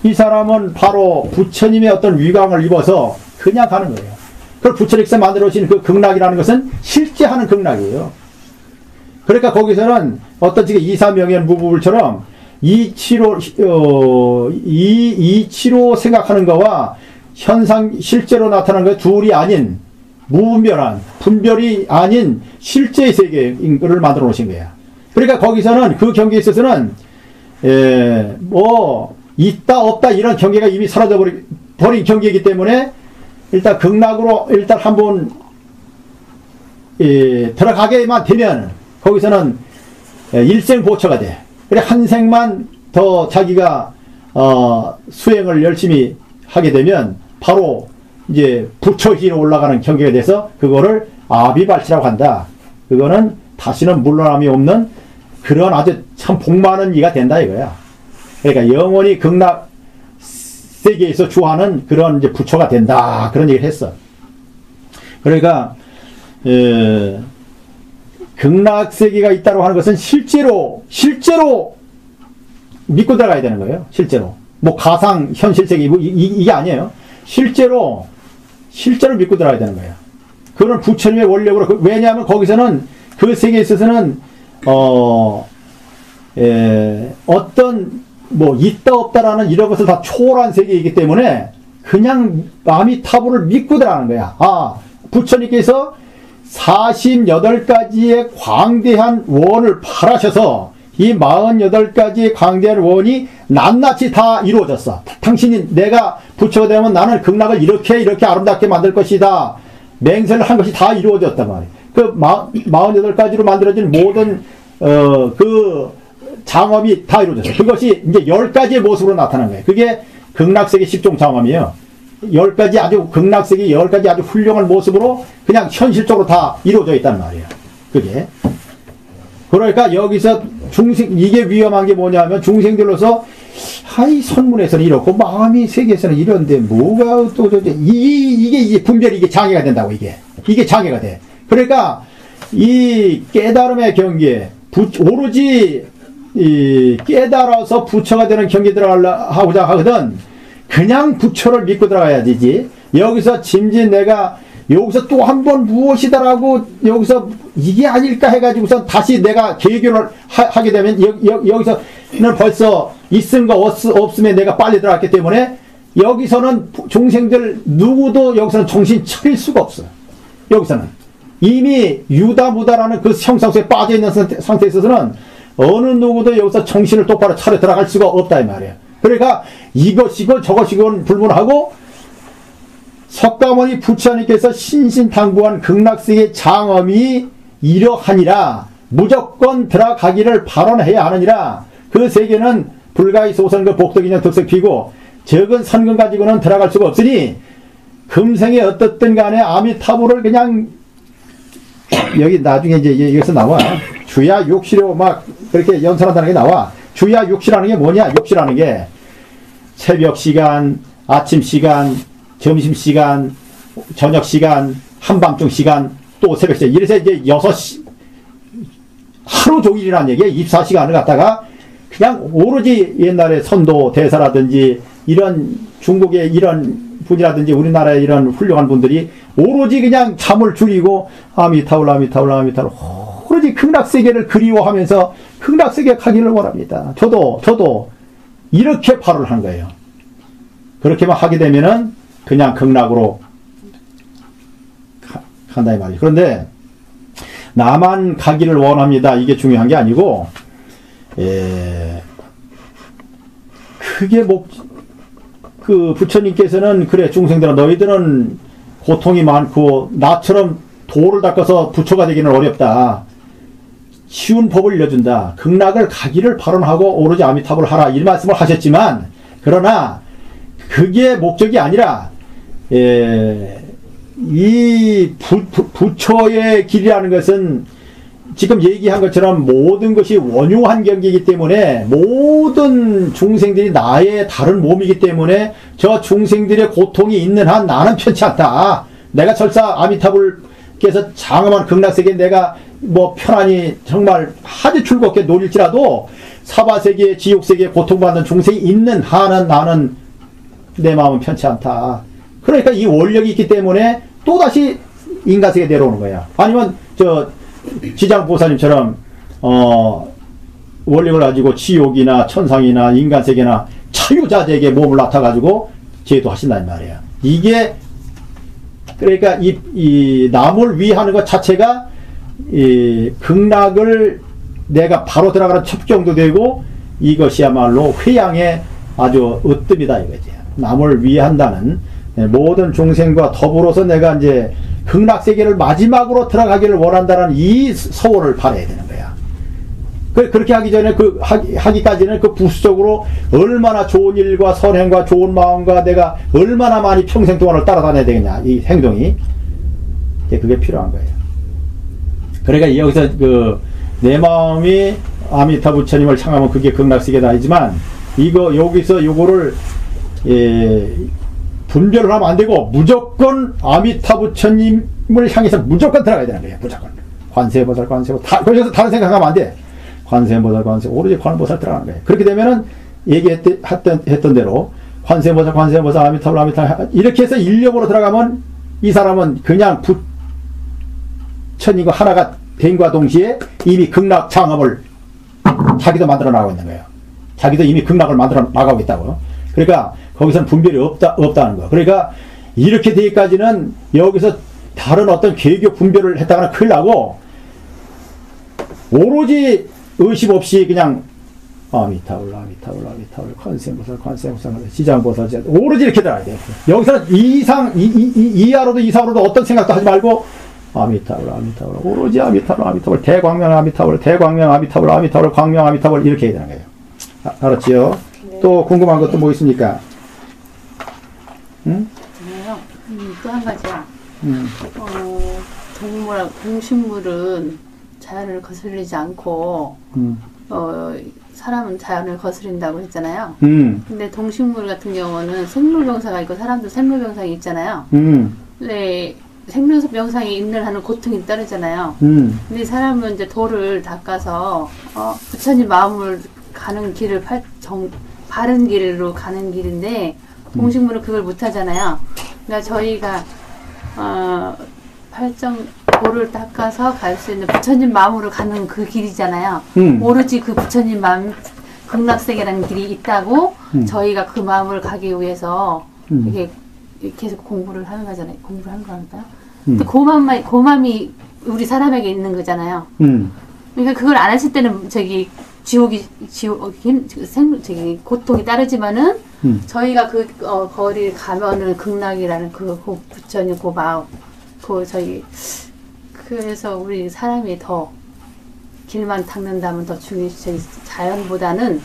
이 사람은 바로 부처님의 어떤 위광을 입어서 그냥 가는 거예요. 그걸 부처님께서 만들어 오신 그 극락이라는 것은 실제 하는 극락이에요. 그러니까 거기서는 어떤 지금 이사명연 무부불처럼 이치로 생각하는 거와 현상 실제로 나타나는 거 둘이 아닌 무분별한 분별이 아닌 실제의 세계를 만들어 놓으신 거야. 그러니까 거기서는 그 경계에 있어서는 있다 없다 이런 경계가 이미 사라져 버린 경계이기 때문에 일단 극락으로 일단 한번 들어가게만 되면 거기서는 일생보처가 돼. 그래 한 생만 더 자기가 수행을 열심히 하게 되면 바로 이제 부처지로 올라가는 경계가 돼서 그거를 아비발치라고 한다. 그거는 다시는 물러남이 없는 그런 아주 참 복 많은 이가 된다 이거야. 그러니까 영원히 극락 세계에서 주하는 그런 이제 부처가 된다. 그런 얘기를 했어. 그러니까 극락 세계가 있다고 하는 것은 실제로 믿고 들어가야 되는 거예요. 실제로. 뭐 가상 현실 세계 뭐 이게 아니에요. 실제로 믿고 들어가야 되는 거예요. 그런 부처님의 원력으로 왜냐하면 거기서는 그 세계에 있어서는 어떤 뭐 있다 없다라는 이런 것을 다 초월한 세계이기 때문에 그냥 아미타불을 믿고 들어가는 거야. 부처님께서 48가지의 광대한 원을 발하셔서 이 48가지의 광대한 원이 낱낱이 다 이루어졌어. 당신이 내가 부처가 되면 나는 극락을 이렇게 아름답게 만들 것이다. 맹세를 한 것이 다 이루어졌단 말이에요. 그 48가지로 만들어진 모든 그 장엄이 다 이루어졌어요. 그것이 이제 10가지의 모습으로 나타난 거예요. 그게 극락세계 10종 장엄이에요. 10가지 아주 극락세계 10가지 아주 훌륭한 모습으로 그냥 현실적으로 다 이루어져 있단 말이에요. 그게. 그러니까 여기서 이게 위험한 게 뭐냐면 중생들로서 이 선문에서는 이렇고 마음이 세계에서는 이런데 뭐가 또 이게 분별이 이게 장애가 된다고 이게 장애가 돼. 그러니까 이 깨달음의 경계 오로지 깨달아서 부처가 되는 경계 들어가고자 하거든 그냥 부처를 믿고 들어가야 되지. 여기서 짐진 내가 여기서 또 한 번 무엇이다라고 여기서 이게 아닐까 해가지고서 다시 내가 개교를 하게 되면 여기서는 벌써 있은 거 없음에 내가 빨리 들어갔기 때문에 여기서는 종생들 누구도 여기서는 정신 차릴 수가 없어요. 여기서는 이미 유다무다라는 그 형상속에 빠져있는 상태에 있어서는 어느 누구도 여기서 정신을 똑바로 차려 들어갈 수가 없다 이 말이에요. 그러니까 이것이고 저것이고는 불문하고 석가모니 부처님께서 신신당부한 극락세계 장엄이 이러하니라 무조건 들어가기를 발언해야 하느니라. 그 세계는 불가의 소선그 복덕인형 득석피고 적은 선근 가지고는 들어갈 수가 없으니 금생에 어떻든 간에 아미타불을 그냥 여기 나중에 이제 여기서 나와 주야 육시로 막 그렇게 연설한다는 게 나와. 주야 육시라는 게 뭐냐? 육시라는 게 새벽 시간, 아침 시간, 점심 시간, 저녁 시간, 한밤중 시간, 또 새벽 시간. 이래서 이제 6시, 하루 종일이라는 얘기에 24시간을 갖다가 그냥 오로지 옛날에 선도 대사라든지 이런 중국의 이런 분이라든지 우리나라의 이런 훌륭한 분들이 오로지 그냥 잠을 줄이고 아미타불 오로지 극락세계를 그리워하면서 극락세계 가기를 원합니다. 저도 이렇게 발언을 한 거예요. 그렇게만 하게 되면은 그냥 극락으로 간다 이 말이에요. 그런데 나만 가기를 원합니다. 이게 중요한 게 아니고 그게 그 부처님께서는 그래 중생들아 너희들은 고통이 많고 나처럼 도를 닦아서 부처가 되기는 어렵다. 쉬운 법을 알려준다. 극락을 가기를 발언하고 오로지 아미타불을 하라. 이 말씀을 하셨지만 그러나 그게 목적이 아니라 이 부처의 길이라는 것은 지금 얘기한 것처럼 모든 것이 원흉한 경계이기 때문에 모든 중생들이 나의 다른 몸이기 때문에 저 중생들의 고통이 있는 한 나는 편치 않다. 내가 설사 아미타불께서 장엄한 극락세계에 내가 뭐 편안히 정말 아주 즐겁게 놀일지라도 사바세계 지옥세계에 고통받는 중생이 있는 한은 나는 내 마음은 편치 않다. 그러니까 이 원력이 있기 때문에 또다시 인간세계에 내려오는 거야. 아니면 지장보살님처럼 원력을 가지고 지옥이나 천상이나 인간세계나 자유자재에게 몸을 나타가지고 제도하신다는 말이야. 이게 그러니까 이 남을 위하는 것 자체가 이 극락을 내가 바로 들어가는 첩경도 되고 이것이야말로 회양의 아주 으뜸이다 이거지. 남을 위한다는 모든 중생과 더불어서 내가 이제 극락세계를 마지막으로 들어가기를 원한다는 이 서원을 발해야 되는 거야. 그렇게 하기 전에 하기까지는 그 부수적으로 얼마나 좋은 일과 선행과 좋은 마음과 내가 얼마나 많이 평생 동안을 따라다녀야 되겠냐, 이 행동이. 그게 필요한 거예요. 그러니까 여기서 내 마음이 아미타 부처님을 향하면 그게 극락세계다 아니지만, 여기서 요거를, 분별을 하면 안 되고, 무조건 아미타 부처님을 향해서 무조건 들어가야 되는 거예요, 무조건. 관세음보살, 거기서 다른 생각하면 안 돼. 관세음보살, 오로지 관음보살 들어가는 거예요. 그렇게 되면은, 했던 대로, 관세음보살, 아미타불, 이렇게 해서 일념으로 들어가면, 이 사람은 그냥 부처님과 하나가 됨과 동시에 이미 극락 장엄을 자기도 만들어 나가고 있는 거예요. 자기도 이미 극락을 만들어 나가고 있다고요. 그러니까 거기서는 분별이 없다는 거. 그러니까 이렇게 되기까지는 여기서 다른 어떤 개교 분별을 했다가는 큰일 나고, 오로지 의심 없이 그냥 아미타불, 관세음보살, 지장보살, 오로지 이렇게 들어가야 돼요. 여기서는 이하로도 이상으로도 어떤 생각도 하지 말고 아미타불, 오로지 아미타불, 대광명 아미타불, 광명 아미타불 이렇게 해야 되는 거예요. 알았지요? 네. 또 궁금한 것도 뭐 있습니까? 응? 또 한 가지야. 동식물은 자연을 거슬리지 않고, 사람은 자연을 거스린다고 했잖아요. 근데 동식물 같은 경우는 생로병사가 있고 사람도 생로병사가 있잖아요. 네, 생로병사에 인을하는 고통이 따르잖아요. 근데 사람은 이제 돌을 닦아서 부처님 마음을 가는 길을 바른 길로 가는 길인데 동식물은 그걸 못하잖아요. 그러니까 저희가 돌을 닦아서 갈 수 있는 부처님 마음으로 가는 그 길이잖아요. 오로지 그 부처님 마음 극락세계라는 길이 있다고 저희가 그 마음을 가기 위해서 이게 계속 공부를 하는 거잖아요. 공부를 하는 거니까요. 근데 그 마음이 우리 사람에게 있는 거잖아요. 그러니까 그걸 안 했을 때는 고통이 따르지만은 저희가 거리를 가면은 극락이라는 그 부처님 그 마음 그래서 우리 사람이 더 길만 닦는다면 더 중요시 자연보다는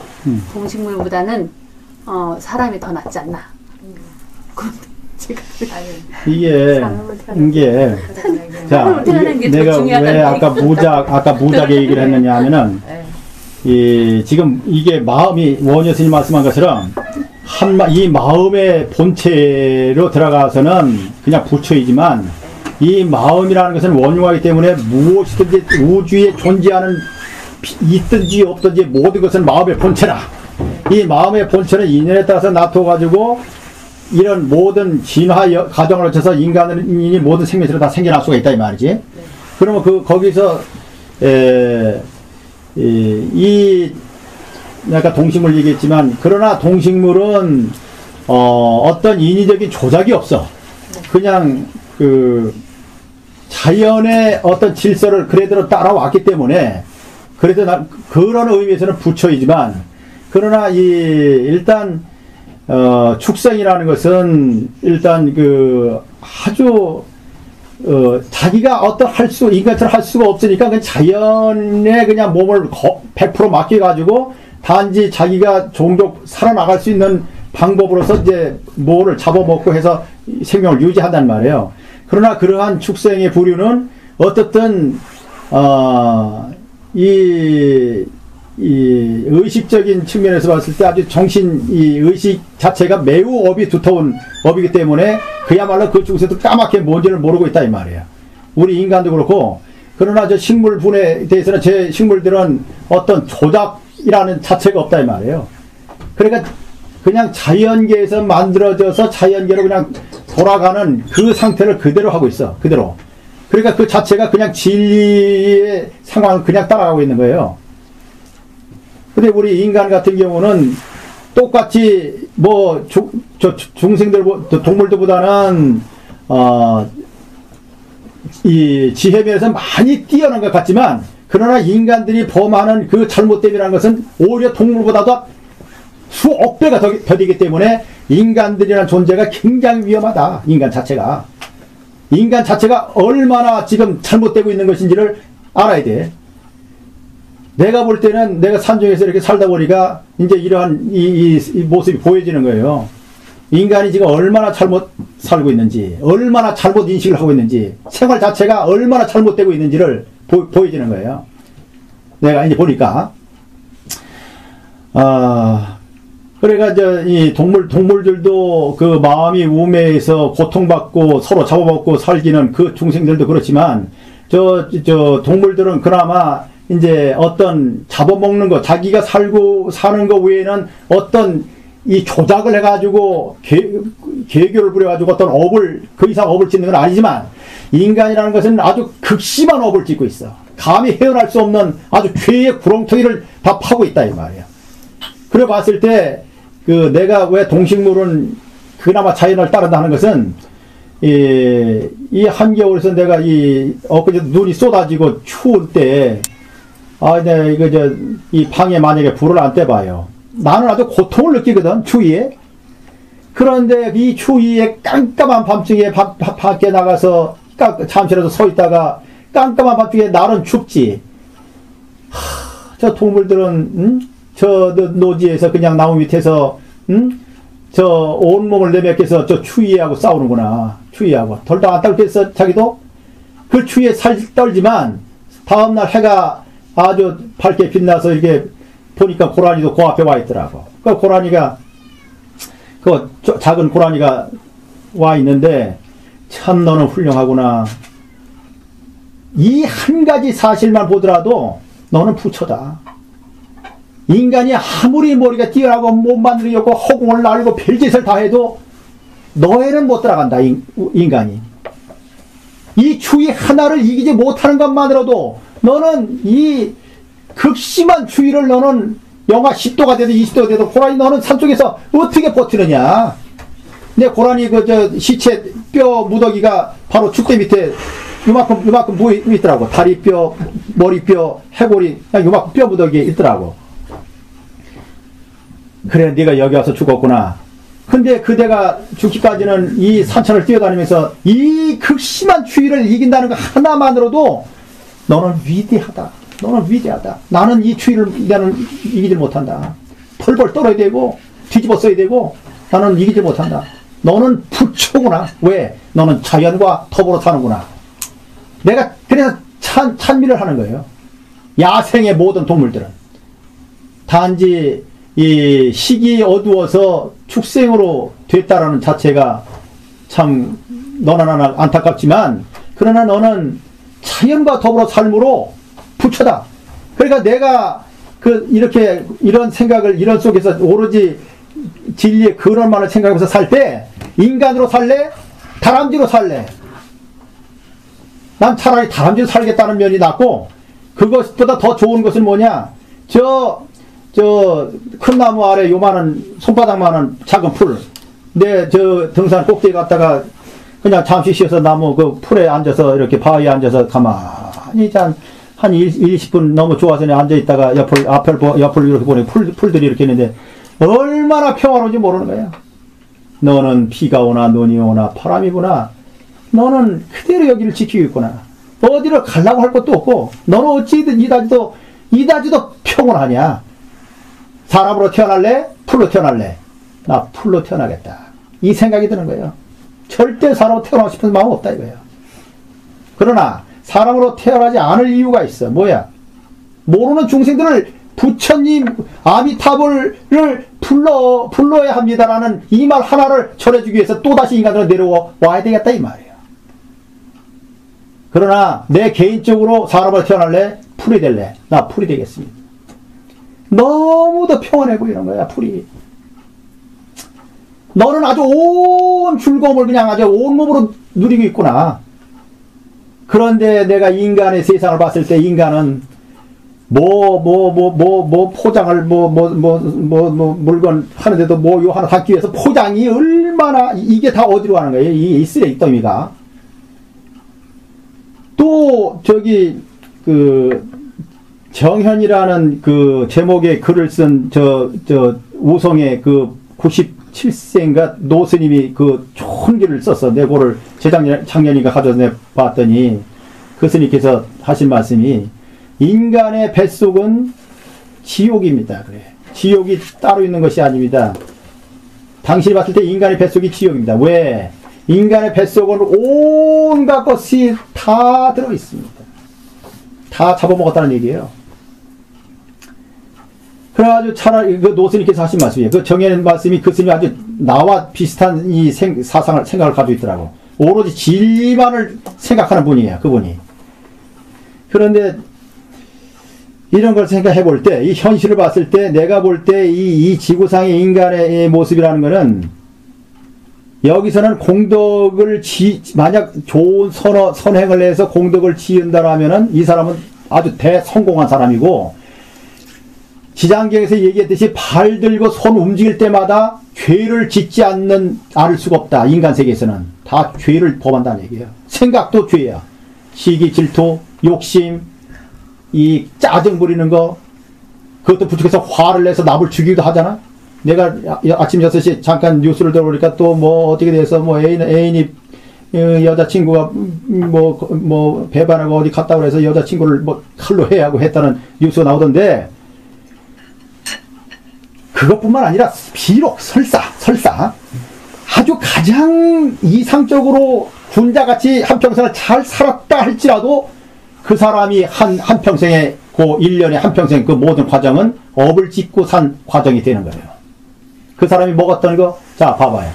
동식물보다는 사람이 더 낫지 않나. 이게 자, 내가 왜 아까 무작 얘기를 했느냐 하면은 지금 이게 마음이 원효스님 말씀한 것처럼 이 마음의 본체로 들어가서는 그냥 부처이지만 이 마음이라는 것은 원흉하기 때문에 무엇이든지 우주에 존재하는 있든지 없든지 모든 것은 마음의 본체라. 이 마음의 본체는 인연에 따라서 나타가지고 이런 모든 진화 과정을 거쳐서 인간이 모든 생명체로 다 생겨날 수가 있다 이 말이지. 그러면 거기서 아까 동식물 얘기했지만 그러나 동식물은 어떤 인위적인 조작이 없어. 그냥 자연의 어떤 질서를 그래도 따라왔기 때문에 그래도 그런 의미에서는 부처이지만 그러나 일단 축생이라는 것은 일단 아주 자기가 인간처럼 할 수가 없으니까 그 자연에 그냥 몸을 100% 맡겨가지고 단지 자기가 종종 살아나갈 수 있는 방법으로서 이제 뭐를 잡아먹고 해서 생명을 유지한단 말이에요. 그러나 그러한 축생의 부류는 어떻든 이 의식적인 측면에서 봤을 때 아주 이 의식 자체가 매우 업이 두터운 업이기 때문에 그야말로 그 중에서도 까맣게 뭔지를 모르고 있다 이 말이에요. 우리 인간도 그렇고. 그러나 저 식물분에 대해서는 제 식물들은 어떤 조작이라는 자체가 없다 이 말이에요. 그러니까 그냥 자연계에서 만들어져서 자연계로 그냥 돌아가는 그 상태를 그대로 하고 있어. 그대로. 그러니까 그 자체가 그냥 진리의 상황을 그냥 따라가고 있는 거예요. 근데 우리 인간 같은 경우는 똑같이 동물들보다는 이 지혜면에서 많이 뛰어난 것 같지만 그러나 인간들이 범하는 그 잘못됨이라는 것은 오히려 동물보다도 수억 배가 더 되기 때문에 인간들이라는 존재가 굉장히 위험하다. 인간 자체가 얼마나 지금 잘못되고 있는 것인지를 알아야 돼. 내가 볼 때는 내가 산중에서 이렇게 살다 보니까 이제 이러한 이 모습이 보여지는 거예요. 인간이 지금 얼마나 잘못 살고 있는지, 얼마나 잘못 인식을 하고 있는지, 생활 자체가 얼마나 잘못되고 있는지를 보여지는 거예요. 내가 이제 보니까. 그래가 이 동물들도 그 마음이 우매해서 고통받고 서로 잡아먹고 살기는 그 중생들도 그렇지만, 동물들은 그나마 이제 어떤 잡아먹는 거, 자기가 사는 거 외에는 어떤 이 조작을 해가지고 계교를 부려가지고 어떤 그 이상 업을 짓는 건 아니지만, 인간이라는 것은 아주 극심한 업을 짓고 있어. 감히 헤어날 수 없는 아주 죄의 구렁텅이를 다 파고 있다 이 말이야. 그래 봤을 때 내가 왜 동식물은 그나마 자연을 따른다는 것은 이 한겨울에서 내가 엊그제 눈이 쏟아지고 추울 때 이 방에 만약에 불을 안 떼봐요. 나는 아주 고통을 느끼거든, 추위에. 그런데 이 추위에 깜깜한 밤중에 밖에 나가서 잠시라도 서 있다가 깜깜한 밤중에 날은 춥지. 저 동물들은 저 노지에서 그냥 나무 밑에서 저 온몸을 내맡겨서 저 추위하고 싸우는구나. 추위하고 덜도 안 떨겠어 자기도? 그 추위에 살짝 떨지만 다음날 해가 아주 밝게 빛나서 이렇게 보니까 고라니도 그 앞에 와 있더라고. 그 고라니가 작은 고라니가 와 있는데 참 너는 훌륭하구나. 이 한 가지 사실만 보더라도 너는 부처다. 인간이 아무리 머리가 뛰어나고 몸만 들이었고 허공을 날고 별짓을 다 해도 너에는 못 들어간다. 인간이. 이 추위 하나를 이기지 못하는 것만으로도 너는 이 극심한 추위를 너는 영하 10도가 돼도 20도가 돼도 고라니 너는 산속에서 어떻게 버티느냐. 내 고라니 시체 뼈 무더기가 바로 축대 밑에 요만큼 뭐 있더라고. 다리뼈, 머리뼈, 해골이 그냥 요만큼 뼈 무더기에 있더라고. 그래, 네가 여기 와서 죽었구나. 근데 그대가 죽기까지는 이 산천을 뛰어다니면서 이 극심한 추위를 이긴다는 것 하나만으로도 너는 위대하다. 너는 위대하다. 나는 이 추위를 나는 이기질 못한다. 펄펄 떨어야 되고 뒤집어 써야 되고 나는 이기질 못한다. 너는 부처구나. 왜? 너는 자연과 더불어 사는구나. 내가 그래서 찬미를 하는 거예요. 야생의 모든 동물들은 단지 이 시기 어두워서 축생으로 됐다라는 자체가 참 너나 안타깝지만, 그러나 너는 자연과 더불어 삶으로 부처다. 그러니까 내가 이렇게 이런 생각을 이런 속에서 오로지 진리의 근원만을 생각하면서 살 때 인간으로 살래? 다람쥐로 살래? 난 차라리 다람쥐로 살겠다는 면이 낫고, 그것보다 더 좋은 것은 뭐냐? 큰 나무 아래 요만한 손바닥만한 작은 풀. 내 등산 꼭대기 갔다가 그냥 잠시 쉬어서 나무 그 풀에 앉아서 이렇게 바위에 앉아서 가만히 한 20분 너무 좋아서 앉아있다가 옆을 이렇게 보니 풀들이 이렇게 있는데 얼마나 평화로운지 모르는 거야. 너는 비가 오나 눈이 오나 바람이 부나 너는 그대로 여기를 지키고 있구나. 어디를 가려고 할 것도 없고 너는 어찌든 이다지도 평온하냐. 사람으로 태어날래? 풀로 태어날래? 나 풀로 태어나겠다. 이 생각이 드는 거예요. 절대 사람으로 태어나고 싶은 마음 없다 이거예요. 그러나 사람으로 태어나지 않을 이유가 있어. 뭐야? 모르는 중생들을 부처님 아미타불을 불러야 합니다라는 이 말 하나를 전해주기 위해서 또다시 인간으로 내려와야 되겠다 이 말이에요. 그러나 내 개인적으로 사람으로 태어날래? 풀이 될래? 나 풀이 되겠습니다. 너무도 평안해 보이는 거야, 풀이. 너는 아주 온 즐거움을 그냥 아주 온몸으로 누리고 있구나. 그런데 내가 인간의 세상을 봤을 때 인간은 포장을 물건 하는데도 요 하나 담기 위해서 포장이 얼마나, 이게 다 어디로 가는 거예요? 이 쓰레기 더미가. 또, 정현이라는 제목의 글을 쓴 우성의 97세인가 노스님이 좋은 글을 썼어. 작년인가 가져서 봤더니 그 스님께서 하신 말씀이 인간의 뱃속은 지옥입니다. 그래. 지옥이 따로 있는 것이 아닙니다. 당신이 봤을 때 인간의 뱃속이 지옥입니다. 왜? 인간의 뱃속은 온갖 것이 다 들어있습니다. 다 잡아먹었다는 얘기예요. 그래가지고 차라리 그 노스님께서 하신 말씀이에요. 그 정해낸 말씀이 그 스님이 아주 나와 비슷한 이 생각을 가지고 있더라고. 오로지 진리만을 생각하는 분이에요. 그분이. 그런데 이런 걸 생각해 볼 때, 이 현실을 봤을 때, 내가 볼 때 이 지구상의 인간의 모습이라는 것은 여기서는 공덕을 만약 좋은 선행을 해서 공덕을 지은다라면은 이 사람은 아주 대성공한 사람이고, 지장경에서 얘기했듯이 발 들고 손 움직일 때마다 죄를 짓지 않을 수가 없다. 인간 세계에서는 다 죄를 범한다는 얘기예요. 생각도 죄야. 시기, 질투, 욕심, 이 짜증 부리는 거, 그것도 부축해서 화를 내서 남을 죽이기도 하잖아. 내가 아침 6시 잠깐 뉴스를 들어보니까 또 뭐 어떻게 돼서 뭐 애인이 여자친구가 뭐 배반하고 어디 갔다 그래서 여자친구를 뭐 칼로 해하고 했다는 뉴스가 나오던데, 그것뿐만 아니라 비록 설사 아주 가장 이상적으로 군자같이 한평생을 잘 살았다 할지라도 그 사람이 한평생의 그 1년에 한평생 그 모든 과정은 업을 짓고 산 과정이 되는 거예요. 그 사람이 먹었던 거, 자 봐봐요.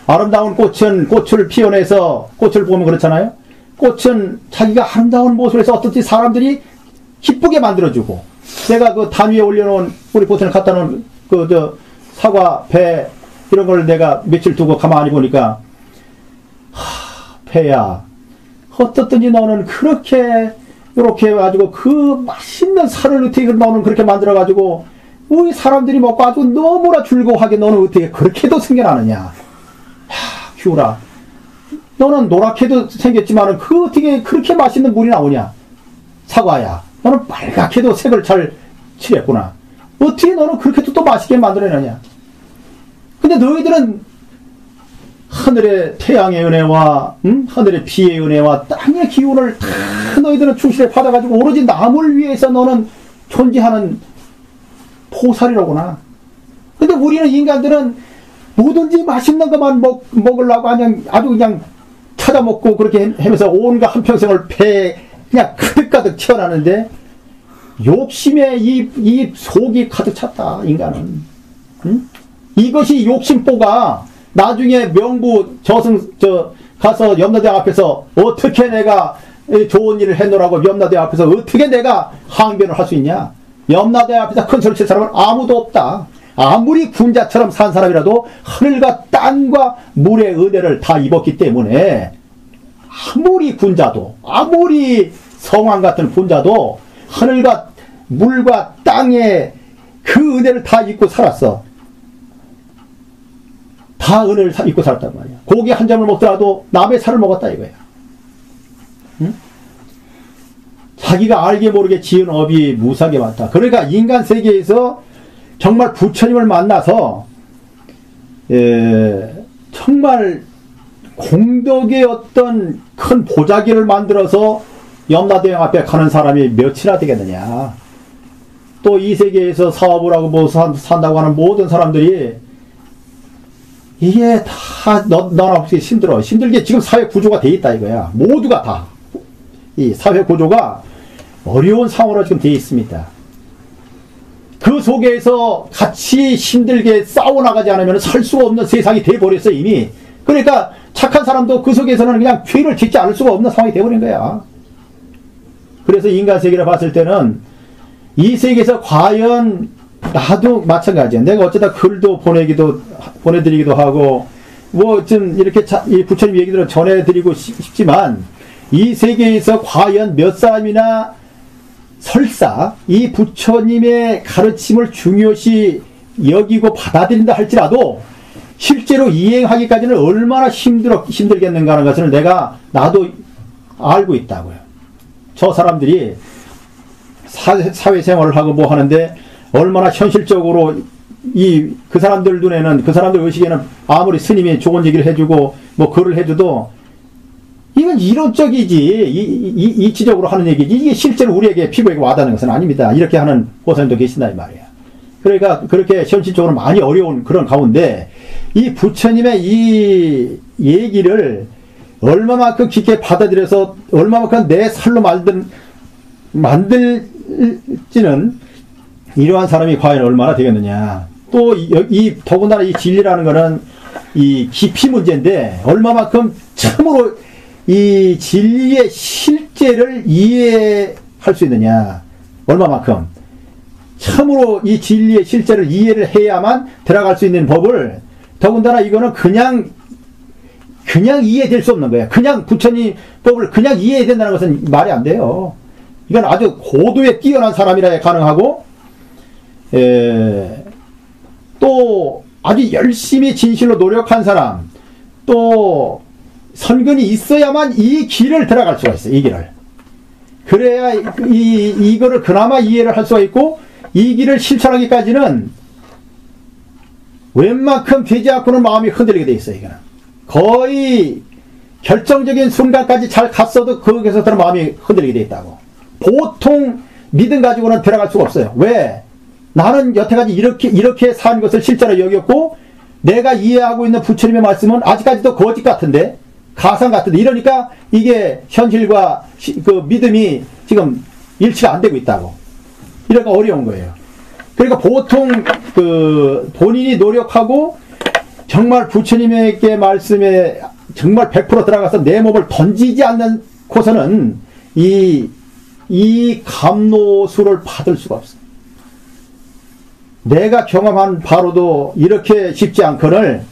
아름다운 꽃을 피워내서 꽃을 보면 그렇잖아요. 꽃은 자기가 아름다운 모습을 해서 어떻게 사람들이 기쁘게 만들어주고, 내가 그 단 위에 올려놓은 우리 보트에 갖다 놓은 사과, 배 이런 걸 내가 며칠 두고 가만히 보니까, 배야, 어떻든지 너는 그렇게 이렇게 해가지고 그 맛있는 살을 어떻게 너는 그렇게 만들어가지고 우리 사람들이 먹고 아주 너무나 즐거워하게 너는 어떻게 그렇게도 생겨나느냐. 휴라, 너는 노랗게도 생겼지만은 그 어떻게 그렇게 맛있는 물이 나오냐. 사과야, 너는 빨갛게도 색을 잘 칠했구나. 어떻게 너는 그렇게도 또 맛있게 만들어내냐. 근데 너희들은 하늘의 태양의 은혜와 하늘의 비의 은혜와 땅의 기운을 다 너희들은 충실히 받아가지고 오로지 남을 위해서 너는 존재하는 포살이로구나. 근데 우리는 인간들은 뭐든지 맛있는 것만 먹으려고 아주 그냥 찾아먹고 그렇게 하면서 온갖 한평생을 배에 그냥 가득가득 채워나는데, 욕심에 이 속이 가득 찼다, 인간은. 응? 이것이 욕심보가 나중에 명부 가서 염라대왕 앞에서 어떻게 내가 좋은 일을 했노라고 염라대왕 앞에서 어떻게 내가 항변을 할 수 있냐. 염라대왕 앞에서 큰 소리 칠 사람은 아무도 없다. 아무리 군자처럼 산 사람이라도 하늘과 땅과 물의 은혜를 다 입었기 때문에, 아무리 군자도, 아무리 성왕 같은 군자도 하늘과 물과 땅의 그 은혜를 다 입고 살았어. 다 은혜를 입고 살았단 말이야. 고기 한 점을 먹더라도 남의 살을 먹었다 이거야. 응? 자기가 알게 모르게 지은 업이 무수하게 많다. 그러니까 인간 세계에서 정말 부처님을 만나서 정말 공덕의 어떤 큰 보자기를 만들어서 염라대왕 앞에 가는 사람이 몇이나 되겠느냐. 또 이 세계에서 사업을 하고 뭐 산다고 하는 모든 사람들이 이게 다 너나 없이 힘들어. 힘들게 지금 사회 구조가 돼 있다 이거야. 모두가 다. 이 사회 구조가 어려운 상황으로 지금 돼 있습니다. 그 속에서 같이 힘들게 싸워나가지 않으면 살 수가 없는 세상이 돼버렸어 이미. 그러니까 착한 사람도 그 속에서는 그냥 죄를 짓지 않을 수가 없는 상황이 돼버린 거야. 그래서 인간 세계를 봤을 때는 이 세계에서 과연 나도 마찬가지야. 내가 어쩌다 글도 보내드리기도 하고 뭐 좀 이렇게 이 부처님 얘기들을 전해드리고 싶지만, 이 세계에서 과연 몇 사람이나 설사 이 부처님의 가르침을 중요시 여기고 받아들인다 할지라도 실제로 이행하기까지는 얼마나 힘들겠는가 하는 것을 나도 알고 있다고요. 저 사람들이 사회생활을 하고 뭐 하는데 얼마나 현실적으로 그 사람들 눈에는, 그 사람들 의식에는 아무리 스님이 좋은 얘기를 해주고 뭐 글을 해줘도 이건 이론적이지, 이치적으로 하는 얘기지, 이게 실제로 우리에게 피부에게 와닿는 것은 아닙니다. 이렇게 하는 보살님도 계신다, 이 말이에요. 그러니까, 그렇게 현실적으로 많이 어려운 그런 가운데, 이 부처님의 이 얘기를 얼마만큼 깊게 받아들여서, 얼마만큼 내 살로 만들지는, 이러한 사람이 과연 얼마나 되겠느냐. 또, 더군다나 이 진리라는 거는, 이 깊이 문제인데, 얼마만큼 참으로 이 진리의 실제를 이해할 수 있느냐. 얼마만큼. 참으로 이 진리의 실제를 이해를 해야만 들어갈 수 있는 법을, 더군다나 이거는 그냥 이해될 수 없는 거예요. 그냥 부처님 법을 그냥 이해해야 된다는 것은 말이 안 돼요. 이건 아주 고도에 뛰어난 사람이라야 가능하고, 또 아주 열심히 진실로 노력한 사람, 또 선근이 있어야만 이 길을 들어갈 수가 있어요. 이 길을. 그래야 이거를 그나마 이해를 할 수가 있고, 이 길을 실천하기까지는 웬만큼 되지 않고는 마음이 흔들리게 돼 있어요. 이거는 거의 결정적인 순간까지 잘 갔어도 거기서부터는 마음이 흔들리게 돼 있다고. 보통 믿음 가지고는 들어갈 수가 없어요. 왜? 나는 여태까지 이렇게 산 것을 실제로 여겼고, 내가 이해하고 있는 부처님의 말씀은 아직까지도 거짓 같은데, 가상 같은데, 이러니까 이게 현실과 그 믿음이 지금 일치가 안 되고 있다고. 이러니까 어려운 거예요. 그러니까 보통 본인이 노력하고 정말 부처님에게 말씀에 정말 100% 들어가서 내 몸을 던지지 않는 곳에는 이 감노수를 받을 수가 없어요. 내가 경험한 바로도 이렇게 쉽지 않거늘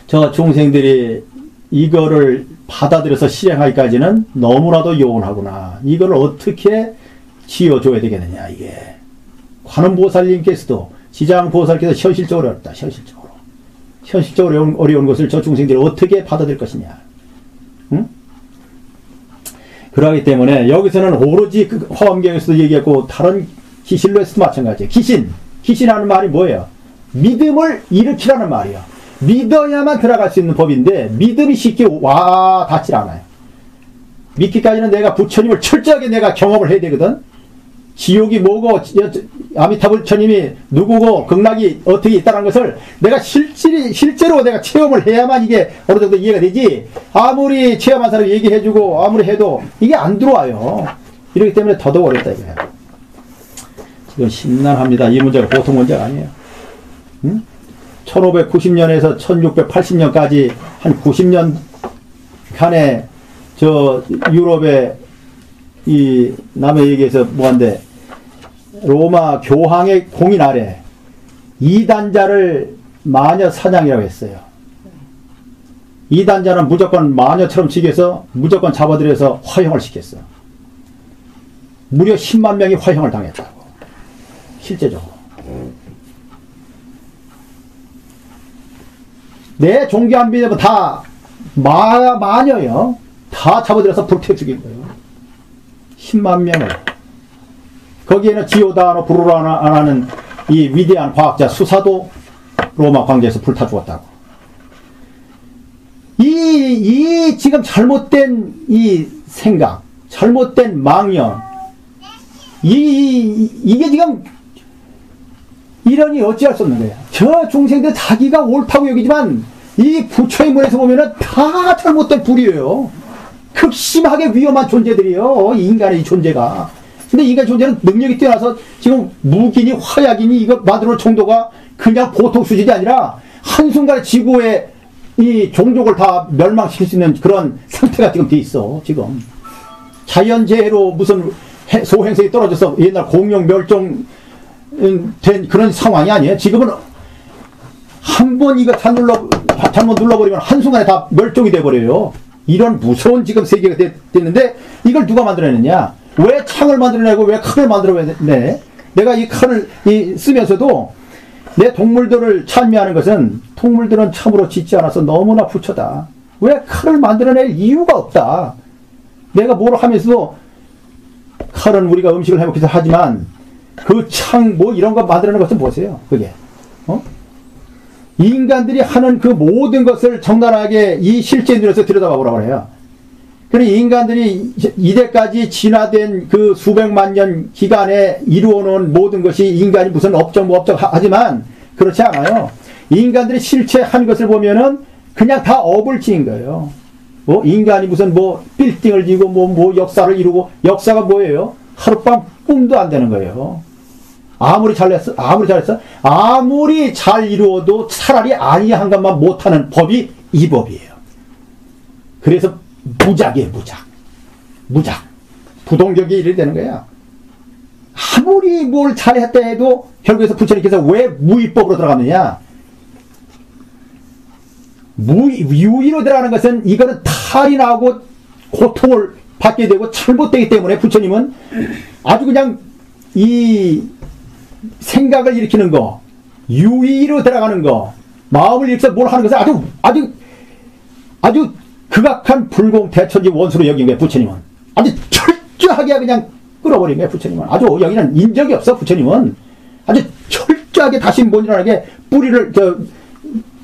저 중생들이 이거를 받아들여서 실행하기까지는 너무나도 요원하구나. 이걸 어떻게 지어줘야 되겠느냐, 이게. 관음보살님께서도, 지장보살께서 현실적으로 어렵다, 현실적으로 어려운 것을 저 중생들이 어떻게 받아들일 것이냐. 응? 그러기 때문에 여기서는 오로지 그 화엄경에서도 얘기했고, 다른 기실로에서도 마찬가지예요. 기신하는 말이 뭐예요? 믿음을 일으키라는 말이에요. 믿어야만 들어갈 수 있는 법인데, 믿음이 쉽게 닿질 않아요. 믿기까지는 내가 부처님을 철저하게 내가 경험을 해야 되거든. 지옥이 뭐고, 아미타불 부처님이 누구고, 극락이 어떻게 있다는 것을 내가 실제로 내가 체험을 해야만 이게 어느 정도 이해가 되지, 아무리 체험한 사람이 얘기해주고, 아무리 해도 이게 안 들어와요. 이렇기 때문에 더더욱 어렵다, 이거야. 지금 심란합니다. 이 문제가 보통 문제가 아니에요. 응? 1590년에서 1680년까지 한 90년 칸에 저 유럽의 이 남의 얘기에서 뭐한데, 로마 교황의 공인 아래 이단자를 마녀 사냥이라고 했어요. 이단자는 무조건 마녀처럼 지켜서 무조건 잡아들여서 화형을 시켰어. 무려 10만 명이 화형을 당했다고. 실제적으로. 내 종교 안 믿으면 다 마녀예요. 다 잡아들여서 불태 죽인 거예요. 10만 명을. 거기에는 지오다노 브루노라는 이 위대한 과학자 수사도 로마 광장에서 불타 죽었다고. 이 지금 잘못된 이 생각, 잘못된 망념, 이게 지금 이러니 어찌할 수 없는 거야. 저 중생들 자기가 옳다고 여기지만 이 부처의 문에서 보면은 다 잘못된 불이에요. 극심하게 위험한 존재들이에요. 이 인간의 이 존재가. 근데 인간 존재는 능력이 뛰어나서 지금 무기니 화약이니 이거 만들어놓을 정도가 그냥 보통 수준이 아니라 한순간에 지구의 이 종족을 다 멸망시킬 수 있는 그런 상태가 지금 돼 있어. 지금 자연재해로 무슨 소행성이 떨어져서 옛날 공룡 멸종 된 그런 상황이 아니에요. 지금은 한 번 이거 잘못 눌러버리면 한순간에 다 멸종이 돼버려요. 이런 무서운 지금 세계가 됐는데 이걸 누가 만들어냈냐? 왜 창을 만들어내고 왜 칼을 만들어내? 내가 이 칼을 쓰면서도 내 동물들을 찬미하는 것은 동물들은 참으로 짖지 않아서 너무나 부처다. 왜 칼을 만들어낼 이유가 없다. 내가 뭘 하면서도 칼은 우리가 음식을 해먹기도 하지만 그 창 뭐 이런 거 만들어내는 것은 보세요. 그게 인간들이 하는 그 모든 것을 적나라하게 이 실제 눈에서 들여다봐 보라고 해요. 그러니 인간들이 이때까지 진화된 그 수백만 년 기간에 이루어놓은 모든 것이 인간이 무슨 업적 하지만 그렇지 않아요. 인간들이 실체 한 것을 보면은 그냥 다 어불지인 거예요. 뭐 인간이 무슨 뭐 빌딩을 지고 뭐 역사를 이루고, 역사가 뭐예요? 하룻밤 꿈도 안 되는 거예요. 아무리 잘했어? 아무리 잘 이루어도 차라리 아니한 것만 못하는 법이 이 법이에요. 그래서 무작이에요, 무작. 부동격이 이래 되는 거야. 아무리 뭘 잘했다 해도 결국에서 부처님께서 왜 무위법으로 들어갔느냐? 유의로 들어가는 것은 이거는 탈이 나고 고통을 받게 되고 잘못되기 때문에 부처님은 아주 그냥 이 생각을 일으키는 거, 유의로 들어가는 거, 마음을 일으켜서 뭘 하는 것을 아주 극악한 불공대천지 원수로 여긴 거예요, 부처님은. 아주 철저하게 그냥 끌어버린 거예요, 부처님은. 아주 여기는 인적이 없어, 부처님은. 아주 철저하게 다시 못 일어나게 뿌리를,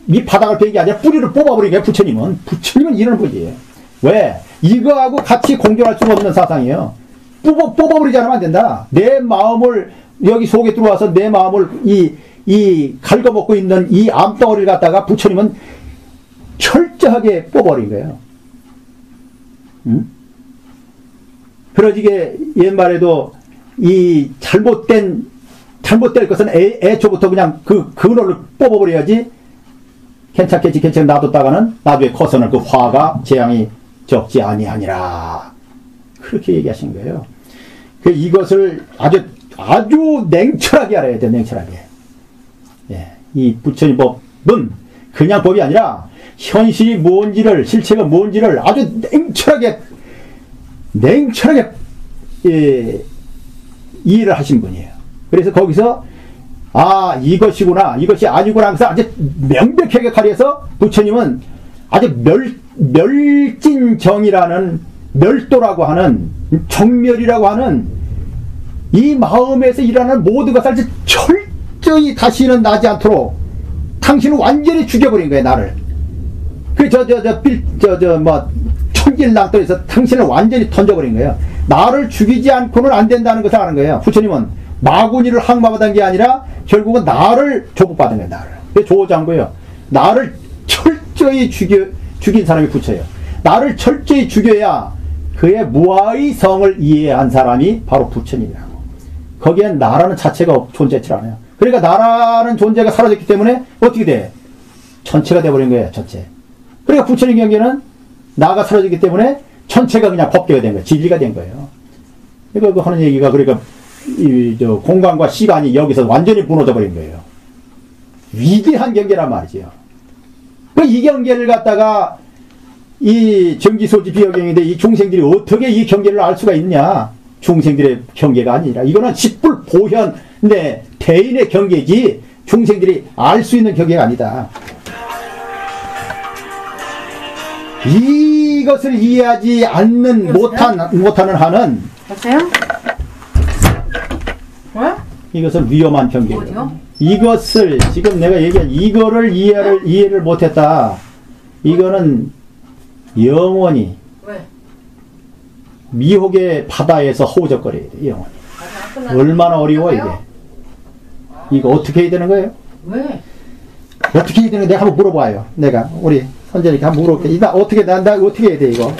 밑바닥을 베는 게 아니라 뿌리를 뽑아버린 거예요, 부처님은. 부처님은 이런 분이에요. 왜? 이거하고 같이 공존할 수가 없는 사상이에요. 뽑아버리지 않으면 안 된다. 내 마음을, 여기 속에 들어와서 내 마음을 이 갉아먹고 있는 이 암덩어리를 갖다가 부처님은 철저하게 뽑아버린 거예요. 그러지게 옛말에도 이 잘못될 것은 애초부터 그냥 그 근원을 뽑아버려야지 괜찮겠지 놔뒀다가는 나중에 커서는 그 화가 재앙이 적지 아니하니라. 그렇게 얘기하신 거예요. 이것을 아주 냉철하게 알아야 돼요, 냉철하게. 예, 이 부처님 법은 그냥 법이 아니라 현실이 뭔지를, 실체가 뭔지를 아주 냉철하게 이해를 하신 분이에요. 그래서 거기서 이것이구나, 이것이 아니구나 하면서 아주 명백하게 가려서 부처님은 아주 멸진정이라는, 멸도라고 하는, 정멸이라고 하는 이 마음에서 일어나는 모든 것을 아주 철저히 다시는 나지 않도록 당신은 완전히 죽여버린 거예요, 나를. 천길낭떠에서 당신을 완전히 던져버린 거예요. 나를 죽이지 않고는 안 된다는 것을 아는 거예요. 부처님은 마구니를 항마받은 게 아니라 결국은 나를 조국받은 거예요, 나를. 그게 조호자한 거예요. 나를 철저히 죽인 사람이 부처예요. 나를 철저히 죽여야 그의 무아의 성을 이해한 사람이 바로 부처님이라고. 거기엔 나라는 자체가 존재치 않아요. 그러니까 나라는 존재가 사라졌기 때문에 어떻게 돼? 전체가 돼버린 거예요, 전체. 그러니까 부처님 경계는 나가 사라졌기 때문에 전체가 그냥 법계가 된 거예요. 진리가 된 거예요. 이거 하는 얘기가, 그러니까 공간과 시간이 여기서 완전히 무너져 버린 거예요. 위대한 경계란 말이죠. 이 경계를 갖다가 이 정기소지 비여경인데 이 중생들이 어떻게 이 경계를 알 수가 있냐? 중생들의 경계가 아니라 이거는 십불보현의 대인의 경계지 중생들이 알 수 있는 경계가 아니다. 이것을 이해하지 않는 못하는 한은 보세요? 뭐야? 이것은 위험한 경계예요. 어디요? 이것을 지금 내가 얘기한 이거를 이해를 못했다. 이거는 영원히 왜? 미혹의 바다에서 허우적거려야 돼, 영원히. 얼마나 어려워 이게. 이거 어떻게 해야 되는 거예요? 왜? 어떻게 해야 되는 거예요? 내가 한번 물어봐요. 내가 우리 선생님께 한번 물어볼게. 나 어떻게 해야 돼 이거?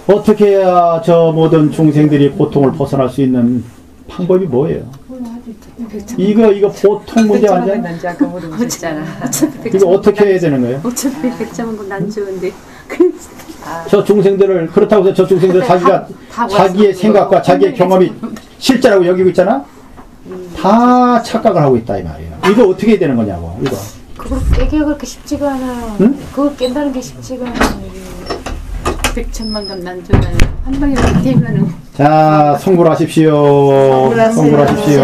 어떻게 해야 저 모든 중생들이 고통을 벗어날 수 있는 방법이 뭐예요? 이거 보통 문제 아니야? 이거 어떻게 해야 되는 거예요? 어차피 백점은 난 좋은데. 저 중생들을, 그렇다고 해서 저 중생들 자기의 생각과 자기의 경험이 실제라고 여기고 있잖아? 다 착각을 하고 있다 이 말이에요. 이거 어떻게 해야 되는 거냐고, 이거. 그걸 깨기가 그렇게 쉽지가 않아. 응? 그걸 깬다는 게 쉽지가 않아. 백천만금 난 좋아요. 한 방에 되면은. 자, 성불하십시오. 성불하십시오.